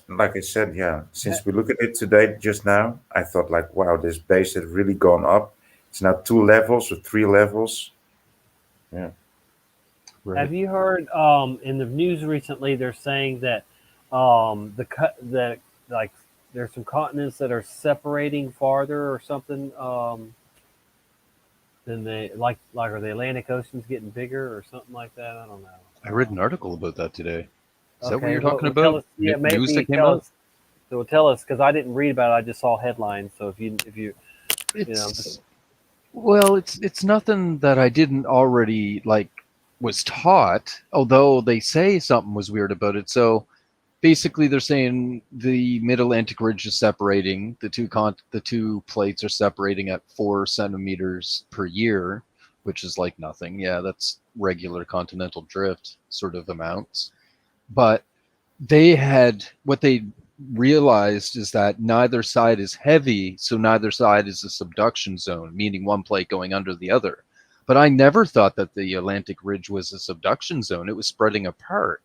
like I said, since we look at it today, just now, I thought like, wow, this base has really gone up. It's now 2 levels or 3 levels. Yeah. Right. Have you heard in the news recently? They're saying that like there's some continents that are separating farther or something. Than they like are the Atlantic Ocean's getting bigger or something like that? I don't know. I read an article about that today. Is that what Okay, you're well, talking tell about? us- yeah, maybe News that came tell out? us. So tell us, because I didn't read about it. I just saw headlines. So if you Well, it's nothing that I didn't already like was taught, although they say something was weird about it. So basically they're saying the mid-Atlantic ridge is separating, the two plates are separating at 4 centimeters per year, which is like nothing. Yeah, that's regular continental drift sort of amounts. But what they realized is that neither side is heavy, so neither side is a subduction zone, meaning one plate going under the other. But I never thought that the Atlantic ridge was a subduction zone. It was spreading apart.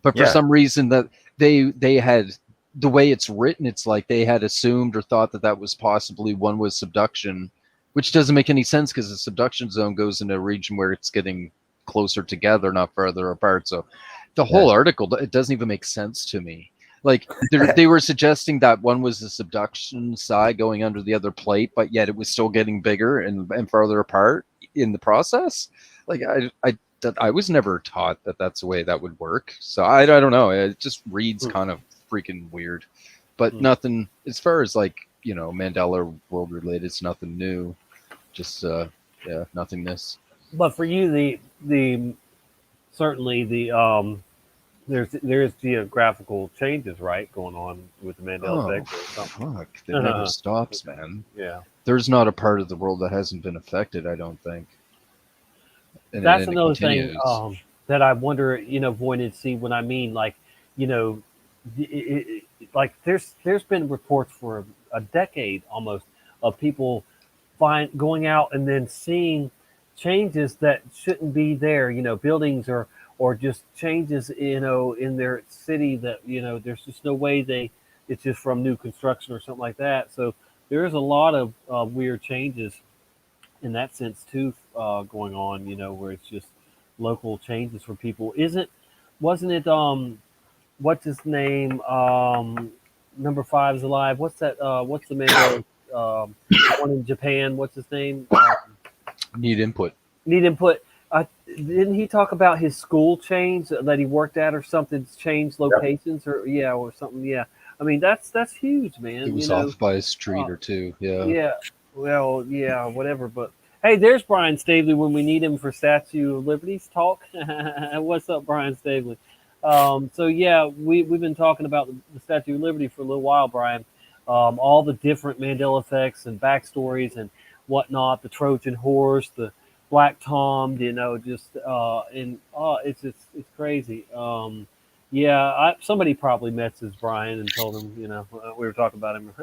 But for some reason that they had, the way it's written, it's like they had assumed or thought that was possibly one was subduction, which doesn't make any sense because the subduction zone goes in a region where it's getting closer together, not further apart. So the whole article, it doesn't even make sense to me. Like they were suggesting that one was the subduction side going under the other plate, but yet it was still getting bigger and farther apart in the process. Like I was never taught that that's the way that would work. So I don't know. It just reads kind of freaking weird, but nothing as far as like, Mandela world related. It's nothing new. Just nothingness. but for you, the certainly the there's geographical changes, right, going on with the Mandela effect or something. Fuck, that never stops, man. Yeah. There's not a part of the world that hasn't been affected, I don't think. And That's it another continues. thing that I wonder, Voynich, see what I mean, like, like there's been reports for a decade almost of people going out and then seeing changes that shouldn't be there, buildings or just changes, in their city that, there's just no way it's just from new construction or something like that. So there's a lot of weird changes in that sense too, going on, where it's just local changes for people. Wasn't it, what's his name? Number 5 is alive. What's that? What's the man, one in Japan? What's his name? Need input. Didn't he talk about his school change that he worked at or something, changed locations or something? Yeah. I mean, that's huge, man. It was off by a street or two. Yeah. Yeah. Well, yeah, whatever. But hey, there's Brian Stavely when we need him for Statue of Liberty's talk. What's up, Brian Stavely? So yeah, we've been talking about the Statue of Liberty for a little while, Brian. All the different Mandela effects and backstories and whatnot, the Trojan horse, the Black Tom, it's crazy. Somebody probably messaged Brian and told him, we were talking about him.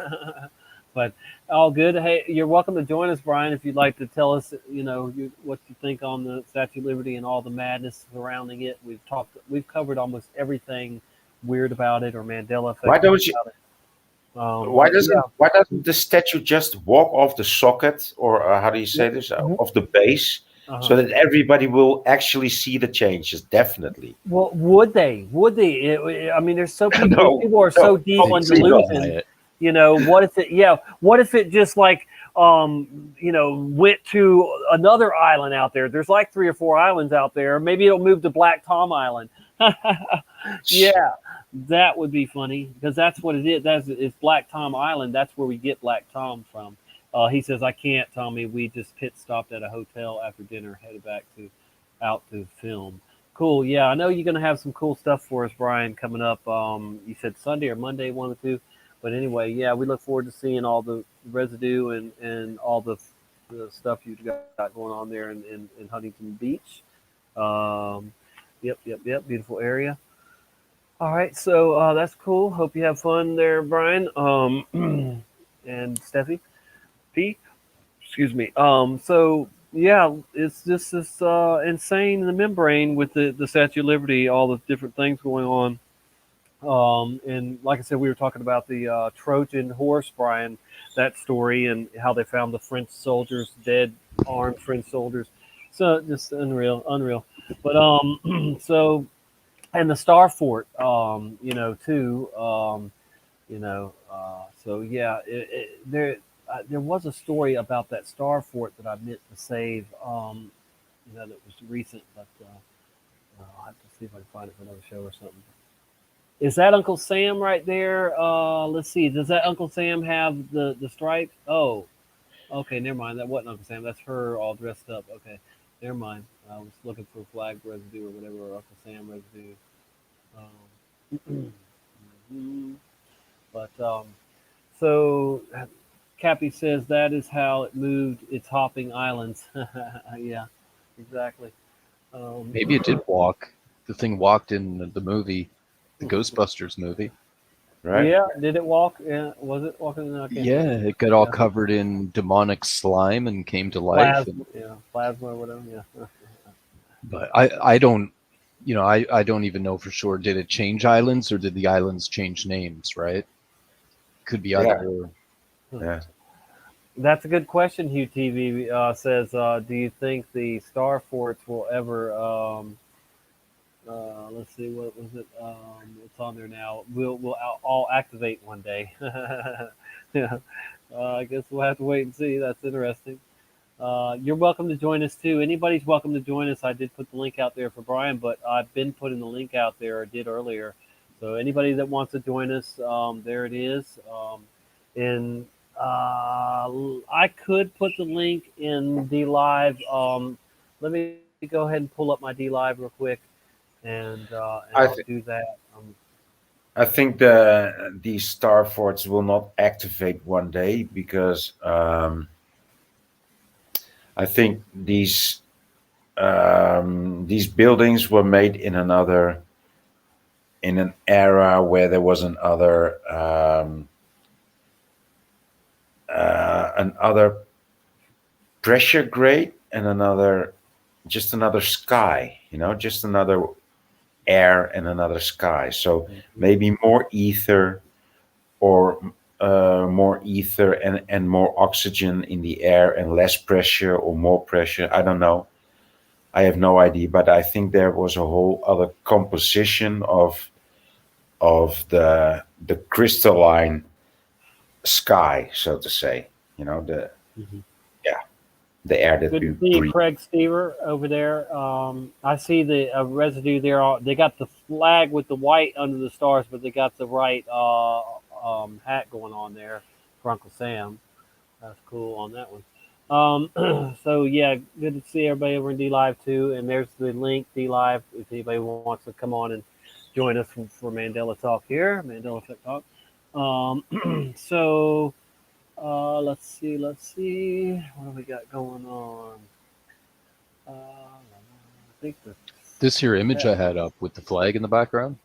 But all good. Hey, you're welcome to join us, Brian, if you'd like to tell us, what you think on the Statue of Liberty and all the madness surrounding it. We've covered almost everything weird about it or Mandela effect. Why don't you? Why doesn't the statue just walk off the socket, or how do you say this, off the base, so that everybody will actually see the changes? Definitely. Well, would they? I mean, there's so people are so deep on delusion. What if it? Yeah. What if it just like went to another island out there. There's like 3 or 4 islands out there. Maybe it'll move to Black Tom Island. Yeah, that would be funny because that's what it is. It's Black Tom Island. That's where we get Black Tom from. He says, "I can't, Tommy. We just pit stopped at a hotel after dinner, headed back out to film." Cool. Yeah, I know you're going to have some cool stuff for us, Brian, coming up. You said Sunday or Monday, one or two. But anyway, yeah, we look forward to seeing all the residue and all the stuff you've got going on there in Huntington Beach. Yep. Beautiful area. All right, so that's cool. Hope you have fun there, Brian. And Steffi P. Excuse me. So yeah, it's just this insane in the membrane with the Statue of Liberty, all the different things going on. And like I said, we were talking about the Trojan horse, Brian, that story, and how they found the French soldiers, dead armed French soldiers. So just unreal. But so, and the Star Fort, too. So yeah, there was a story about that Star Fort that I meant to save. That was recent, but I'll have to see if I can find it for another show or something. Is that Uncle Sam right there? Let's see. Does that Uncle Sam have the stripes? Oh, okay. Never mind. That wasn't Uncle Sam. That's her all dressed up. Okay, never mind. I was looking for flag residue or whatever, or Uncle Sam residue. But so Cappy says that is how it moved its hopping islands. Yeah, exactly. Maybe it did walk. The thing walked in the movie. The Ghostbusters movie, right? Yeah, did it walk? Yeah, was it walking? Yeah, it got all covered in demonic slime and came to life. Plasma or whatever. Yeah. But I don't, I don't even know for sure. Did it change islands or did the islands change names? Right? Could be either. Yeah. That's a good question. Hugh TV says, "Do you think the Star Forts will ever?" Let's see, what was it? It's on there now. We'll all activate one day. Yeah. I guess we'll have to wait and see. That's interesting. You're welcome to join us too. Anybody's welcome to join us. I did put the link out there for Brian, but I've been putting the link out there. I did earlier. So anybody that wants to join us, there it is. And I could put the link in D Live. Let me go ahead and pull up my D Live real quick. And I'll do that. I think these Star Forts will not activate one day because I think these buildings were made in an era where there was another pressure grade and another sky, just another air and another sky. So maybe more ether or more ether and more oxygen in the air and less pressure or more pressure. I don't know. I have no idea, but I think there was a whole other composition of the crystalline sky, so to say. The air that good we to see breathe. Craig Stever over there. I see the residue there. They got the flag with the white under the stars, but they got the right hat going on there for Uncle Sam. That's cool on that one. So yeah, good to see everybody over in D Live too. And there's the link, D Live, if anybody wants to come on and join us for Mandela Talk here, Mandela Effect Talk. So. Let's see. What do we got going on? I think this here image I had up with the flag in the background.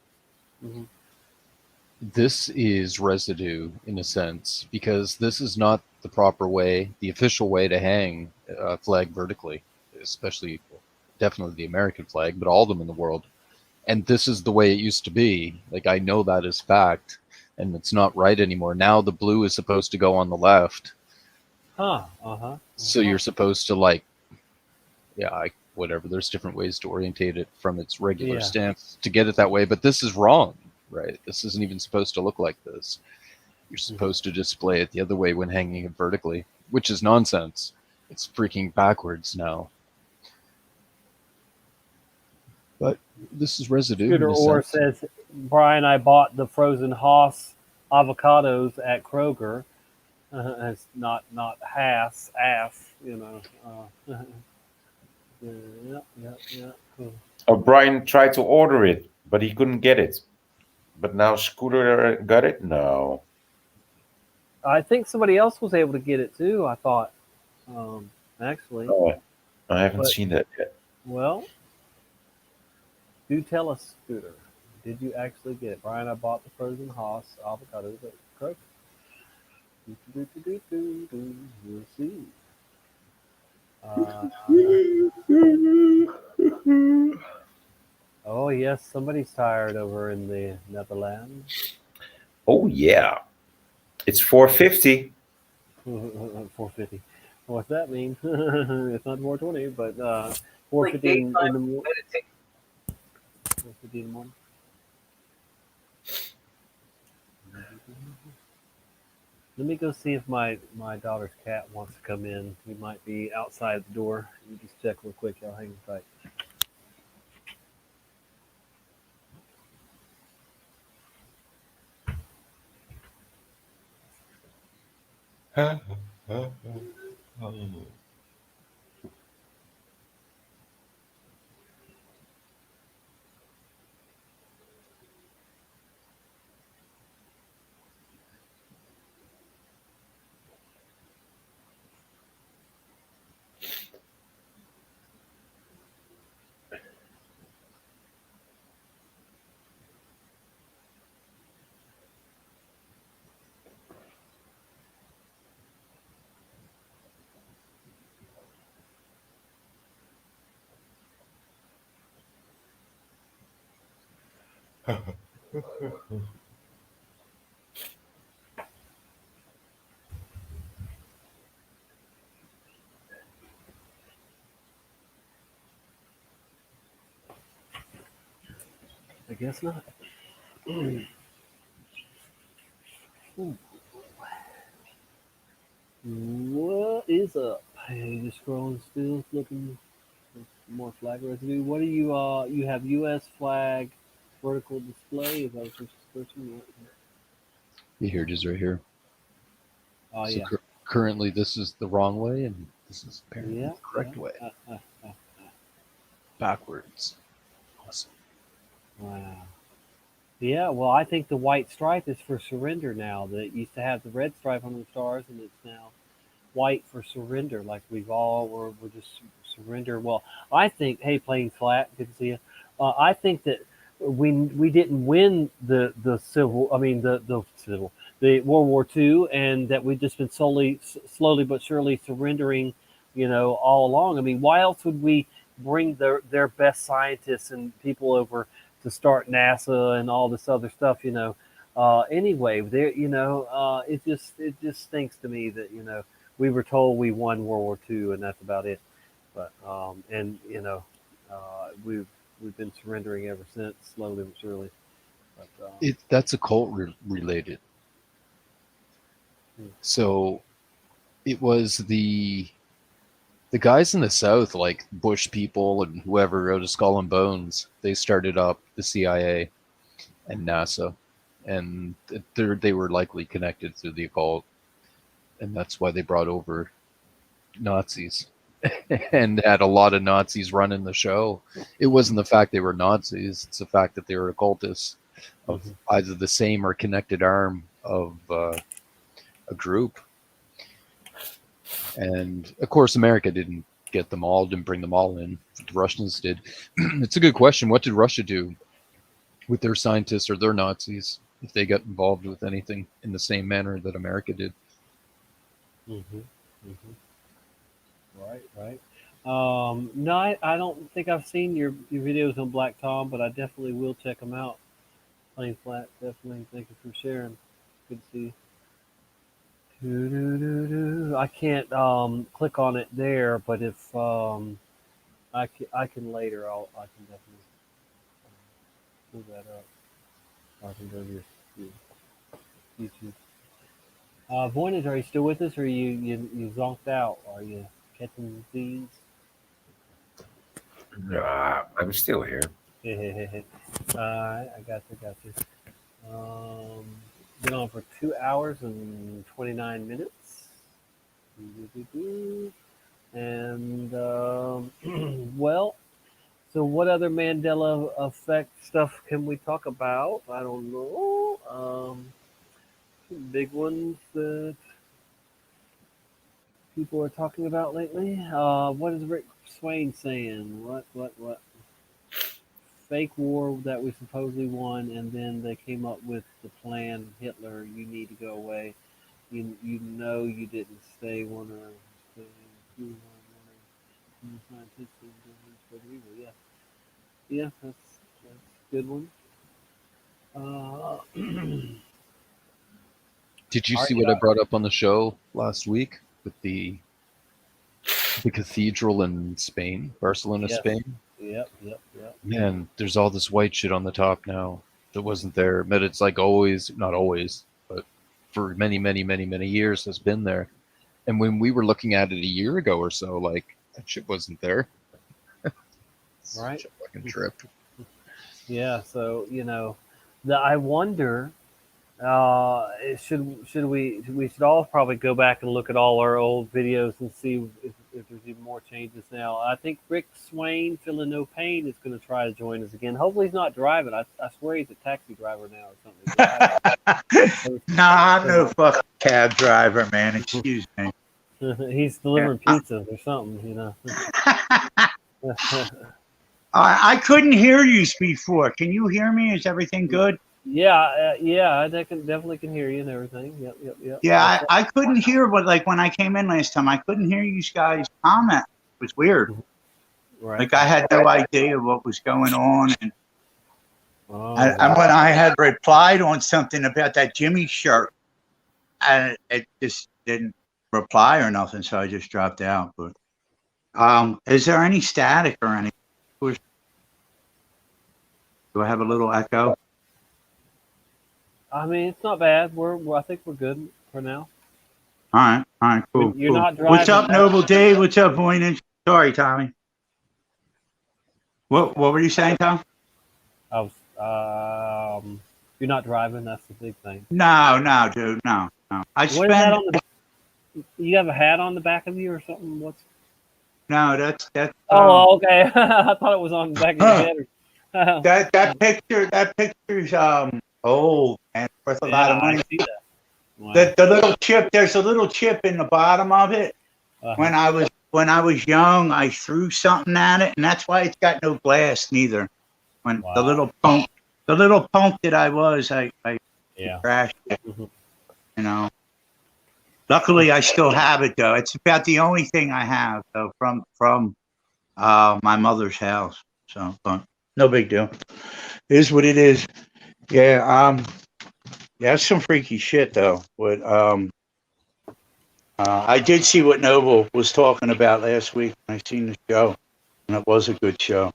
Mm-hmm. This is residue in a sense because this is not the proper way, the official way to hang a flag vertically, especially definitely the American flag, but all of them in the world. And this is the way it used to be. Like I know that is fact. And it's not right anymore. Now the blue is supposed to go on the left. So you're supposed to whatever. There's different ways to orientate it from its regular stance to get it that way. But this is wrong, right? This isn't even supposed to look like this. You're supposed to display it the other way when hanging it vertically. which is nonsense. It's freaking backwards now. But this is Residue. Scooter Orr says, Brian, I bought the frozen Haas avocados at Kroger. It's not Haas, ass, you know. Yeah. Cool. Brian tried to order it, but he couldn't get it. But now Scooter got it? No. I think somebody else was able to get it too, I thought. Actually. Oh, I haven't seen that yet. Well, do tell us, Scooter. Did you actually get it? Brian, I bought the frozen Haas avocados at Kroger. We'll see. Oh, yes, somebody's tired over in the Netherlands. Oh, yeah. It's 4:50. 4:50. What's that mean? It's not 4:20, but 4:50 in the morning. 4:50 in the morning. Let me go see if my daughter's cat wants to come in. He might be outside the door. Let me just check real quick. Y'all hang tight. I guess not. What is up? Hey, just scrolling still, looking for more flag residue. What do you have U.S. flag vertical display? Is that what you're searching? Here it is right here. Oh, so yeah. Currently, this is the wrong way, and this is apparently the correct way. Backwards. Awesome. Wow. Yeah, well, I think the white stripe is for surrender now. That used to have the red stripe on the stars, and it's now white for surrender. Like we're just surrender. Well, I think, hey, playing flat, good to see you. I think that we didn't win the World War II, and that we've just been slowly but surely surrendering, all along. I mean, why else would we bring their best scientists and people over to start NASA and all this other stuff? Anyway, there, it just stinks to me that we were told we won World War II and that's about it. But we've been surrendering ever since, slowly but surely. But, that's occult related. So it was the guys in the South, like Bush people and whoever wrote a Skull and Bones, they started up the CIA and NASA, and they were likely connected to the occult, and that's why they brought over Nazis and had a lot of Nazis running the show. It wasn't the fact they were Nazis, it's the fact that they were occultists of either the same or connected arm of a group. And of course, America didn't get them all, didn't bring them all in. The Russians did. It's a good question. What did Russia do with their scientists or their Nazis if they got involved with anything in the same manner that America did? Right. No, I don't think I've seen your videos on Black Tom, but I definitely will check them out. Plain flat, definitely. Thank you for sharing. Good to see you. I can't click on it there, but if I can later, I can definitely pull that up. I can go to your YouTube. Voynich, are you still with us, or you zonked out? Are you catching these? I'm still here. I got you. Been on for 2 hours and 29 minutes. And well, so what other Mandela effect stuff can we talk about? I don't know. Big ones that people are talking about lately. What is Rick Swain saying? What? Fake war that we supposedly won, and then they came up with the plan. Hitler, you need to go away. You know you didn't stay one or stay two yeah. Yeah, that's a good one. Did you see what I brought up on the show last week with the cathedral in Spain, Barcelona, Yes. Spain? Yep. Man, there's all this white shit on the top now that wasn't there. But it's like always, not always, but for many, many, many, many years has been there. And when we were looking at it a year ago or so, like that shit wasn't there. Right. Such a fucking trip. Yeah. So I wonder. Should we should all probably go back and look at all our old videos and see if there's even more changes now. I think Rick Swain, feeling no pain, is going to try to join us again. Hopefully he's not driving. I swear he's a taxi driver now or something. Nah, I'm no fucking cab driver, man. Excuse me. He's delivering pizzas or something, I couldn't hear you before. Can you hear me? Is everything good? Yeah, I definitely can hear you and everything. Yep. Yeah, I couldn't hear what when I came in last time. I couldn't hear you guys comment. It was weird. Right. Like I had no idea what was going on, and wow. when I had replied on something about that Jimmy shirt, and it just didn't reply or nothing, so I just dropped out. But is there any static or anything? Do I have a little echo? I mean, it's not bad. I think we're good for now. All right, cool. You're cool. not driving. What's up, Noble Dave? What's up, Voynich? Sorry, Tommy. What were you saying, Tom? I was, you're not driving. That's the big thing. No, dude, no. What is that on you have a hat on the back of you or something? No, that's. Oh, okay. I thought it was on the back of your head. That picture's old and worth a lot of money. I see that. Wow. The little chip. There's a little chip in the bottom of it. When I was young, I threw something at it, and that's why it's got no glass neither. When the little punk that I was, I crashed it. Mm-hmm. Luckily, I still have it though. It's about the only thing I have though from my mother's house. So, but no big deal. It is what it is. Yeah. That's some freaky shit though. But I did see what Noble was talking about last week. I seen the show, and it was a good show.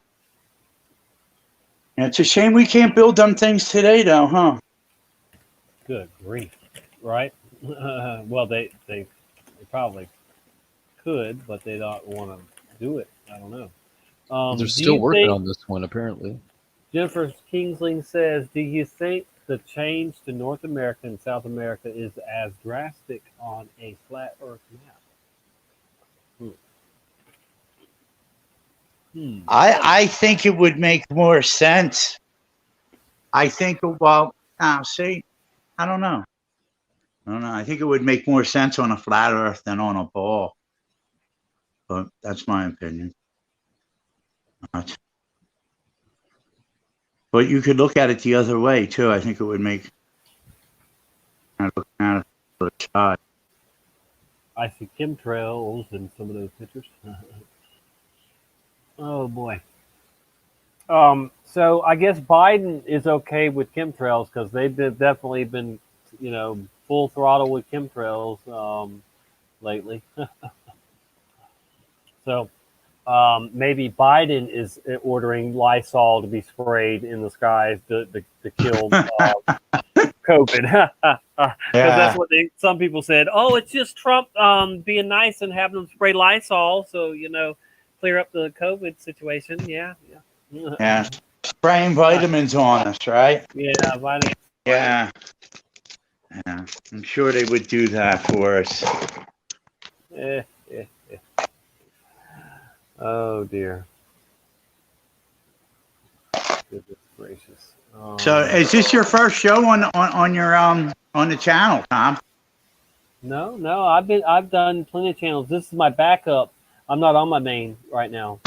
And it's a shame we can't build them things today, though, huh? Good grief! Right? Well, they probably could, but they don't want to do it. I don't know. They're still working on this one, apparently. Jennifer Kingsling says, "Do you think the change to North America and South America is as drastic on a flat Earth map?" I think it would make more sense. I think, see, I don't know. I think it would make more sense on a flat Earth than on a ball. But that's my opinion. But you could look at it the other way too. I think it would make looking at it for the side. I see chemtrails in some of those pictures. Oh boy. So I guess Biden is okay with chemtrails because they've definitely been, full throttle with chemtrails lately. So maybe Biden is ordering Lysol to be sprayed in the skies to kill COVID. Because Yeah. that's what some people said. Oh, it's just Trump being nice and having them spray Lysol, so clear up the COVID situation. Yeah. Yeah. Spraying vitamins on us, right? Yeah, vitamins. Yeah. Yeah. I'm sure they would do that for us. Yeah. Oh dear. Goodness gracious. So, is this your first show on your on the channel, Tom? No. I've done plenty of channels. This is my backup. I'm not on my main right now.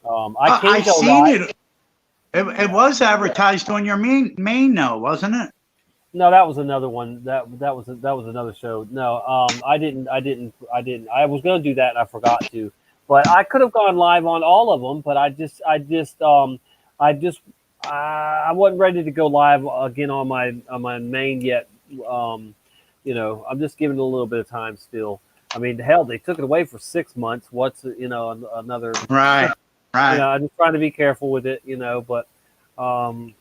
I go seen live. it was advertised on your main though, wasn't it? No, that was another one. That was another show. No, I didn't. I was going to do that and I forgot to. But I could have gone live on all of them, but I wasn't ready to go live again on my main yet. I'm just giving it a little bit of time still. I mean, hell, they took it away for 6 months. What's another? Right. I'm just trying to be careful with it, but I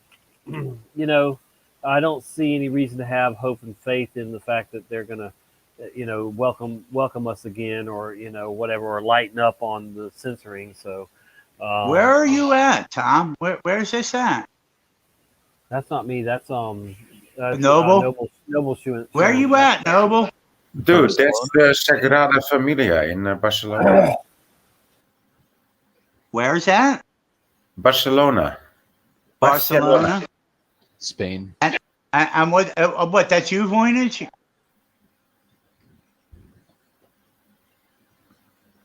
don't see any reason to have hope and faith in the fact that they're gonna, welcome us again, or whatever, or lighten up on the censoring. So, where are you at, Tom? Where's this at? That's not me. That's Noble. Noble shooting. Where are you at, Noble? Dude, that's the Sagrada Familia in Barcelona. Where's that? Barcelona. Barcelona. Spain. And what? That's you, Voynich?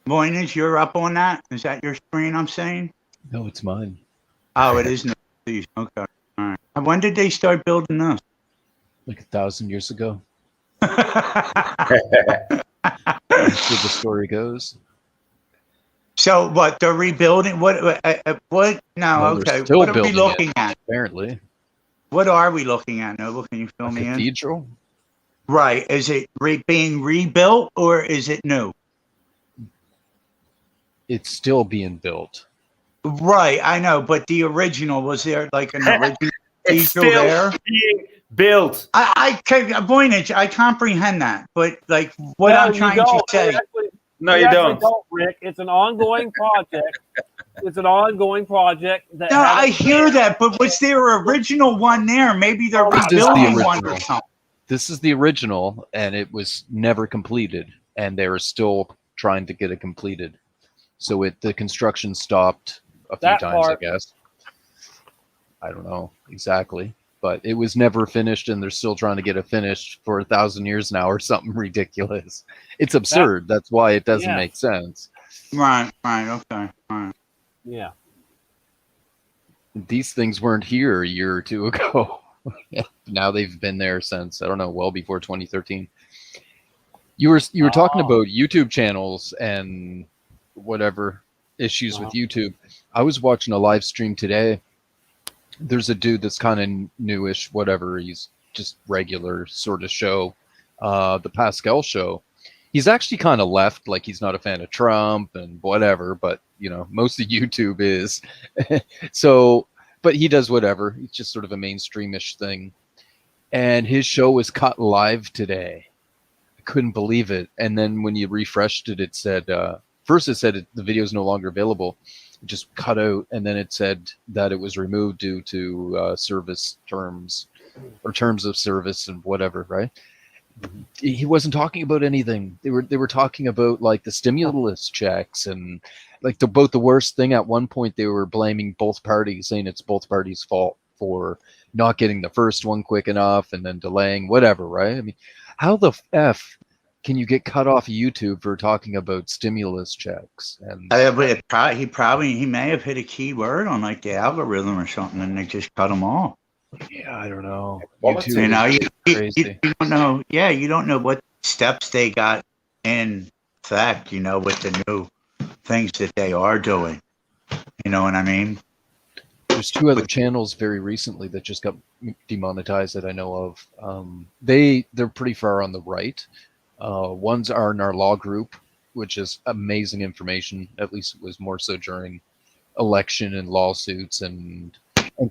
Voynich, you're up on that? Is that your screen I'm saying? No, it's mine. Oh, it is. Okay. All right. When did they start building this? Like 1,000 years ago. That's where the story goes. So what? They're rebuilding? What? No, okay. What are we looking at? Apparently. What are we looking at, Noble? Can you fill me in? Cathedral? Right. Is it being rebuilt or is it new? It's still being built. Right, I know, but the original, was there like an original It's cathedral still there? being built. I Voynich, I comprehend that, but like what I'm trying to say. No, you don't. Rick. It's an ongoing project. It's an ongoing project. No, I hear that, but was there an original one there? Maybe they're rebuilding one or something. This is the original, and it was never completed, and they were still trying to get it completed. So the construction stopped a few times, I guess. I don't know exactly, but it was never finished, and they're still trying to get it finished for 1,000 years now, or something ridiculous. It's absurd. That's why it doesn't make sense. Right. Okay. Right. Yeah. These things weren't here a year or two ago. Now they've been there since, I don't know, well before 2013. You were talking about YouTube channels and whatever issues with YouTube. I was watching a live stream today. There's a dude that's kind of newish, whatever. He's just regular sort of show, the Pascal show. He's actually kind of left, like he's not a fan of Trump and whatever, but most of YouTube is. So, but he does whatever. It's just sort of a mainstreamish thing. And his show was cut live today. I couldn't believe it. And then when you refreshed it, it said, first it said the video is no longer available. It just cut out, and then it said that it was removed due to service terms or terms of service and whatever, right? Mm-hmm. He wasn't talking about anything. They were talking about like the stimulus checks and like both the worst thing. At one point, they were blaming both parties, saying it's both parties' fault for not getting the first one quick enough and then delaying whatever, right? I mean, how the F can you get cut off YouTube for talking about stimulus checks? And he may have hit a key word on like the algorithm or something, and they just cut him off. Yeah, I don't know. YouTube, you don't know. Yeah, you don't know what steps they got in effect. With the new things that they are doing. You know what I mean? There's two other channels very recently that just got demonetized that I know of. They're pretty far on the right. One's are in our law group, which is amazing information. At least it was more so during election and lawsuits and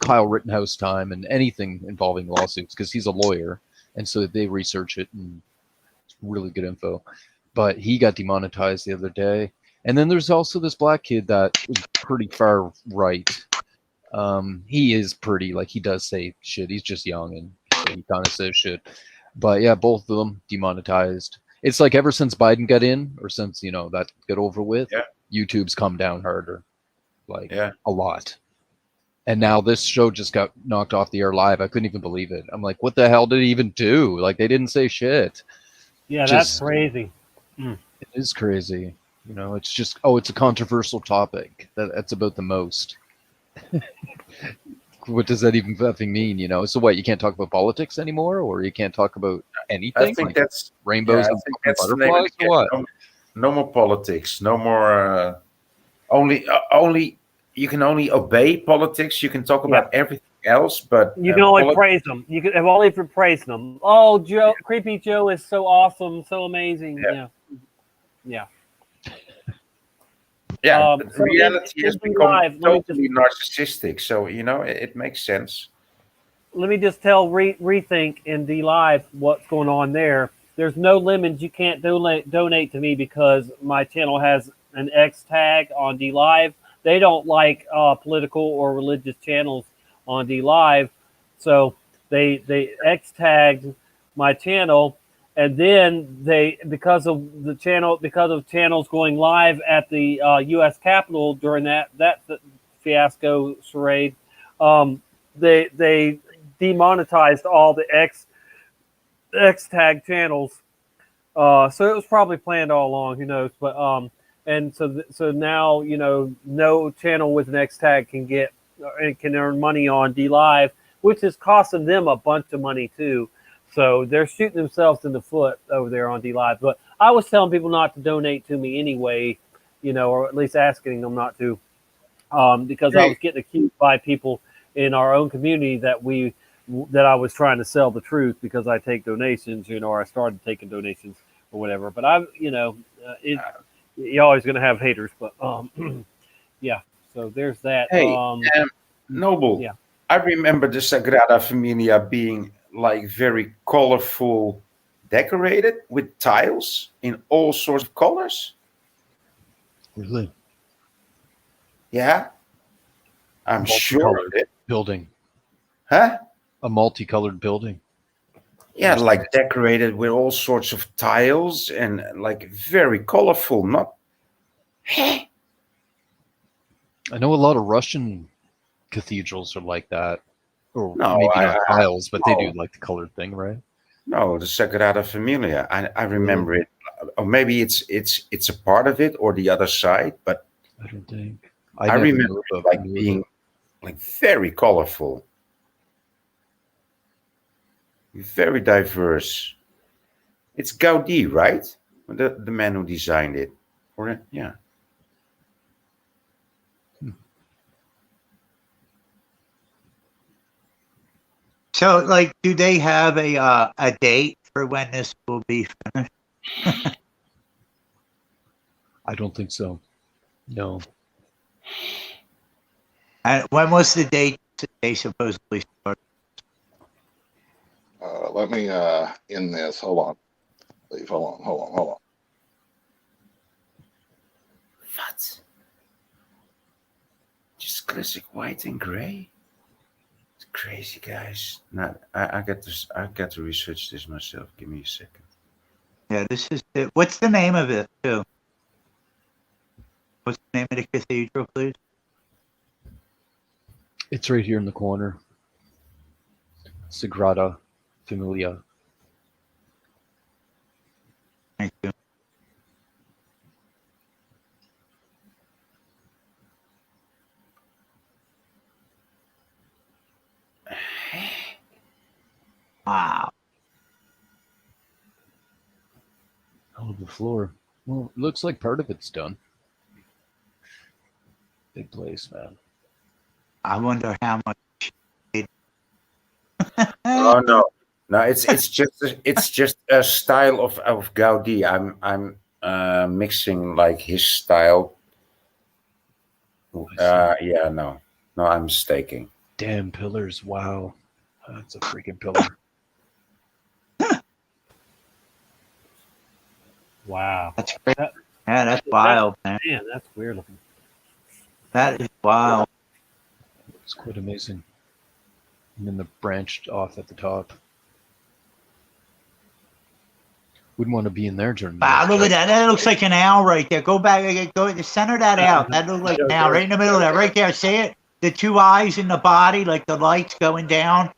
Kyle Rittenhouse time and anything involving lawsuits, because he's a lawyer. and so they research it, and it's really good info. But he got demonetized the other day. And then there's also this black kid that was pretty far right. He is pretty, like, he does say shit. He's just young, and so he kind of says shit. But yeah, both of them demonetized. It's like ever since Biden got in, or since, you know, that got over with, YouTube's come down harder, like a lot. And now this show just got knocked off the air live. I couldn't even believe it. I'm like, what the hell did it even do? Like, they didn't say shit. Yeah, that's crazy. It is crazy. You know, it's just, oh, it's a controversial topic. That's about the most. What does that even effing mean? You know, so what? You can't talk about politics anymore, or you can't talk about anything? I think like that's rainbows and that's the name of butterflies, the or what? game. No more politics. No more. Only you can only obey politics. You can talk about everything else, but You can only praise them. You can have only for praising them. Oh, Joe, Creepy Joe is so awesome, so amazing. Yeah. Yeah, So reality has in become live, totally narcissistic. So you know, it makes sense. let me just tell Rethink in D Live what's going on there. There's no limits. You can't donate to me because my channel has an X tag on D Live. They don't like political or religious channels on D Live, so they X tagged my channel, and then because of channels going live at the U.S. Capitol during that fiasco charade, they demonetized all the X tag channels. So it was probably planned all along. Who knows? But and so now, you know, no channel with an X tag can earn money on D Live, which is costing them a bunch of money too. So they're shooting themselves in the foot over there on D Live. But I was telling people not to donate to me anyway, you know, or at least asking them not to, because I was getting accused by people in our own community that I was trying to sell the truth because I take donations, you know, or I started taking donations or whatever. But you're always going to have haters. But yeah, so there's that. Hey, Noble. Yeah. I remember the Sagrada Familia being like very colorful, decorated with tiles in all sorts of colors. Really? Yeah, I'm sure of it. Building. Huh? A multicolored building. Yeah, like decorated with all sorts of tiles and like very colorful. Not. I know a lot of Russian cathedrals are like that, or No, maybe not tiles, but they do no. like the colored thing, right? No, the Sagrada Familia. I remember it, or maybe it's a part of it or the other side, but I don't think I remember it like being like very colorful, very diverse. It's Gaudi, right? The man who designed it, or yeah. So, like, do they have a date for when this will be finished? I don't think so. No. And when was the date they supposedly started? Let me end this. Hold on. Please, hold on. What? Just classic white and gray? It's crazy, guys. No, I got this. I got to research this myself. Give me a second. Yeah, this is it. What's the name of it, too? What's the name of the cathedral, please? It's right here in the corner. Sagrada Familia. Thank you. Wow. Oh, the floor. Well, it looks like part of it's done. Big place, man. I wonder how much. Oh no, it's just a style of Gaudi. I'm mixing like his style. Yeah, no, I'm mistaking. Damn pillars! Wow, that's a freaking pillar. Wow. That's great. Yeah, that's wild, man. Man, that's weird looking. That is wild. It's quite amazing. And then the branched off at the top. Wouldn't want to be in there during the Wow, look at that. That looks like an owl right there. Go back. Go center that out. That looks like an owl right in the middle of that. Right there. See it? The two eyes in the body, like the lights going down.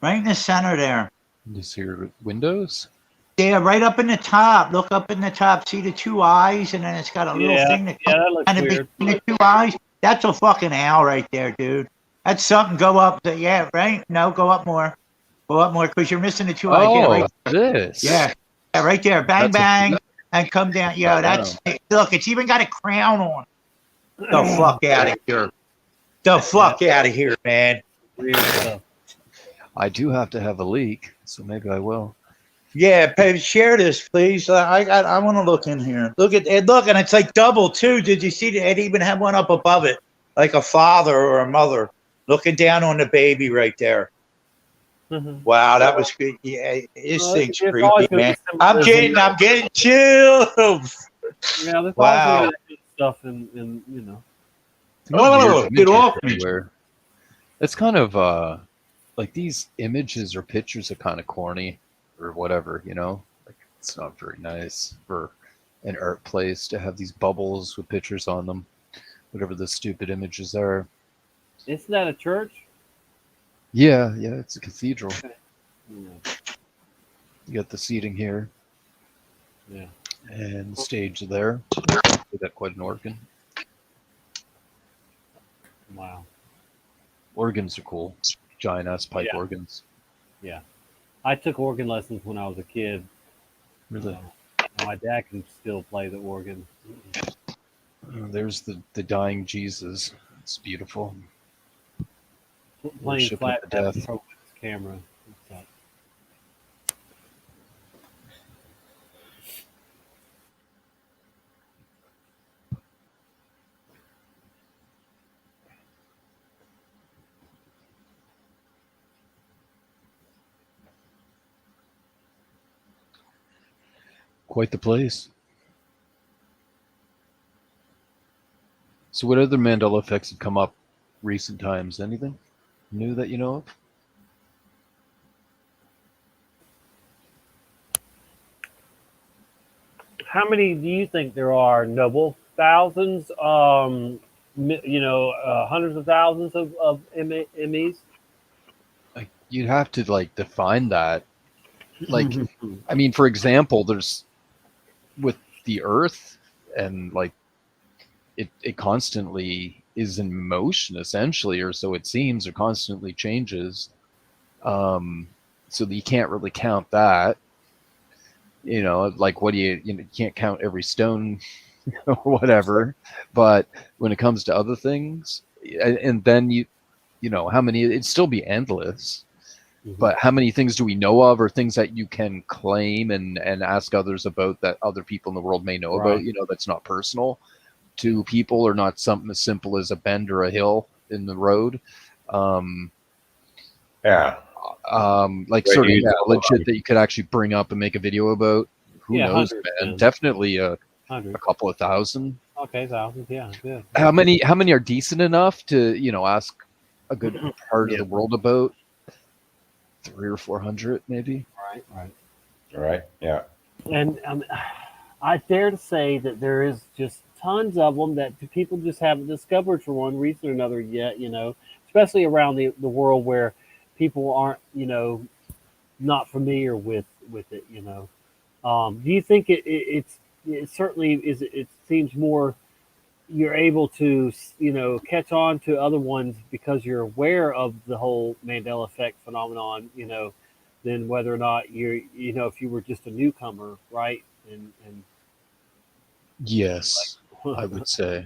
Right in the center there. Just here windows? Yeah, right up in the top. Look up in the top. See the two eyes, and then it's got a little thing that comes that looks kind of weird. between the two eyes. That's a fucking owl right there, dude. That's something. Go up. Yeah, right? No, go up more. Go up more, because you're missing the two eyes. Yeah, right there. This. Yeah, right there. Bang, That's bang, and come down. Yeah, that's look. It's even got a crown on. The fuck out of here. The fuck out of here, man. Weird stuff. I do have to have a leak, so maybe I will. Yeah, share this, please. I want to look in here. Look at it. Look, and it's like double too. Did you see that? It even had one up above it, like a father or a mother looking down on the baby right there. Wow, that was good. Yeah, this thing's creepy, man. I'm getting chills. Yeah, there's wow. all good stuff in you know. Oh, get off me. Everywhere. It's kind of like these images or pictures are kind of corny or whatever, you know. Like it's not very nice for an art place to have these bubbles with pictures on them, whatever the stupid images are. Isn't that a church? Yeah, it's a cathedral. Okay. Yeah. You got the seating here. Yeah. And the stage there. They got quite an organ. Wow. Organs are cool. Giant ass pipe organs. Yeah. I took organ lessons when I was a kid. Really? My dad can still play the organ. There's the dying Jesus. It's beautiful. Playing Worship flat at the death. pro with his camera. Quite the place. So what other Mandela effects have come up recent times? Anything new that you know of? How many do you think there are, Noble? Thousands? Hundreds of thousands of MEs? Like, you'd have to like define that. Like, I mean, for example, there's with the Earth, and like it constantly is in motion, essentially, or so it seems, or constantly changes. So that you can't really count that. You know, like what do you can't count every stone or whatever. But when it comes to other things, and then you know how many, it'd still be endless. But how many things do we know of, or things that you can claim and ask others about that other people in the world may know about, you know, that's not personal to people, or not something as simple as a bend or a hill in the road. Like sort of legit that you could actually bring up and make a video about. Who knows, man? Definitely a couple of thousand. Okay, thousands, yeah, good. How many are decent enough to, you know, ask a good part of the world about? 300 or 400 maybe. Right. Yeah. And I dare to say that there is just tons of them that people just haven't discovered for one reason or another yet, you know, especially around the world where people aren't, you know, not familiar with it, you know. Do you think it certainly is, it seems more you're able to, you know, catch on to other ones because you're aware of the whole Mandela effect phenomenon, you know, than whether or not you're, you know, if you were just a newcomer, right? And yes, I would say.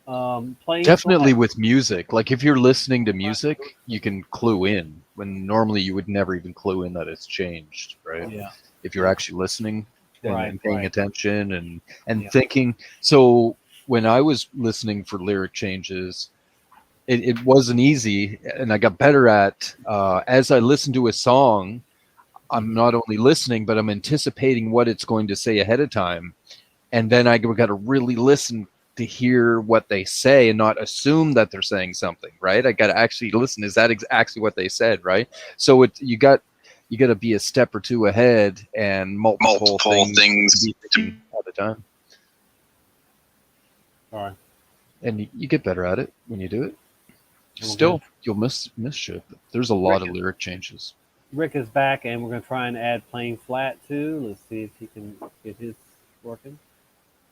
Playing definitely with music. Like if you're listening to music, you can clue in when normally you would never even clue in that it's changed, right? Yeah. If you're actually listening and paying attention and Yeah. thinking. So when I was listening for lyric changes, it wasn't easy, and I got better at as I listened to a song, I'm not only listening, but I'm anticipating what it's going to say ahead of time. And then I got to really listen to hear what they say and not assume that they're saying something, right? I got to actually listen. Is that actually what they said, right? So you got to be a step or two ahead and multiple things to be thinking all the time. All right. And you get better at it when you do it. Still, you'll miss shit. There's a lot of lyric changes. Rick is back, and we're going to try and add Plain Flat too. Let's see if he can get his working.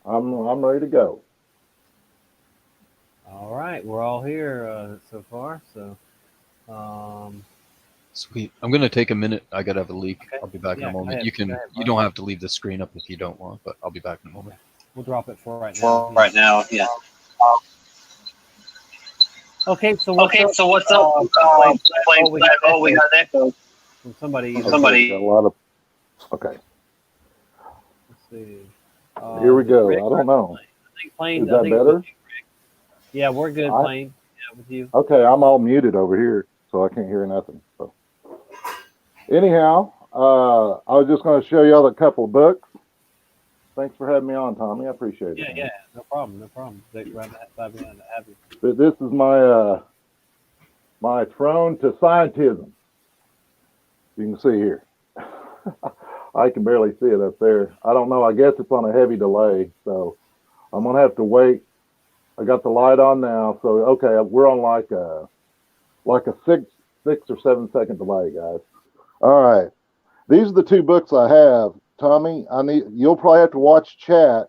I'm ready to go. All right, we're all here so far. So, sweet. I'm going to take a minute. I got to have a leak. Okay. I'll be back in a moment. Ahead. You don't have to leave the screen up if you don't want, but I'll be back in a moment. We'll drop it for right now. Yeah. Okay, so what's up? Plain Flat. Oh, we got an echo. From somebody. Got a lot of. Okay. Let's see. Here we go. Rick, I don't know. I think Plain. Is that better? Yeah, we're good, Plain. Yeah, with you. Okay, I'm all muted over here, so I can't hear nothing. So, anyhow, I was just going to show y'all a couple of books. Thanks for having me on, Tommy. I appreciate it. Yeah, no problem. Glad to have you. But this is my my throne to scientism. You can see here. I can barely see it up there. I don't know. I guess it's on a heavy delay, so I'm gonna have to wait. I got the light on now, so okay, we're on like a 6 or 7 second delay, guys. All right, these are the two books I have. Tommy, you'll probably have to watch chat.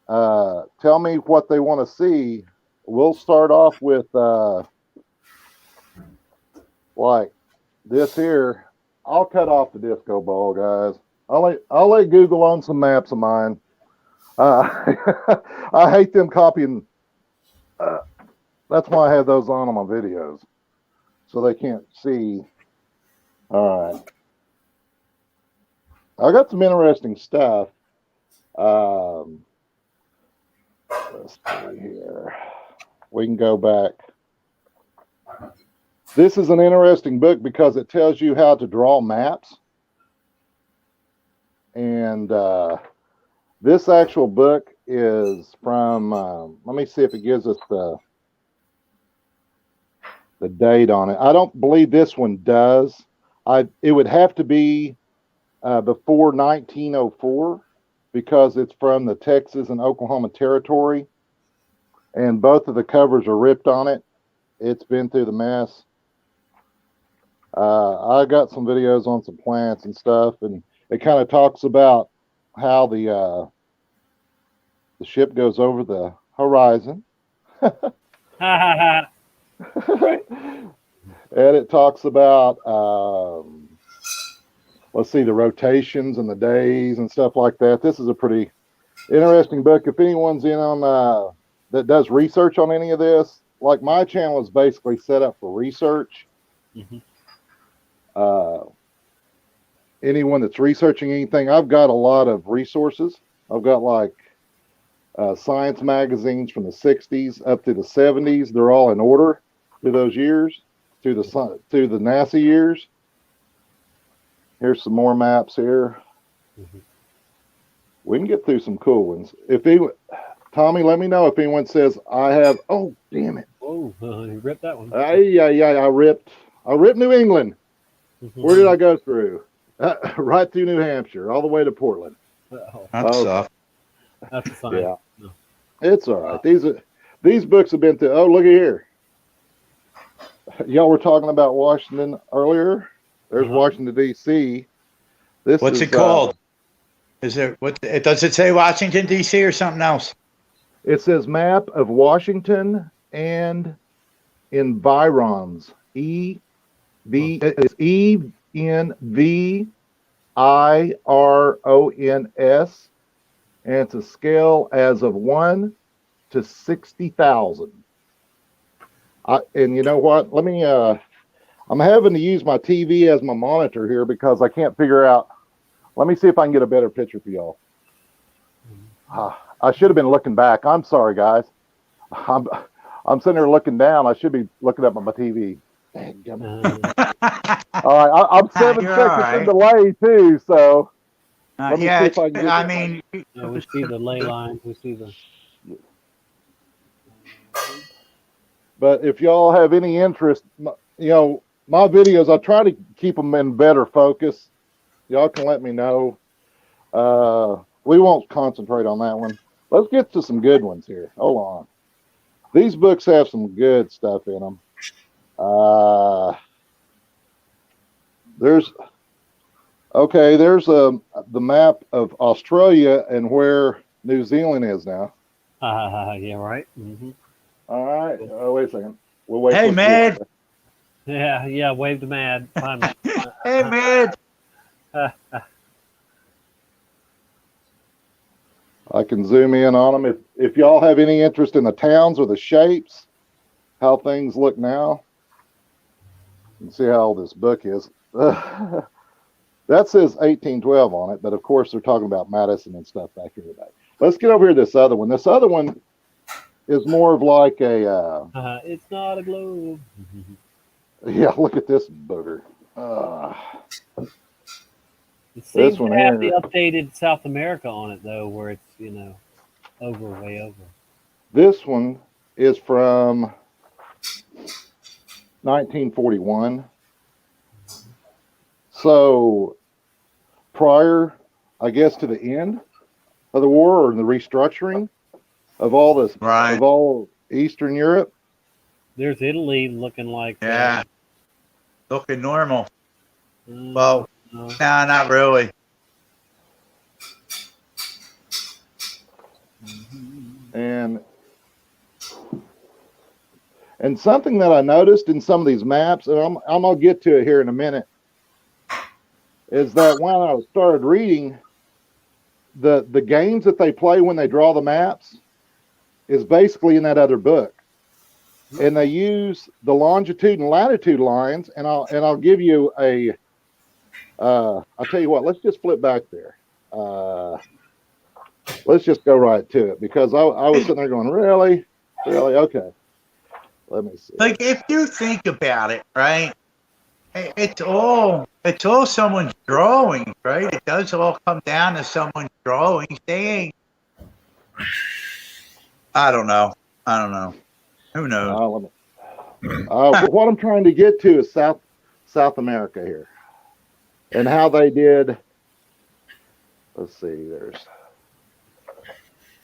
Tell me what they want to see. We'll start off with like this here. I'll cut off the disco ball, guys. I'll let Google on some maps of mine. I hate them copying. That's why I have those on my videos, so they can't see. All right. I got some interesting stuff. Let's see here. We can go back. This is an interesting book because it tells you how to draw maps. And this actual book is from, let me see if it gives us the date on it. I don't believe this one does. It would have to be before 1904 because it's from the Texas and Oklahoma Territory. And both of the covers are ripped on it. It's been through the mess. I got some videos on some plants and stuff, and it kind of talks about how the ship goes over the horizon. And it talks about, let's see, the rotations and the days and stuff like that. This is a pretty interesting book. If anyone's in on that does research on any of this, like my channel is basically set up for research. Mm-hmm. Anyone that's researching anything, I've got a lot of resources. I've got like science magazines from the 60s up to the 70s. They're all in order through those years, through the NASA years. Here's some more maps here. Mm-hmm. We can get through some cool ones. Tommy, let me know if anyone says I have. Oh, damn it! Oh, you ripped that one. Yeah. I ripped New England. Where did I go through? Right through New Hampshire, all the way to Portland. That's soft. That's fine. Yeah, no. It's all right. These books have been through. Oh, look at here. Y'all were talking about Washington earlier. There's Washington D.C. What's it called? Is there what? Does it say Washington D.C. or something else? It says map of Washington and environs. It's ENVIRONS, and it's a scale as of 1 to 60,000. And you know what? Let me. I'm having to use my TV as my monitor here because I can't figure out. Let me see if I can get a better picture for y'all. I should have been looking back. I'm sorry, guys. I'm sitting there looking down. I should be looking up at my TV. All right, I'm 7 You're seconds all in delay too, so let me see yeah, if I can get. I mean, we see the ley line. We see the. But if y'all have any interest, you know, my videos, I try to keep them in better focus. Y'all can let me know. We won't concentrate on that one. Let's get to some good ones here. Hold on. These books have some good stuff in them. There's the map of Australia and where New Zealand is now. Yeah, right. Mm-hmm. All right. Wait a second. We'll wait. Hey, Mad. Yeah. Wave to Mad. Hey, Mad. I can zoom in on them. If y'all have any interest in the towns or the shapes, how things look now, you can see how old this book is. That says 1812 on it, but of course they're talking about Madison and stuff back here today. Let's get over here to this other one. This other one is more of like a. It's not a globe. Yeah, look at this booger. It seems one to have here. the updated South America on it though, where it's way over. This one is from 1941. So prior, I guess, to the end of the war or the restructuring of all this, of all Eastern Europe. There's Italy looking like looking normal. Well, no, not really. And something that I noticed in some of these maps, and I'm gonna get to it here in a minute, is that when I started reading the games that they play when they draw the maps is basically in that other book, and they use the longitude and latitude lines, and I'll give you a I'll tell you what, let's just flip back there. Let's just go right to it, because I was sitting there going, really okay. Let me see. Like, if you think about it, right? It's all someone's drawing, right? It does all come down to someone's drawing. They ain't. I don't know. Who knows? What I'm trying to get to is South America here, and how they did. Let's see.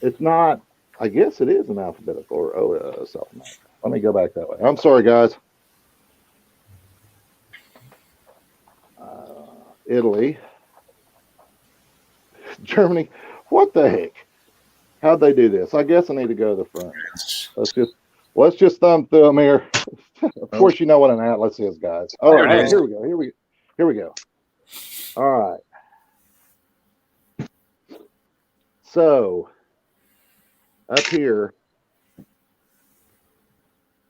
It's not. I guess it is an alphabetical or South America. Let me go back that way. I'm sorry, guys. Italy, Germany. What the heck? How'd they do this? I guess I need to go to the front. Let's just thumb through them here. Of course, you know what an atlas is, guys. Oh, all right, here we go. All right. So up here,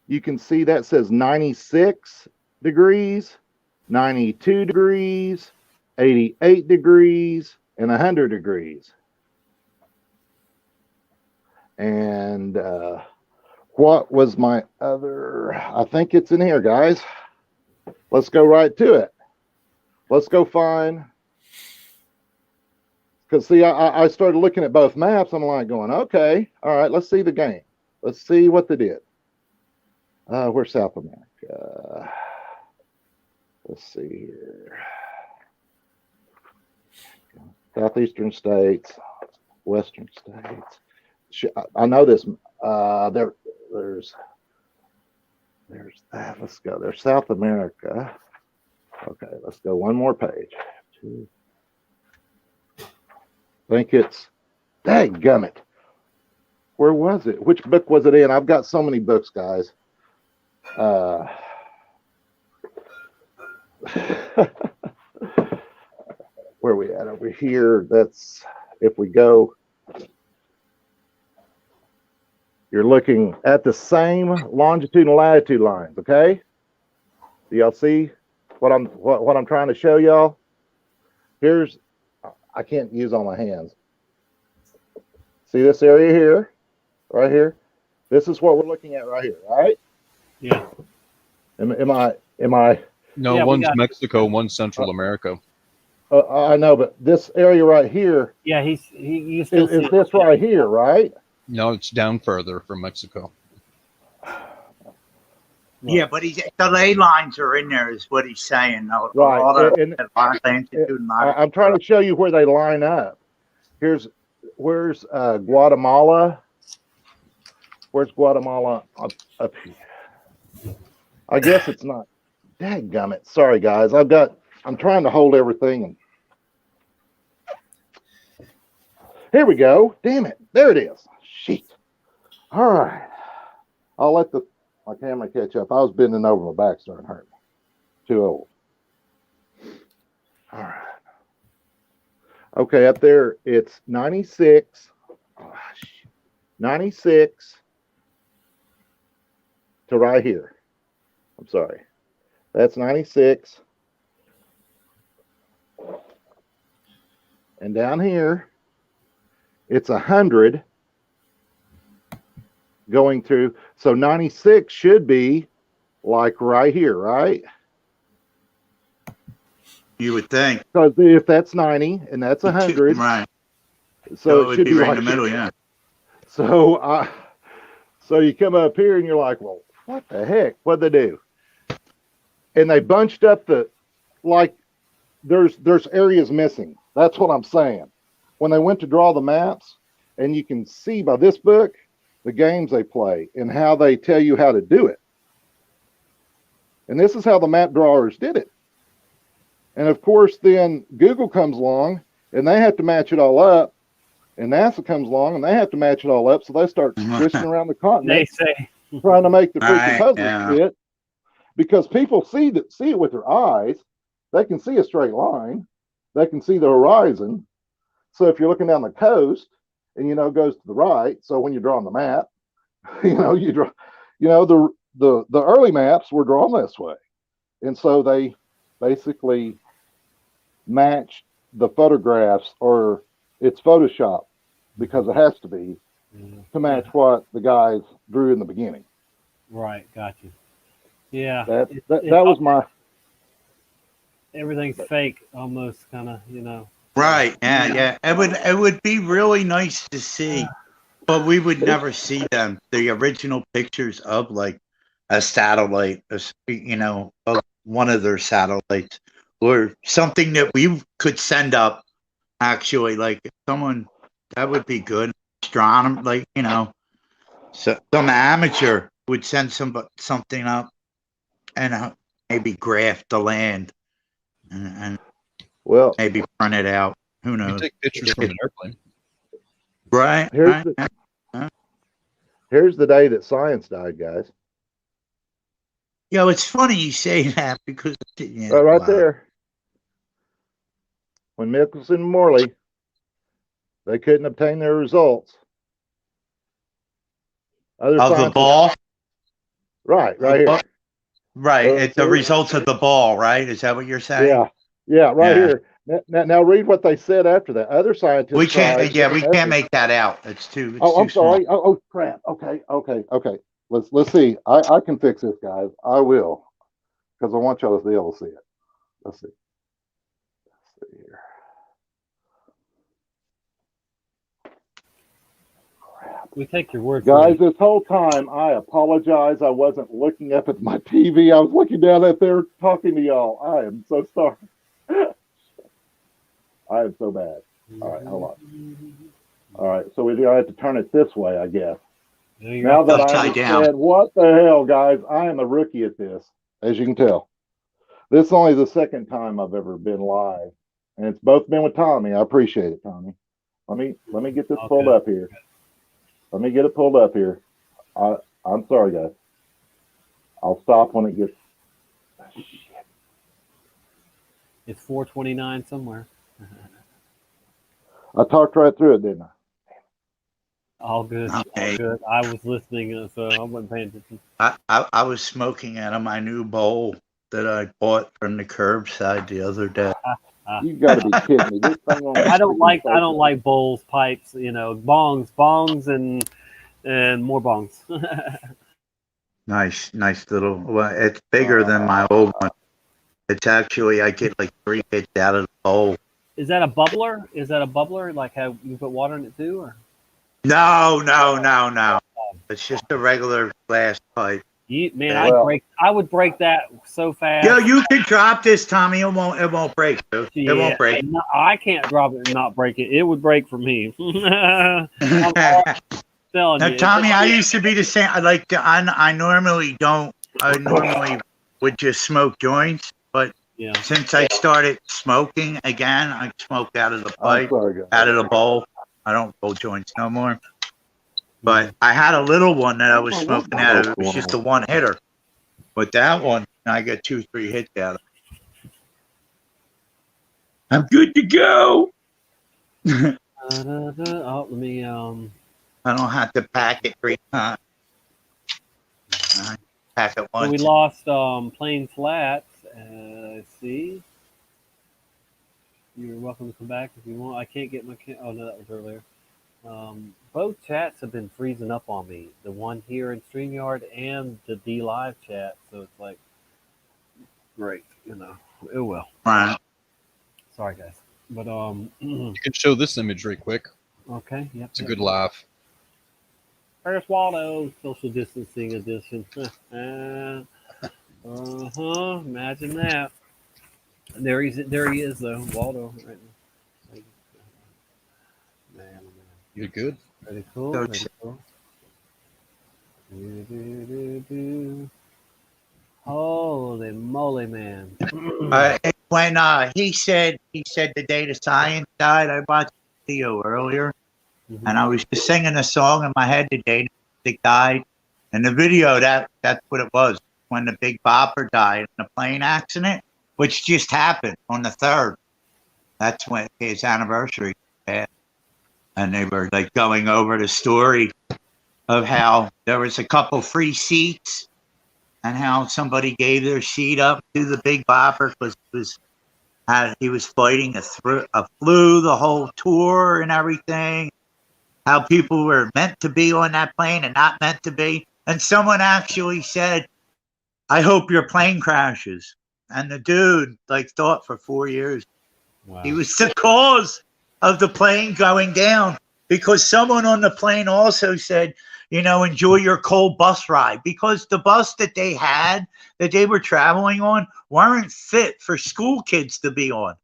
you can see that says 96 degrees, 92 degrees, 88 degrees, and 100 degrees. And what was my other? I think it's in here, guys. Let's go right to it. Let's go find. Because see, I started looking at both maps. I'm like going, okay, all right, let's see the game. Let's see what they did. Where's South America? Let's see here. Southeastern states, Western states. I know this. There's that. Let's go. There's South America. Okay, let's go one more page. I think it's, dadgummit. Where was it? Which book was it in? I've got so many books, guys. Where are we at? Over here. That's, if we go, you're looking at the same longitude and latitude lines, okay? Do y'all see what I'm trying to show y'all? Here's, I can't use all my hands. See this area here, right here? This is what we're looking at right here, right? Yeah. Am Am I? No, Yeah, we one's got- Mexico, one's Central America. I know, but this area right here Yeah, you still see is it. this right here, right? No, it's down further from Mexico. Yeah, but the ley lines are in there, is what he's saying. A Right. lot of And longitude and I'm trying to show you where they line up. Where's Guatemala? Where's Guatemala up here? I guess it's not. Dadgummit. Sorry, guys. I'm trying to hold everything. And here we go. Damn it. There it is. Shit. All right. I'll let my camera catch up. I was bending over, my back starting to hurt me. Too old. All right. Okay, up there it's 96. 96 to right here. I'm sorry. That's 96. And down here, it's 100 going through. So 96 should be like right here, right? You would think. Because if that's 90 and that's 100, right? So it should be right like in the middle, yeah. So, so you come up here and you're like, well, what the heck? What'd they do? And they bunched up there's areas missing. That's what I'm saying. When they went to draw the maps, and you can see by this book the games they play and how they tell you how to do it. And this is how the map drawers did it. And of course, then Google comes along and they have to match it all up. And NASA comes along and they have to match it all up. So they start twisting around the continent, trying to make the freaking puzzle fit. Because people see it with their eyes. They can see a straight line. They can see the horizon. So if you're looking down the coast and, it goes to the right. So when you're drawing the map, you draw, the early maps were drawn this way. And so they basically matched the photographs, or it's Photoshop because it has to be to match what the guys drew in the beginning. Right. Gotcha. Yeah. That was my. Everything's fake, almost, kind of, Right. Yeah. It would be really nice to see, but we would never see them. The original pictures of like a satellite, of one of their satellites, or something that we could send up. Actually, like someone that would be good. Astronomer, so some amateur would send something up and maybe graph the land and well, maybe print it out. Who knows? You take pictures from an airplane. Right. Here's the day that science died, guys. It's funny you say that because right there. When Mickelson and Morley, they couldn't obtain their results. Of the ball? Right here. Right. It's the results of the ball, right? Is that what you're saying? Yeah, here. Now read what they said after that. Other scientists. We can't make that out. It's too. I'm sorry. Small. Oh crap. Okay. Let's see. I can fix this, guys. I will, because I want y'all to be able to see it. Let's see here. We take your word Guys, for it. this whole time, I apologize. I wasn't looking up at my TV. I was looking down at there talking to y'all. I am so sorry. I am so bad. All right, hold on. All right, so we have to turn it this way, I guess. Now that I understand, what the hell, guys? I am a rookie at this, as you can tell. This is only the second time I've ever been live, and it's both been with Tommy. I appreciate it, Tommy. Let me get this pulled up here. Let me get it pulled up here. I'm sorry, guys. I'll stop when it gets. It's 4:29 somewhere. I talked right through it, didn't I? All good. Okay. All good. I was listening, so I wasn't paying attention. I was smoking out of my new bowl that I bought from the curbside the other day. You got to be kidding me! This thing on I don't like bowls, pipes, bongs, and more bongs. Nice little. Well, it's bigger than my old one. It's actually I get like 3 hits out of the bowl. Is that a bubbler? Is that a bubbler? Like how you put water in it too, or? No. It's just a regular glass pipe. Man, I would break that so fast. Yo, you can drop this, Tommy. It won't break, dude. It won't break. I can't drop it and not break it. It would break for me. I'm telling you. Tommy, I used to be the same. I normally don't. I normally would just smoke joints, but since I started smoking again, I smoke out of the pipe, out of the bowl. I don't roll joints no more. But I had a little one that I was smoking out of. It was just a one hitter. But that one, I got 2-3 hits out of it. I'm good to go. Oh, let me. I don't have to pack it 3 times. Pack it once. So we lost Plain Flats. Let's see. You're welcome to come back if you want. I can't get my. Oh no, that was earlier. Both chats have been freezing up on me. The one here in StreamYard and the D Live chat. So it's like, great, you know. It will. Right. Sorry, guys, but you can show this imagery quick. Okay. Yep. It's a good laugh. Where's Waldo? Social distancing edition. Imagine that. There he is though, Waldo. Right now. Man. You're good. Pretty cool. Pretty cool. Holy moly, man! When he said the day the science died, I watched the video earlier, and I was just singing a song in my head the day the died, and the video that's what it was when the Big Bopper died in a plane accident, which just happened on the 3rd. That's when his anniversary passed. And they were like going over the story of how there was a couple free seats and how somebody gave their seat up to the Big Bopper because he was fighting a flu the whole tour and everything. How people were meant to be on that plane and not meant to be. And someone actually said, I hope your plane crashes. And the dude thought for 4 years. Wow. He was the cause of the plane going down because someone on the plane also said, enjoy your cold bus ride, because the bus that they had that they were traveling on weren't fit for school kids to be on.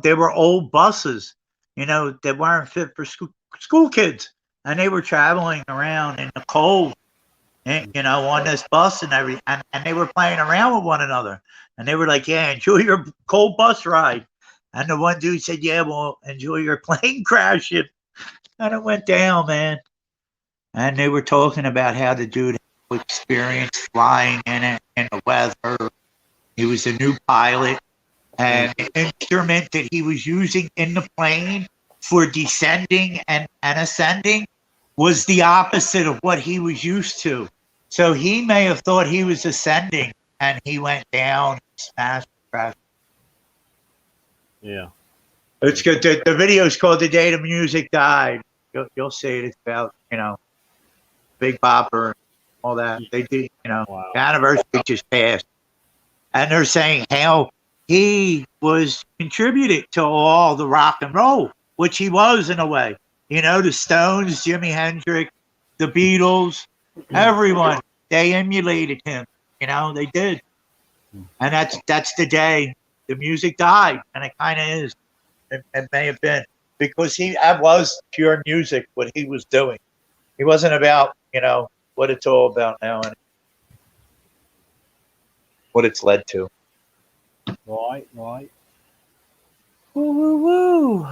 They were old buses, that weren't fit for school kids, and they were traveling around in the cold, on this bus and everything, and they were playing around with one another, and they were like, yeah, enjoy your cold bus ride. And the one dude said, yeah, well, enjoy your plane crashing. And it went down, man. And they were talking about how the dude had experience flying in it, in the weather. He was a new pilot. And the instrument that he was using in the plane for descending and ascending was the opposite of what he was used to. So he may have thought he was ascending, and he went down, smashed, crashed. Yeah, it's good. The video is called "The Day the Music Died." You'll see it. It's about Big Bopper, all that. They did, wow. The anniversary just passed, and they're saying how he was contributed to all the rock and roll, which he was in a way. The Stones, Jimi Hendrix, the Beatles, everyone, they emulated him. They did, and that's the day the music died, and it kind of is. It may have been because that was pure music, what he was doing. He wasn't about, what it's all about now and what it's led to. Right. Woo.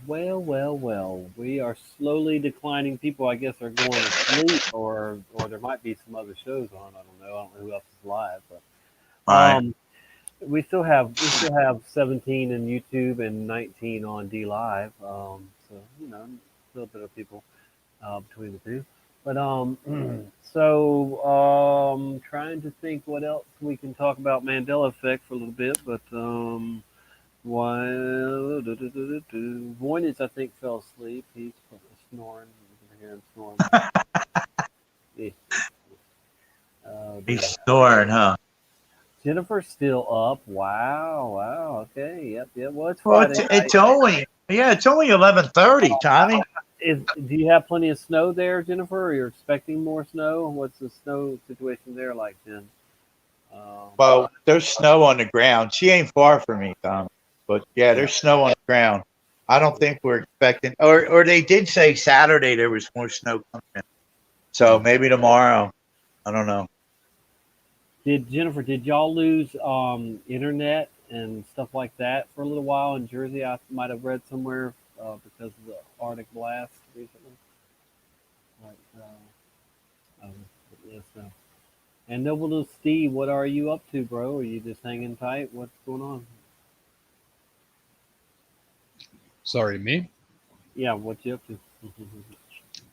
Well. We are slowly declining. People, I guess, are going to sleep, or there might be some other shows on. I don't know who else is live, but we still have 17 in YouTube and 19 on D Live. So a little bit of people between the two. But trying to think what else we can talk about Mandela effect for a little bit, but Voynich, I think, fell asleep. He's snoring. You can hear him snoring. Yeah. He's snoring, huh? Jennifer's still up. Wow. Okay. Yep. Well, it's Well, Friday it's night. only 11:30, Tommy. Do you have plenty of snow there, Jennifer? Or you're expecting more snow? What's the snow situation there like, Jen? Well, there's snow on the ground. She ain't far from me, Tom. But yeah, there's snow on the ground. I don't think we're expecting, or they did say Saturday there was more snow coming in. So maybe tomorrow. I don't know. Jennifer, did y'all lose internet and stuff like that for a little while in Jersey? I might have read somewhere because of the Arctic blast recently. Yes, no. And Noble Steve, what are you up to, bro? Are you just hanging tight? What's going on? Sorry, me? Yeah, what you up to?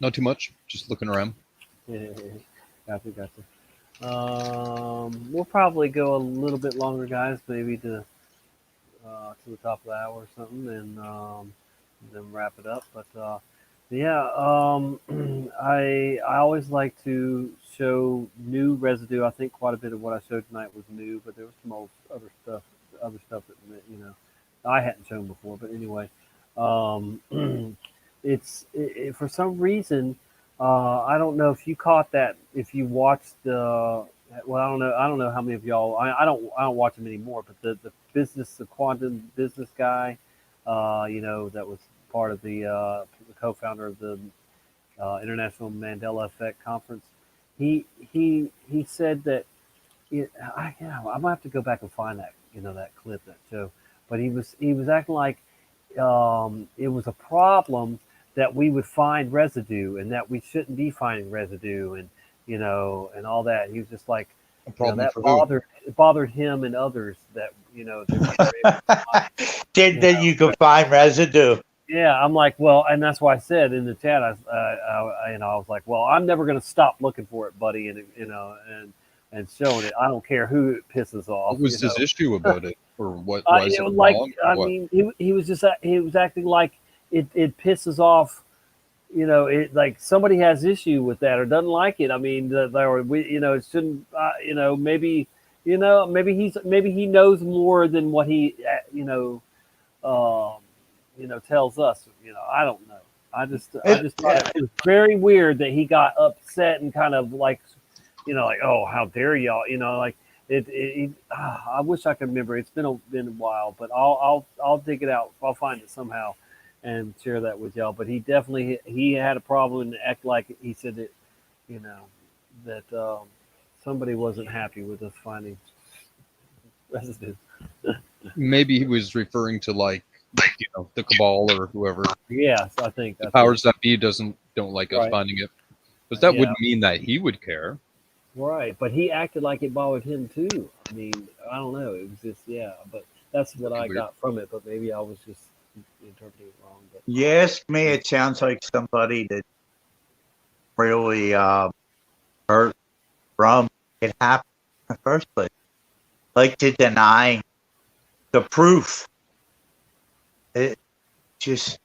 Not too much. Just looking around. Gotcha. We'll probably go a little bit longer, guys. Maybe to the top of the hour or something, and then wrap it up. But I always like to show new residue. I think quite a bit of what I showed tonight was new, but there was some old other stuff that I hadn't shown before. But anyway, it's for some reason. I don't know if you caught that. If you watched the, well, I don't know how many of y'all. I don't watch them anymore. But the quantum business guy, that was part of the co-founder of the International Mandela Effect Conference. He said that. I'm gonna have to go back and find that that clip, that show. But he was acting like it was a problem that we would find residue and that we shouldn't be finding residue and and all that. He was just like that bothered him and others that that you could find residue. Yeah, I'm like, well, and that's why I said in the chat, I was like, well, I'm never going to stop looking for it, buddy, and and showing it. I don't care who it pisses off. What was his issue about it, or what? He was acting like it pisses off. It like somebody has issue with that or doesn't like it. I mean, it shouldn't. Maybe he knows more than what he tells us. I don't know. I just thought it was very weird that he got upset and kind of like, oh, how dare y'all? Like it I wish I could remember. It's been a while, but I'll dig it out. I'll find it somehow and share that with y'all. But he definitely had a problem and act like he said that that somebody wasn't happy with us finding residue. Maybe he was referring to the cabal or whoever. Yes, I think the powers that be don't like us finding it, but that wouldn't mean that he would care. Right, but he acted like it bothered him too. I mean, I don't know. It was just but that's what I got from it. But maybe I was just interpreting it wrong. But you ask me, it sounds like somebody that really hurt from it happened in the first place, like to deny the proof. It just,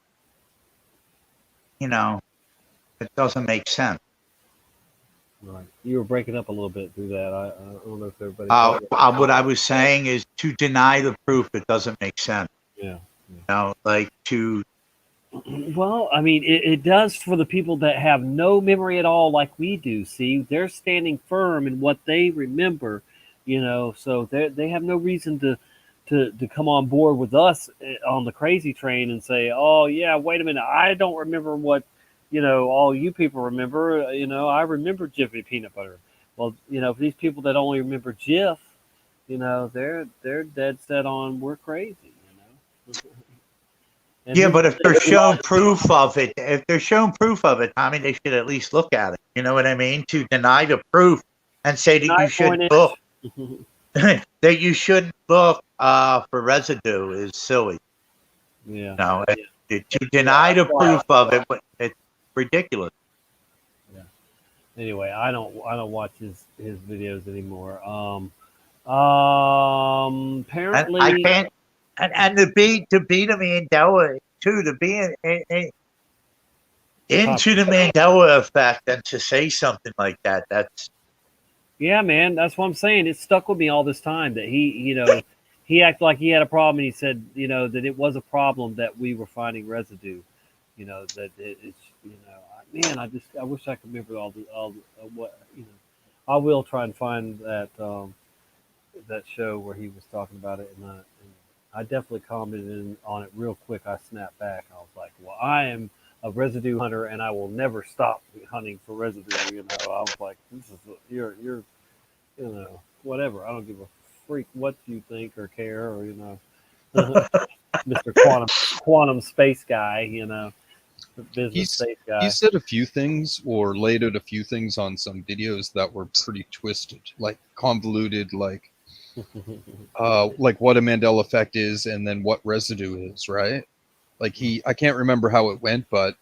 it doesn't make sense. Right. You were breaking up a little bit through that. I don't know if everybody. What I was saying is to deny the proof, it doesn't make sense. Yeah. Like to. Well, I mean, it does for the people that have no memory at all, like we do. See, they're standing firm in what they remember, so they have no reason to come on board with us on the crazy train and say, oh yeah, wait a minute, I don't remember what all you people remember. I remember Jiffy peanut butter. Well, for these people that only remember Jif, they're dead set on we're crazy. Yeah, but if they're shown proof of it, Tommy, they should at least look at it. You know what I mean? To deny the proof and say that you shouldn't look. That you shouldn't look for residue is silly. Yeah. To deny the proof of it, it's ridiculous. Yeah. Anyway, I don't watch his videos anymore. Apparently, I can't. And to be the Mandela too, to be into the Mandela effect and to say something like that, that's Yeah, man, that's what I'm saying. It stuck with me all this time that he acted like he had a problem, and he said, that it was a problem that we were finding residue. That it's, man, I wish I could remember what, I will try and find that show where he was talking about it, and I definitely commented on it real quick. I snapped back. I was like, well, I am a residue hunter, and I will never stop hunting for residue. I was like, this is you're whatever. I don't give a freak what you think or care, or Mr. Quantum Space Guy, business space guy. He said a few things or laid out a few things on some videos that were pretty twisted, like convoluted, like what a Mandela effect is and then what residue is, right? Like I can't remember how it went, but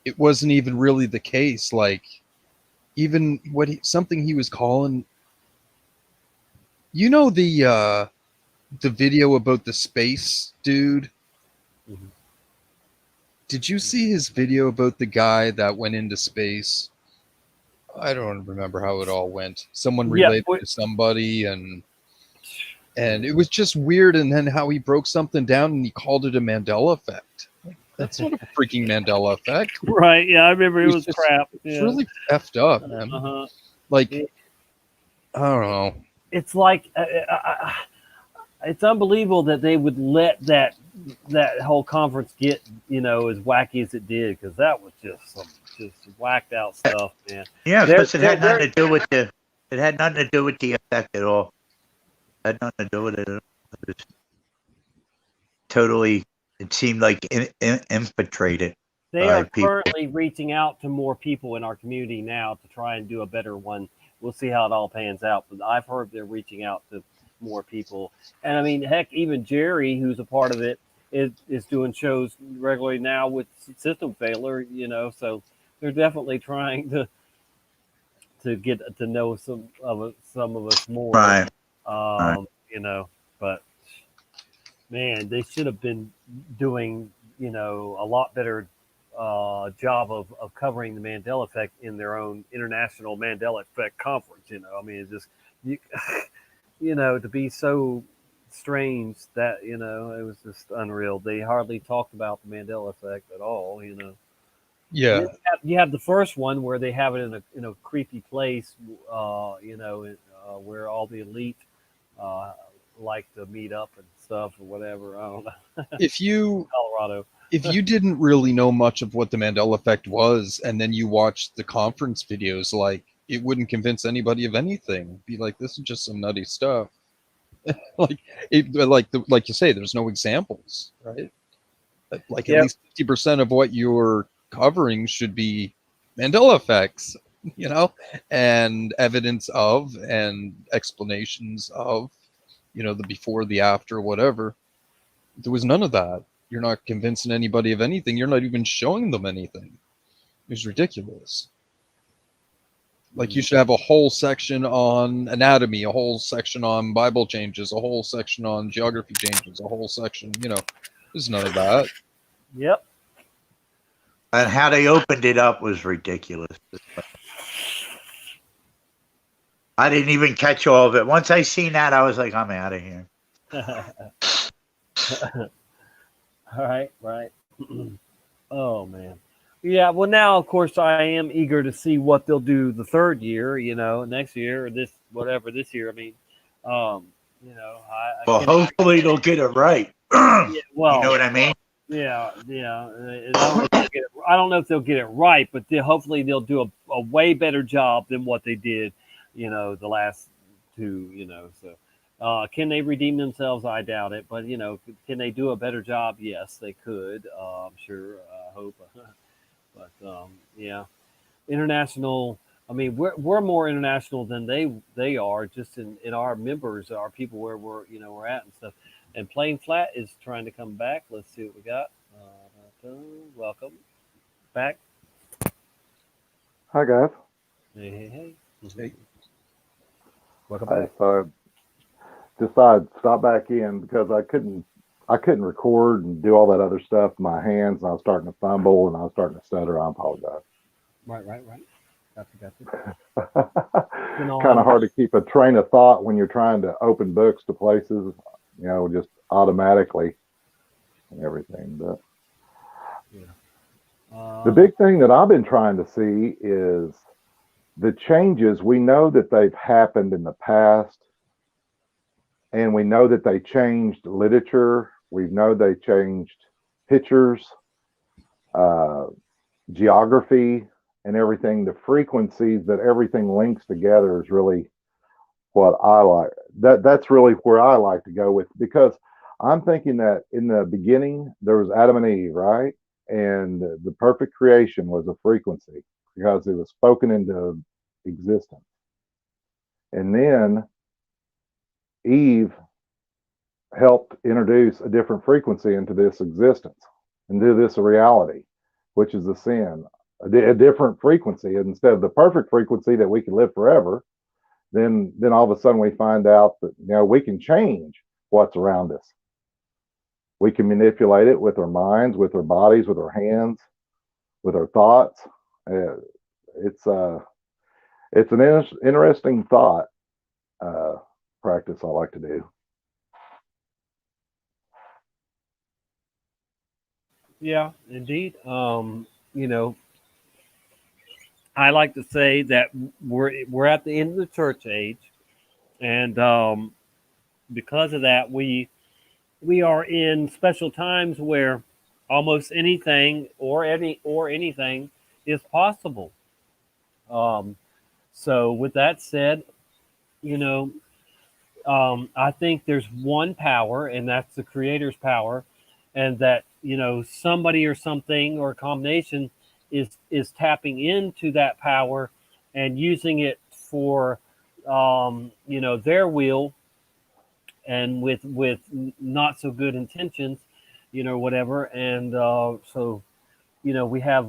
it wasn't even really the case. Like even something he was calling, the video about the space dude. Mm-hmm. Did you see his video about the guy that went into space? I don't remember how it all went. Someone related to somebody, and it was just weird. And then how he broke something down and he called it a Mandela effect. That's not a freaking Mandela effect, right? Yeah, I remember it was crap. It's really effed up, man. Like, I don't know. It's like it's unbelievable that they would let that whole conference get as wacky as it did, because that was just some whacked out stuff, man. Yeah, because it had nothing to do with the effect at all. It had nothing to do with it at all. It was totally. It seemed like infiltrated. They are currently reaching out to more people in our community now to try and do a better one. We'll see how it all pans out, but I've heard they're reaching out to more people. And I mean, heck, even Jerry, who's a part of it, is doing shows regularly now with system failure, so they're definitely trying to get to know some of us more. Right. But man, they should have been doing, a lot better job of covering the Mandela effect in their own international Mandela effect conference. I mean, it's just to be so strange that it was just unreal. They hardly talked about the Mandela effect at all. Yeah. You have the first one where they have it in a creepy place, where all the elite like to meet up and stuff or whatever. I don't know. Colorado. If you didn't really know much of what the Mandela effect was, and then you watched the conference videos, like, it wouldn't convince anybody of anything. Be like, this is just some nutty stuff. like you say, there's no examples, right? Like at least 50% of what you're covering should be Mandela effects, and evidence of and explanations of, the before, the after, whatever. There was none of that. You're not convincing anybody of anything. You're not even showing them anything. It was ridiculous. Like, you should have a whole section on anatomy, a whole section on Bible changes, a whole section on geography changes, a whole section, there's none of that. Yep. And how they opened it up was ridiculous. I didn't even catch all of it. Once I seen that, I was like, I'm out of here. All right. Oh, man. Yeah, well, now, of course, I am eager to see what they'll do the third year, next year, or this year. I mean, hopefully they'll get it right. Well, you know what I mean? Yeah. I don't know if they'll get it right, but hopefully they'll do a way better job than what they did, the last two, so. Can they redeem themselves? I doubt it, but can they do a better job? Yes, they could. I'm sure. I hope. But yeah, international. I mean, we're more international than they are, just in our members, our people where we're at and stuff. And Plain Flat is trying to come back. Let's see what we got. Welcome back. Hi guys. Hey. Welcome back. So decided to stop back in because I couldn't record and do all that other stuff with my hands, and I was starting to fumble and I was starting to stutter. I apologize. Right. Gotcha. kind of hard to keep a train of thought when you're trying to open books to places, just automatically and everything. But the big thing that I've been trying to see is the changes. We know that they've happened in the past, and we know that they changed literature. We know they changed pictures, geography, and everything. The frequencies that everything links together is really what I like. That's really where I like to go with, because I'm thinking that in the beginning there was Adam and Eve, right? And the perfect creation was a frequency because it was spoken into existence. And then Eve helped introduce a different frequency into this existence, into this reality, which is the sin, a different frequency. Instead of the perfect frequency that we can live forever, then all of a sudden we find out that we can change what's around us. We can manipulate it with our minds, with our bodies, with our hands, with our thoughts. It's an interesting thought practice I like to do. Yeah, indeed. I like to say that we're at the end of the church age, and because of that, we are in special times where almost anything or anything is possible. So with that said, I think there's one power, and that's the Creator's power, and that somebody or something or a combination is tapping into that power and using it for their will, and with not so good intentions, whatever. And so we have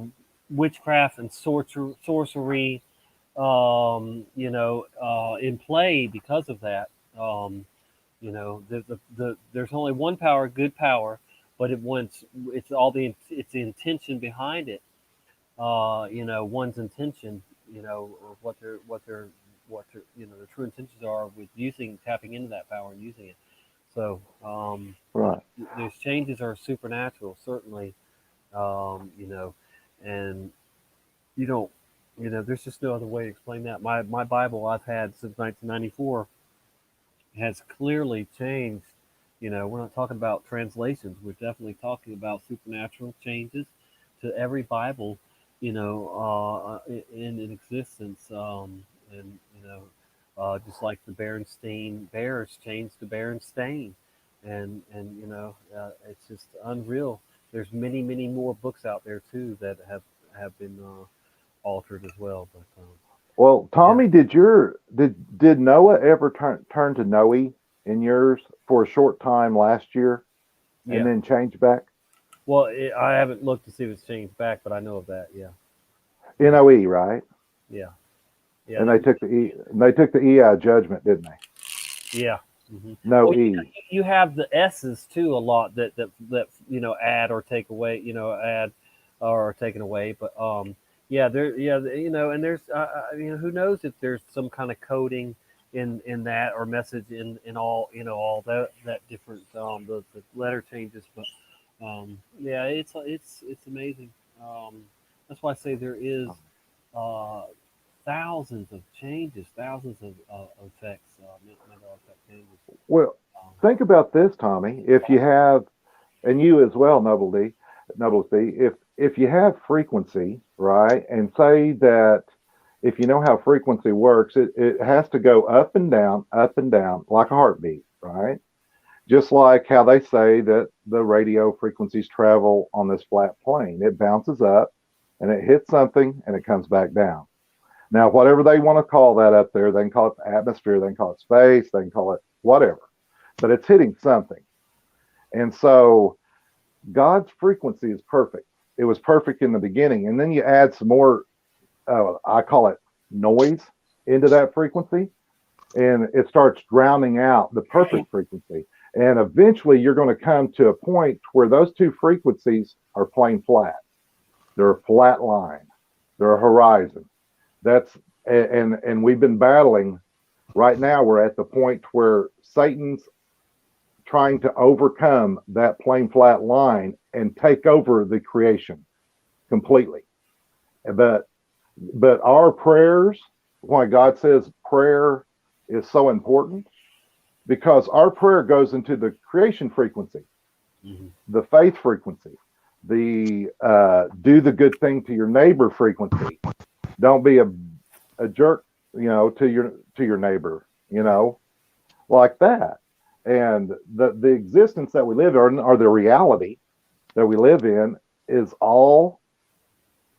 witchcraft and sorcery in play because of that. There's only one power, good power, but it's the intention behind it. One's intention, or what their their true intentions are with tapping into that power and using it. So right, those changes are supernatural, certainly. And you don't. There's just no other way to explain that. My Bible I've had since 1994 has clearly changed. We're not talking about translations. We're definitely talking about supernatural changes to every Bible, in existence. And just like the Berenstain Bears changed to Berenstain, and it's just unreal. There's many more books out there too that have been altered as well. But well, Tommy, did Noah ever turn to Noe in yours for a short time last year, and then change back? Well, I haven't looked to see if it's changed back, but I know of that. Yeah. NOE, right? Yeah. And they took the EI judgment, didn't they? Yeah. Mm-hmm. No well, E. You have the S's too a lot that add or take away, add or taken away. But and there's who knows if there's some kind of coding in that or message in all all that different the letter changes. But it's amazing. That's why I say there is thousands of changes, thousands of effects, mental effect changes. Well, think about this, Tommy. If you have, and you as well, Noble D, if you have frequency, right, and say that if you know how frequency works, it has to go up and down, like a heartbeat, right? Just like how they say that the radio frequencies travel on this flat plane. It bounces up and it hits something and it comes back down. Now, whatever they want to call that up there, they can call it the atmosphere, they can call it space, they can call it whatever, but it's hitting something. And so God's frequency is perfect. It was perfect in the beginning. And then you add some more, I call it noise, into that frequency, and it starts drowning out the perfect frequency. And eventually you're going to come to a point where those two frequencies are plain flat. They're a flat line. They're a horizon. That's and we've been battling. Right now, we're at the point where Satan's trying to overcome that plain flat line and take over the creation completely. But our prayers, why God says prayer is so important, because our prayer goes into the creation frequency, the faith frequency, the do the good thing to your neighbor frequency. Don't be a jerk, to your neighbor, like that. And the existence that we live in, or the reality that we live in, is all,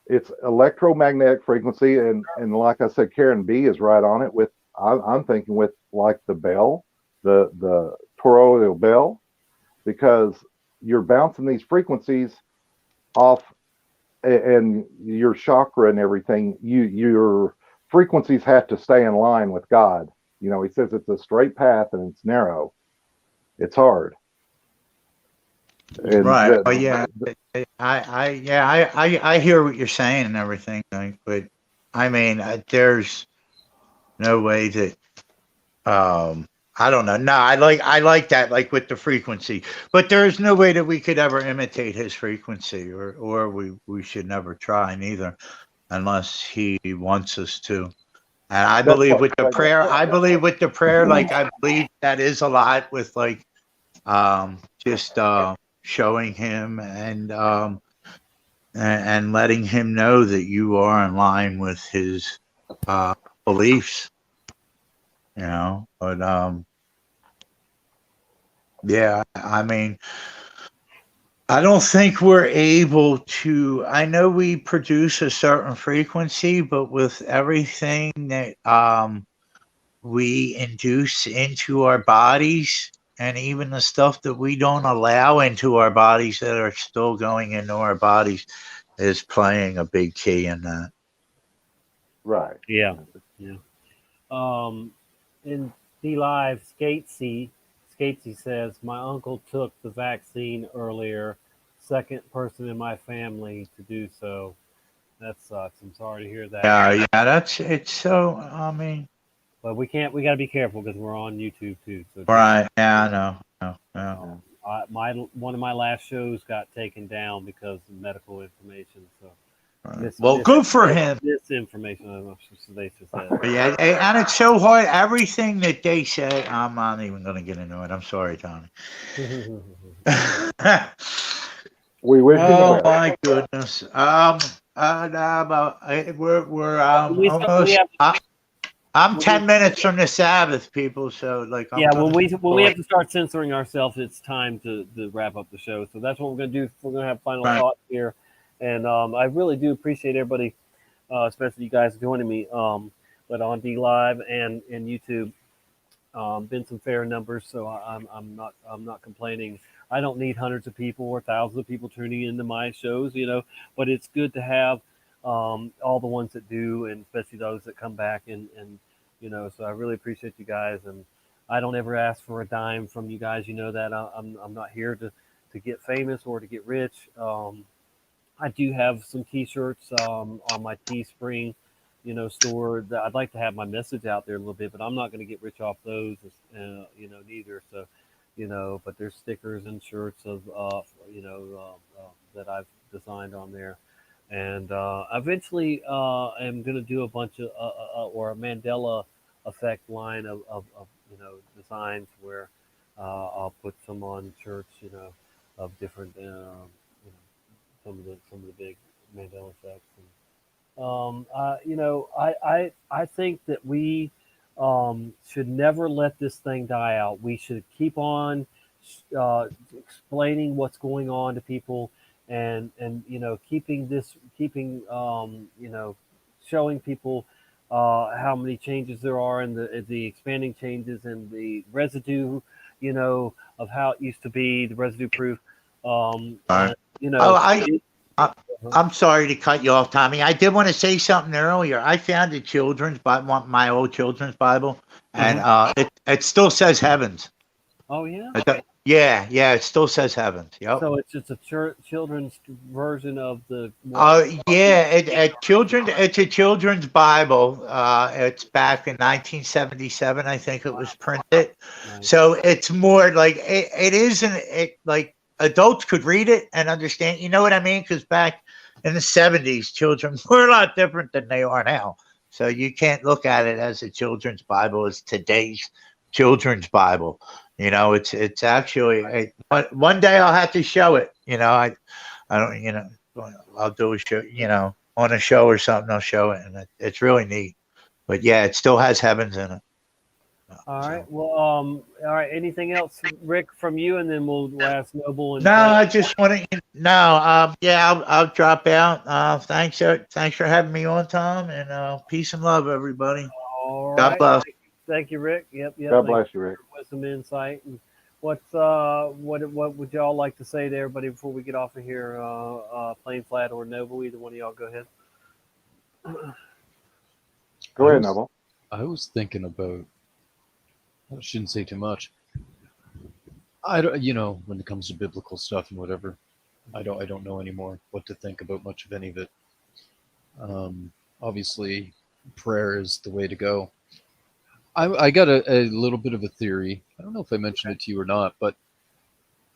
it's electromagnetic frequency. And like I said, Karen B is right on it with, I'm thinking with like the bell, the toroidal bell, because you're bouncing these frequencies off, and your chakra and everything, your frequencies have to stay in line with God. He says it's a straight path and it's narrow. It's hard. And right. I hear what you're saying and everything, but I mean, there's no way that, I don't know. No, I like that, like with the frequency, but there's no way that we could ever imitate his frequency, or we should never try neither, unless he wants us to. And I believe with the prayer, like I believe that is a lot with like, just showing him and letting him know that you are in line with his beliefs. But yeah, I mean, I don't think we're able to. I know we produce a certain frequency, but with everything that we induce into our bodies, and even the stuff that we don't allow into our bodies that are still going into our bodies, is playing a big key in that. Right. Yeah. In D Live, Skatesy says, my uncle took the vaccine earlier, second person in my family to do so. That sucks. I'm sorry to hear that. Yeah, it's so, I mean. But we got to be careful because we're on YouTube too. So right. Yeah, I know. One of my last shows got taken down because of medical information. So. Well, good for him. Misinformation, they said. Yeah, and it's so hard. Everything that they said, I'm not even going to get into it. I'm sorry, Tony. We wish. Oh my goodness. We're almost. I'm 10 minutes from the Sabbath, people. So like, when we have to start censoring ourselves, it's time to wrap up the show. So that's what we're going to do. We're going to have final thoughts here. And I really do appreciate everybody, especially you guys joining me. But on D Live and YouTube, been some fair numbers, so I'm not complaining. I don't need hundreds of people or thousands of people tuning into my shows, But it's good to have all the ones that do, and especially those that come back and So I really appreciate you guys, and I don't ever ask for a dime from you guys. You know that I'm not here to get famous or to get rich. I do have some T-shirts on my Teespring, store that I'd like to have my message out there a little bit, but I'm not going to get rich off those, neither. So, but there's stickers and shirts of, that I've designed on there, and eventually I'm going to do a bunch of or a Mandela effect line of designs where I'll put some on shirts, of different. Some of the big Mandela effects, and I think that we should never let this thing die out. We should keep on explaining what's going on to people, and keeping showing people how many changes there are, and the expanding changes, and the residue, of how it used to be, the residue proof. I'm sorry to cut you off, Tommy. I did want to say something earlier. I found a children's Bible, my old children's Bible, and it still says heavens. Oh yeah. Yeah, it still says heavens. Yep. So it's just a children's version of the. Yeah, it's a children's Bible. It's back in 1977, I think it was printed. Nice. So it's more like it isn't it like adults could read it and understand. You know what I mean? Because back in the 70s, children were a lot different than they are now. So you can't look at it as a children's Bible as today's children's Bible. You know, it's actually one day I'll have to show it. You know, I don't. You know. I'll do a show, you know, on a show or something. I'll show it, and it's really neat. But yeah, it still has heavens in it. All right. Well, all right. Anything else, Rick, from you, and then we'll ask Noble. And no, I just want to. No, yeah, I'll drop out. Thanks for having me on, Tom, and peace and love, everybody. All God right. bless. Thank you, Rick. Yep. God bless you, Rick. With some insight. And what would y'all like to say to everybody before we get off of here? Plain Flat or Noble? Either one of y'all, go ahead. Go ahead, Noble. I was thinking about. I shouldn't say too much. I don't, you know, when it comes to biblical stuff and whatever, I don't know anymore what to think about much of any of it. Obviously, prayer is the way to go. I got a little bit of a theory. I don't know if I mentioned it to you or not, but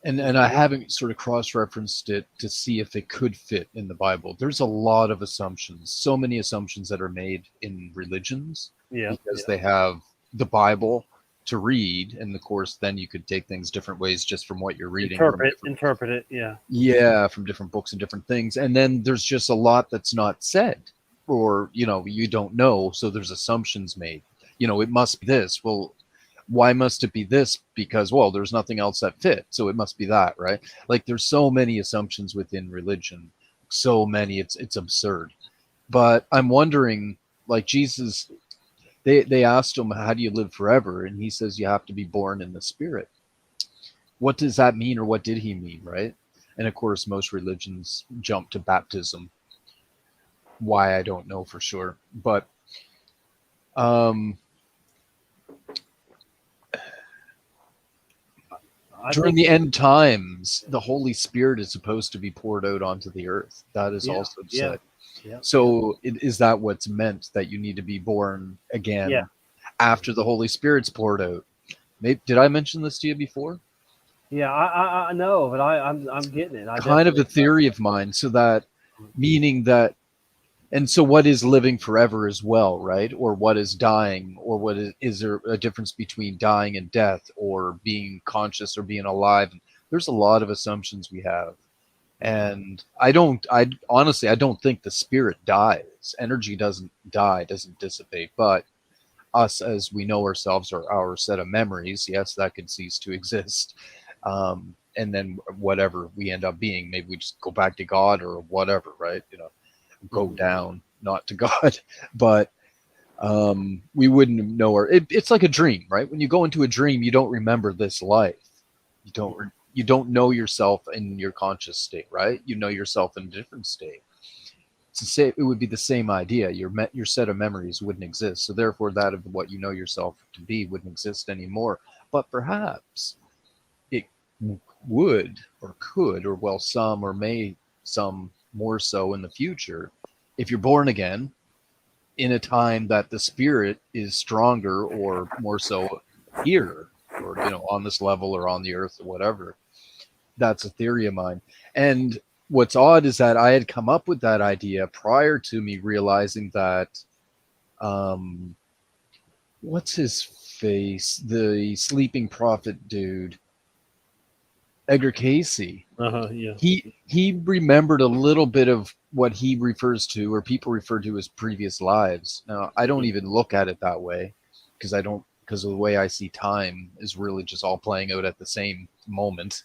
and I haven't sort of cross-referenced it to see if it could fit in the Bible. There's a lot of assumptions, so many assumptions that are made in religions because they have the Bible to read, and of course then you could take things different ways just from what you're reading. Interpret it, yeah, from different books and different things. And then there's just a lot that's not said, or you know, you don't know, so there's assumptions made. You know, it must be this. Well, why must it be this? Because, well, there's nothing else that fit, so it must be that, right? Like there's so many assumptions within religion, so many, it's absurd. But I'm wondering, like Jesus, they asked him, how do you live forever? And he says, you have to be born in the Spirit. What does that mean, or what did he mean, right? And of course, most religions jump to baptism. Why, I don't know for sure. But during the end times, the Holy Spirit is supposed to be poured out onto the earth. That is also said. So is that what's meant, that you need to be born again after the Holy Spirit's poured out? Did I mention this to you before? Yeah, I know, but I'm getting it. Kind of a theory of mine. So that meaning that, and so what is living forever as well, right? Or what is dying? Or what is there a difference between dying and death, or being conscious or being alive? There's a lot of assumptions we have. And I honestly don't think the spirit dies. Energy doesn't die, doesn't dissipate, but us as we know ourselves, or our set of memories, yes, that could cease to exist. And then whatever we end up being, maybe we just go back to God or whatever, right? You know, go down, not to God, but we wouldn't know it's like a dream, right? When you go into a dream, you don't remember this life. You don't know yourself in your conscious state, right? You know yourself in a different state. It would be the same idea. Your set of memories wouldn't exist. So therefore, that of what you know yourself to be wouldn't exist anymore. But perhaps it would, or could, or well, some more so in the future, if you're born again in a time that the spirit is stronger, or more so here, or you know, on this level or on the earth or whatever. That's a theory of mine. And what's odd is that I had come up with that idea prior to me realizing that what's his face, the sleeping prophet dude, Edgar Casey. He remembered a little bit of what he refers to, or people refer to, as previous lives. Now, I don't even look at it that way, because of the way I see time is really just all playing out at the same moment.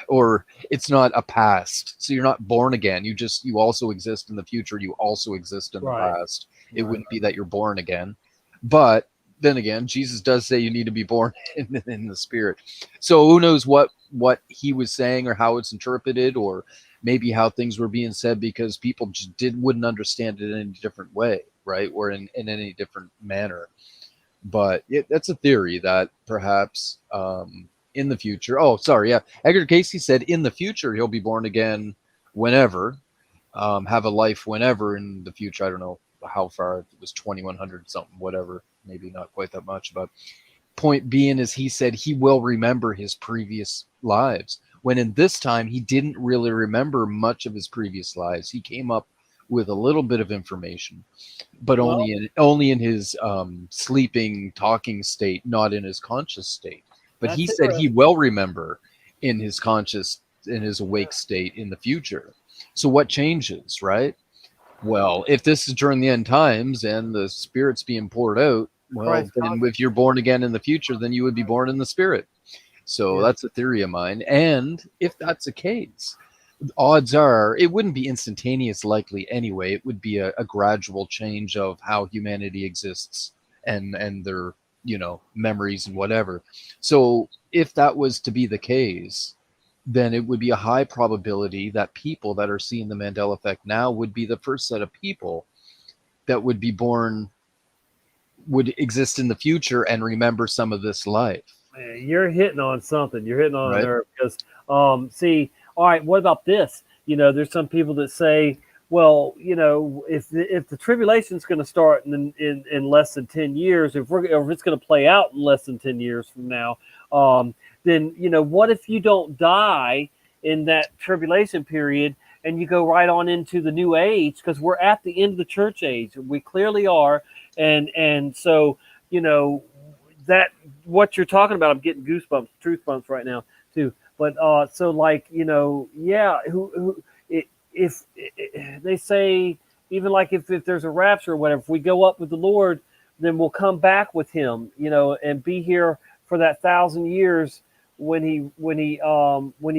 Or it's not a past. So you're not born again. You also exist in the future. You also exist in the past. It wouldn't be that you're born again. But then again, Jesus does say you need to be born in the spirit. So who knows what he was saying, or how it's interpreted, or maybe how things were being said, because people just wouldn't understand it in any different way, right? Or in any different manner. But that's a theory that perhaps in the future. Oh, sorry, yeah. Edgar Casey said in the future he'll be born again whenever, have a life whenever in the future. I don't know how far. It was 2100 something, whatever. Maybe not quite that much. But point being is he said he will remember his previous lives. When in this time he didn't really remember much of his previous lives. He came up with a little bit of information, but only in his sleeping, talking state, not in his conscious state. But he said he will remember in his conscious, in his awake state in the future. So what changes, right? Well, if this is during the end times and the Spirit's being poured out, well, then if you're born again in the future, then you would be born in the Spirit. So that's a theory of mine. And if that's the case, odds are it wouldn't be instantaneous likely anyway. It would be a gradual change of how humanity exists and their, you know, memories and whatever. So if that was to be the case, then it would be a high probability that people that are seeing the Mandela effect now would be the first set of people that would be born, would exist in the future and remember some of this life. You're hitting on something. You're hitting on a nerve because, see, all right, what about this? You know, there's some people that say, well, you know, if the tribulation is going to start in less than 10 years, if it's going to play out in less than 10 years from now, then, you know, what if you don't die in that tribulation period and you go right on into the new age? Because we're at the end of the church age. We clearly are. And so, you know, that what you're talking about, I'm getting goosebumps, truth bumps right now too. But so like, you know, yeah, if they say, even like if there's a rapture or whatever, if we go up with the Lord, then we'll come back with him, you know, and be here for that 1,000 years when he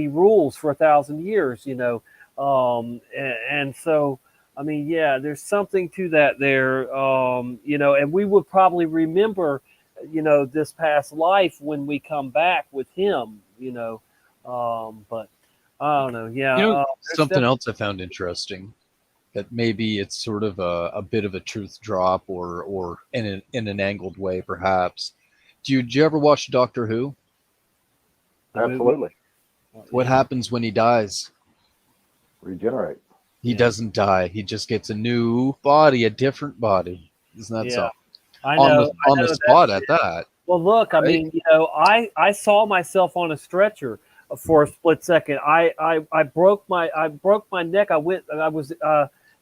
rules for 1,000 years, you know. And so, I mean, yeah, there's something to that there, you know, and we would probably remember, you know, this past life when we come back with him, you know. But I don't know. Yeah. You know, something else I found interesting, that maybe it's sort of a bit of a truth drop or in an angled way, perhaps. Did you ever watch Doctor Who? Absolutely. What happens when he dies? Regenerate. He doesn't die. He just gets a new body, a different body. Isn't that so? I know. On the spot at that. Well, look, I mean, you know, I saw myself on a stretcher for a split second. I broke my neck. I was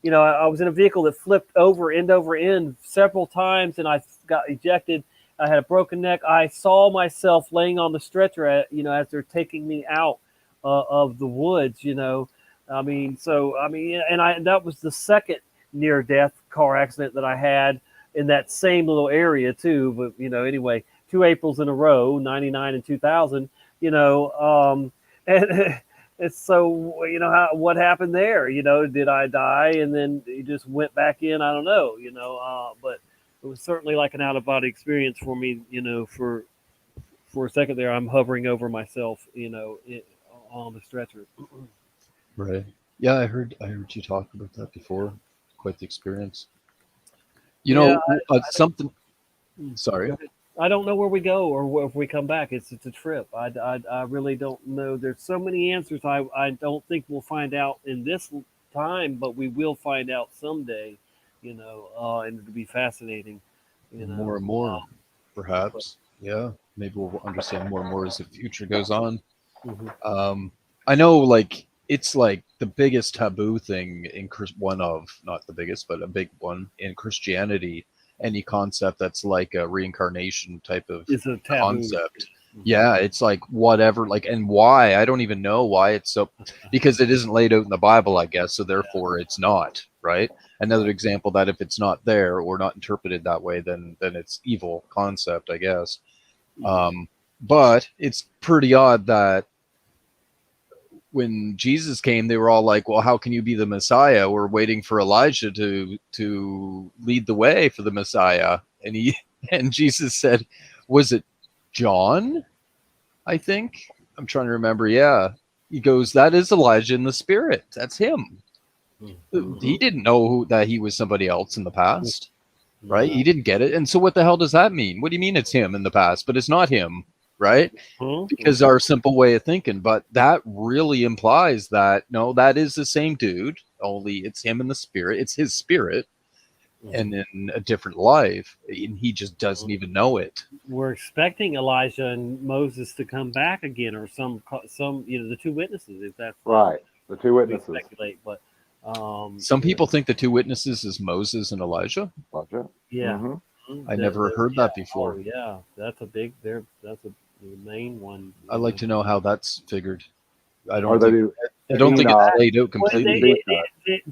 you know, I was in a vehicle that flipped over end several times, and I got ejected. I had a broken neck. I saw myself laying on the stretcher, you know, as they're taking me out of the woods. You know, I mean, so I mean, and that was the second near-death car accident that I had in that same little area too. But you know, anyway, 2 Aprils in a row, 99 and 2000. You know, and it's so, you know, what happened there? You know, did I die and then you just went back in? I don't know. You know, but it was certainly like an out-of-body experience for me. You know, for a second there, I'm hovering over myself. You know, on the stretcher. Right. Yeah, I heard you talk about that before. Quite the experience. You know, something. Sorry. I don't know where we go or if we come back. It's a trip. I really don't know. There's so many answers. I don't think we'll find out in this time, but we will find out someday. You know, and it'll be fascinating. You know, more and more, perhaps. Yeah, maybe we'll understand more and more as the future goes on. Mm-hmm. I know, like, it's like the biggest taboo thing in one of, not the biggest, but a big one in Christianity. Any concept that's like a reincarnation type of concept. Yeah, it's like whatever, like, and why? I don't even know why it's so, because it isn't laid out in the Bible, I guess, so therefore it's not, right? Another example that if it's not there or not interpreted that way, then it's evil concept, I guess. But it's pretty odd that when Jesus came, they were all like, well, how can you be the Messiah? We're waiting for Elijah to lead the way for the Messiah. And Jesus said, was it John? I think. I'm trying to remember. Yeah. He goes, that is Elijah in the spirit. That's him. Mm-hmm. He didn't know that he was somebody else in the past. right? He didn't get it. And so what the hell does that mean? What do you mean it's him in the past, but it's not him, right? Because our simple way of thinking. But that really implies that, no, that is the same dude, only it's him in the spirit. It's his spirit and in a different life. And he just doesn't even know it. We're expecting Elijah and Moses to come back again, or some the two witnesses, if that's right. The two witnesses. We speculate, but some people think the two witnesses is Moses and Elijah. Yeah, I never heard that before. Oh, yeah, that's a big. That's the main one. I'd like to know how that's figured. I Or don't they think, do I don't think Enoch. it's laid out completely.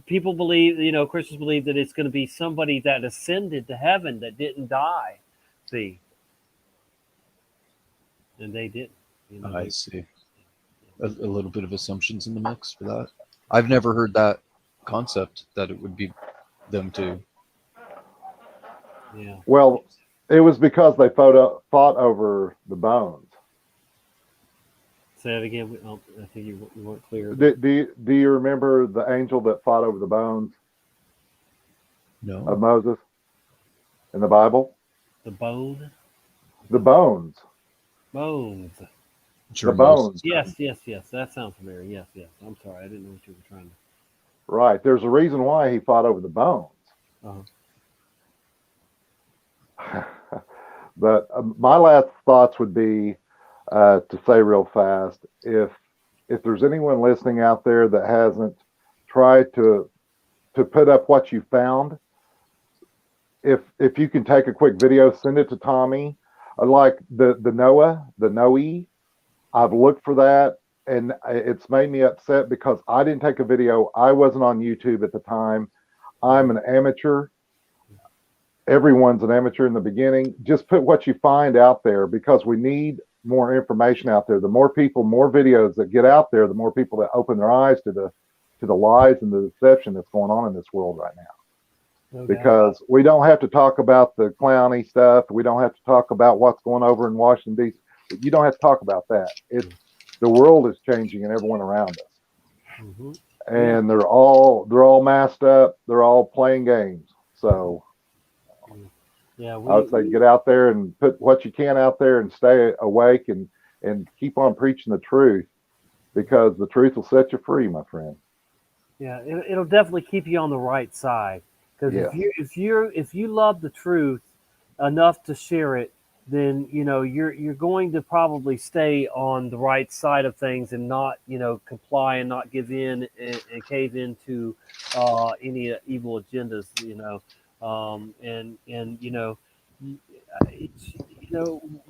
People believe, Christians believe that it's going to be somebody that ascended to heaven that didn't die. See, and they didn't. I see. A little bit of assumptions in the mix for that. I've never heard that concept that it would be them two. Yeah. Well, it was because they fought over the bones. Say that again. I think you weren't clear. Do you remember the angel that fought over the bones? No. Of Moses in the Bible? The bone? The bones. Bones. The bones. Yes. That sounds familiar. Yes. I'm sorry. I didn't know what you were trying to. Right. There's a reason why he fought over the bones. But my last thoughts would be to say real fast, if there's anyone listening out there that hasn't tried to put up what you found, if you can take a quick video, send it to Tommy. Like the Noe, I've looked for that, and it's made me upset because I didn't take a video. I wasn't on YouTube at the time. I'm an amateur. Everyone's an amateur in the beginning. Just put what you find out there, because we need more information out there. The more people, more videos that get out there, the more people that open their eyes to the lies and the deception that's going on in this world right now. Okay. Because we don't have to talk about the clowny stuff. We don't have to talk about what's going over in Washington, D.C. You don't have to talk about that. The world is changing and everyone around us. And they're all masked up. They're all playing games. So yeah, I would say get out there and put what you can out there and stay awake and keep on preaching the truth, because the truth will set you free, my friend. Yeah, it'll definitely keep you on the right side. Because if you love the truth enough to share it, then you're going to probably stay on the right side of things and not comply and not give in and cave into any evil agendas.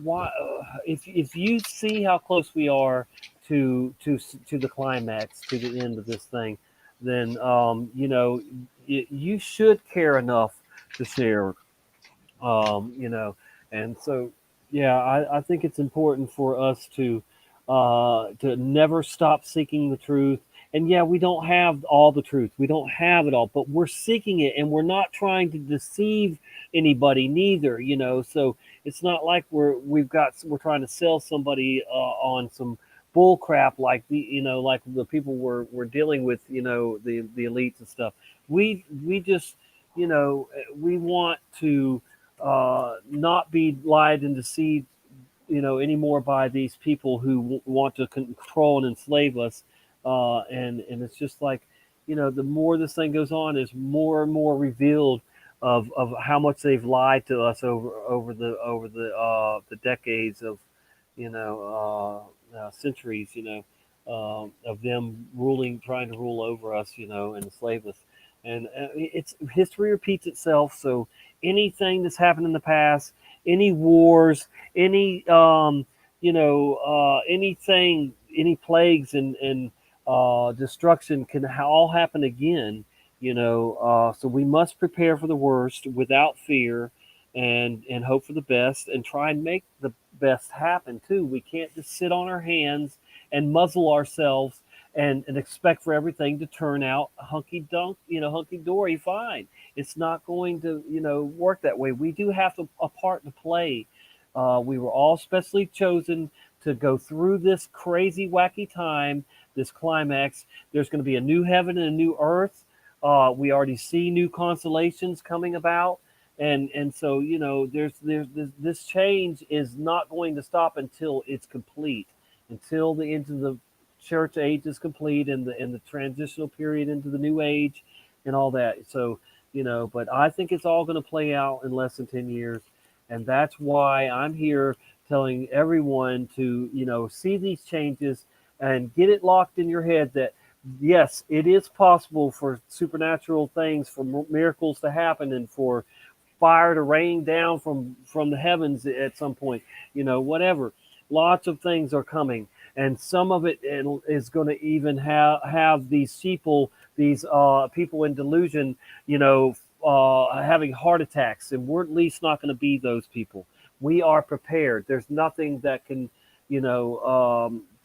Why if you see how close we are to the climax, to the end of this thing, then you should care enough to share. And so I think it's important for us to never stop seeking the truth. And we don't have all the truth. We don't have it all, but we're seeking it, and we're not trying to deceive anybody neither, so it's not like we're trying to sell somebody on some bull crap like like the people we're dealing with, the elites and stuff. We just, we want to not be lied and deceived, anymore by these people who want to control and enslave us. And it's just like, the more this thing goes on, is more and more revealed of how much they've lied to us over the decades of, centuries, of them trying to rule over us, and enslave us. And it's history repeats itself. So anything that's happened in the past, any wars, any anything, any plagues and destruction can all happen again. So we must prepare for the worst without fear, and hope for the best, and try and make the best happen too. We can't just sit on our hands and muzzle ourselves and expect for everything to turn out hunky dory fine. It's not going to work that way. We do have a part to play. We were all specially chosen to go through this crazy, wacky time, this climax. There's going to be a new heaven and a new earth. We already see new constellations coming about, And so there's this change is not going to stop until it's complete, until the end of the church age is complete, and the transitional period into the new age and all that. So but I think it's all going to play out in less than 10 years, and that's why I'm here telling everyone to see these changes and get it locked in your head that yes, it is possible for supernatural things, for miracles to happen, and for fire to rain down from the heavens at some point. Whatever. Lots of things are coming, and some of it is going to even have these these people in delusion, having heart attacks, and we're at least not going to be those people. We are prepared. There's nothing that can,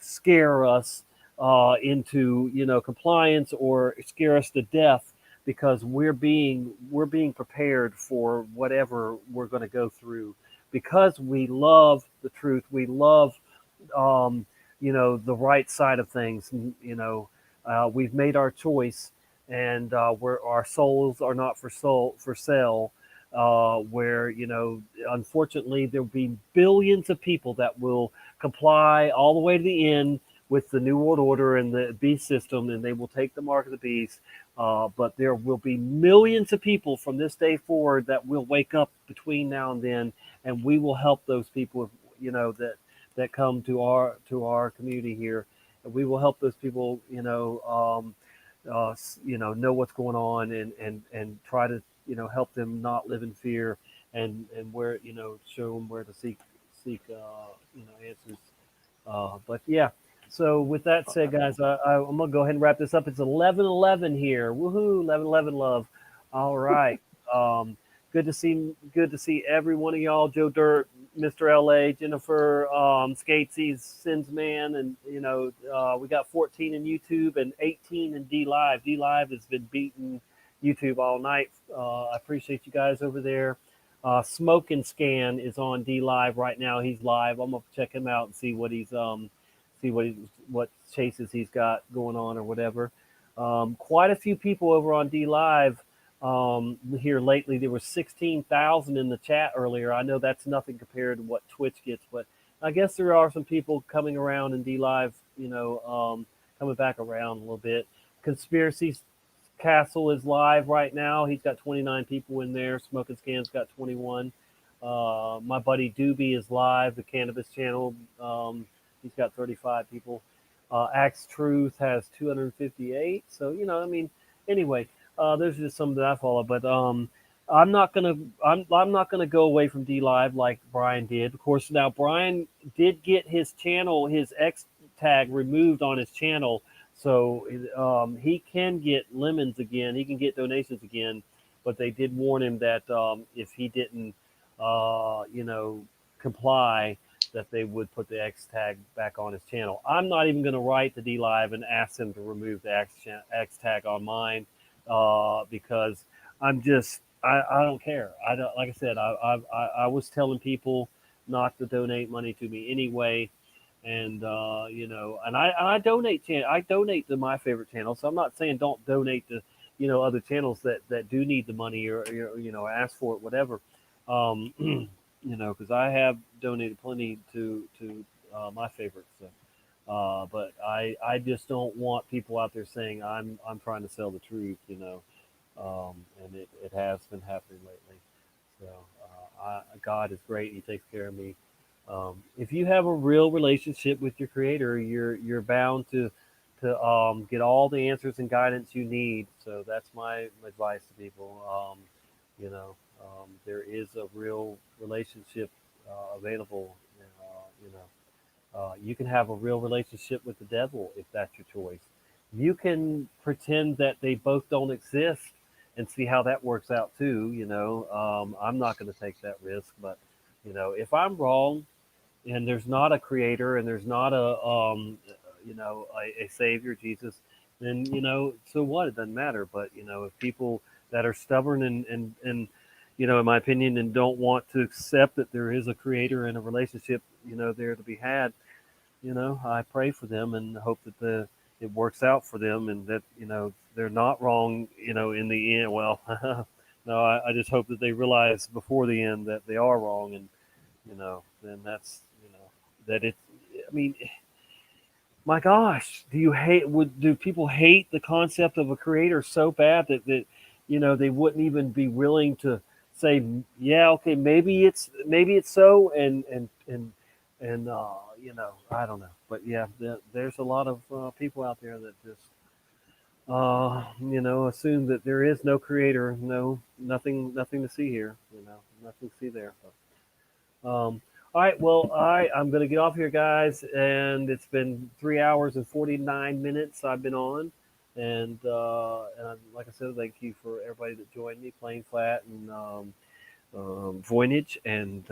scare us into compliance or scare us to death, because we're being prepared for whatever we're going to go through, because we love the truth. We love the right side of things. We've made our choice, and our souls are not for sale. Where unfortunately there will be billions of people that will comply all the way to the end with the New World Order and the beast system, and they will take the mark of the beast. But there will be millions of people from this day forward that will wake up between now and then, and we will help those people, that come to our community here. And we will help those people, know what's going on, and try to, help them not live in fear, and where, show them where to seek answers. But yeah. So with that said, guys, I'm gonna go ahead and wrap this up. It's 11:11 here. Woohoo! 11:11 love. All right. Good to see every one of y'all. Joe Dirt, Mr. LA, Jennifer, Skatesy's Sins Man, and we got 14 in YouTube and 18 in D Live. D Live has been beating YouTube all night. I appreciate you guys over there. Smoke and Scan is on D Live right now. He's live. I'm gonna check him out and see what he's what chases he's got going on or whatever. Quite a few people over on D Live here lately. There were 16,000 in the chat earlier. I know that's nothing compared to what Twitch gets, but I guess there are some people coming around in D Live, coming back around a little bit. Conspiracy Castle is live right now. He's got 29 people in there. Smoking Scan's got 21. My buddy Doobie is live, the cannabis channel. He's got 35 people. Axe Truth has 258. So anyway, those are just some that I follow. But I'm not gonna go away from D Live like Brian did. Of course, now Brian did get his channel, his X tag removed on his channel, so he can get lemons again. He can get donations again. But they did warn him that if he didn't, comply, that they would put the X tag back on his channel. I'm not even going to write to D Live and ask them to remove the X tag on mine, because I don't care. I don't, like I said, I was telling people not to donate money to me anyway, and and I donate to my favorite channel. So I'm not saying don't donate to other channels that do need the money, or ask for it, whatever. Because I have donated plenty to my favorites. So, but I just don't want people out there saying I'm trying to sell the truth, and it has been happening lately. So God is great. He takes care of me. If you have a real relationship with your Creator, you're bound to get all the answers and guidance you need. So that's my advice to people. There is a real relationship available. You can have a real relationship with the devil if that's your choice. You can pretend that they both don't exist and see how that works out too. I'm not going to take that risk, but if I'm wrong and there's not a creator and there's not a savior, Jesus, then so what? It doesn't matter. But if people that are stubborn and in my opinion, and don't want to accept that there is a creator and a relationship, there to be had, I pray for them and hope that it works out for them, and that, they're not wrong, in the end. Well, No, I just hope that they realize before the end that they are wrong, and then that's that it. I mean, my gosh, do people hate the concept of a creator so bad that they wouldn't even be willing to say, yeah, okay, maybe it's so, and I don't know, but yeah, there's a lot of people out there that just assume that there is no creator, nothing to see here, nothing to see there. All right, well, I'm going to get off here, guys, and it's been 3 hours and 49 minutes I've been on, and like I said, thank you for everybody that joined me, Playing Flat and Voynich and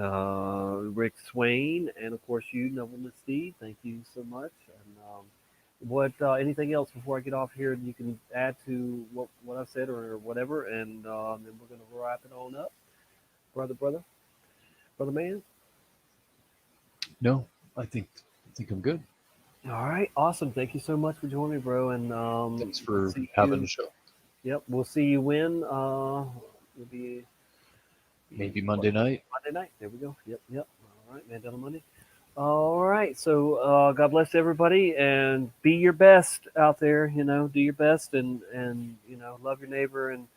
Rick Swain, and of course you, Nobleman Steve. Thank you so much. And anything else before I get off here you can add to what I've said or whatever, and then we're going to wrap it on up, brother man. No, I think I'm good. All right, awesome. Thank you so much for joining me, bro. And thanks for having the show. Yep, we'll see you when it'll be maybe Monday night. Monday night. There we go. Yep. All right, Mandela Monday. All right. So God bless everybody, and be your best out there. Do your best, and love your neighbor, and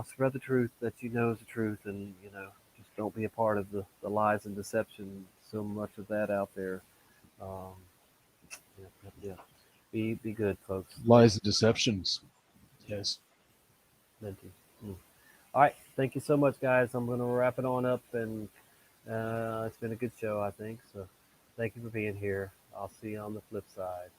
spread the truth that you know is the truth, and just don't be a part of the lies and deception. So much of that out there. Yeah. Be good, folks. Lies and deceptions. Yes. Plenty. All right. Thank you so much, guys. I'm going to wrap it on up, and it's been a good show, I think. So thank you for being here. I'll see you on the flip side.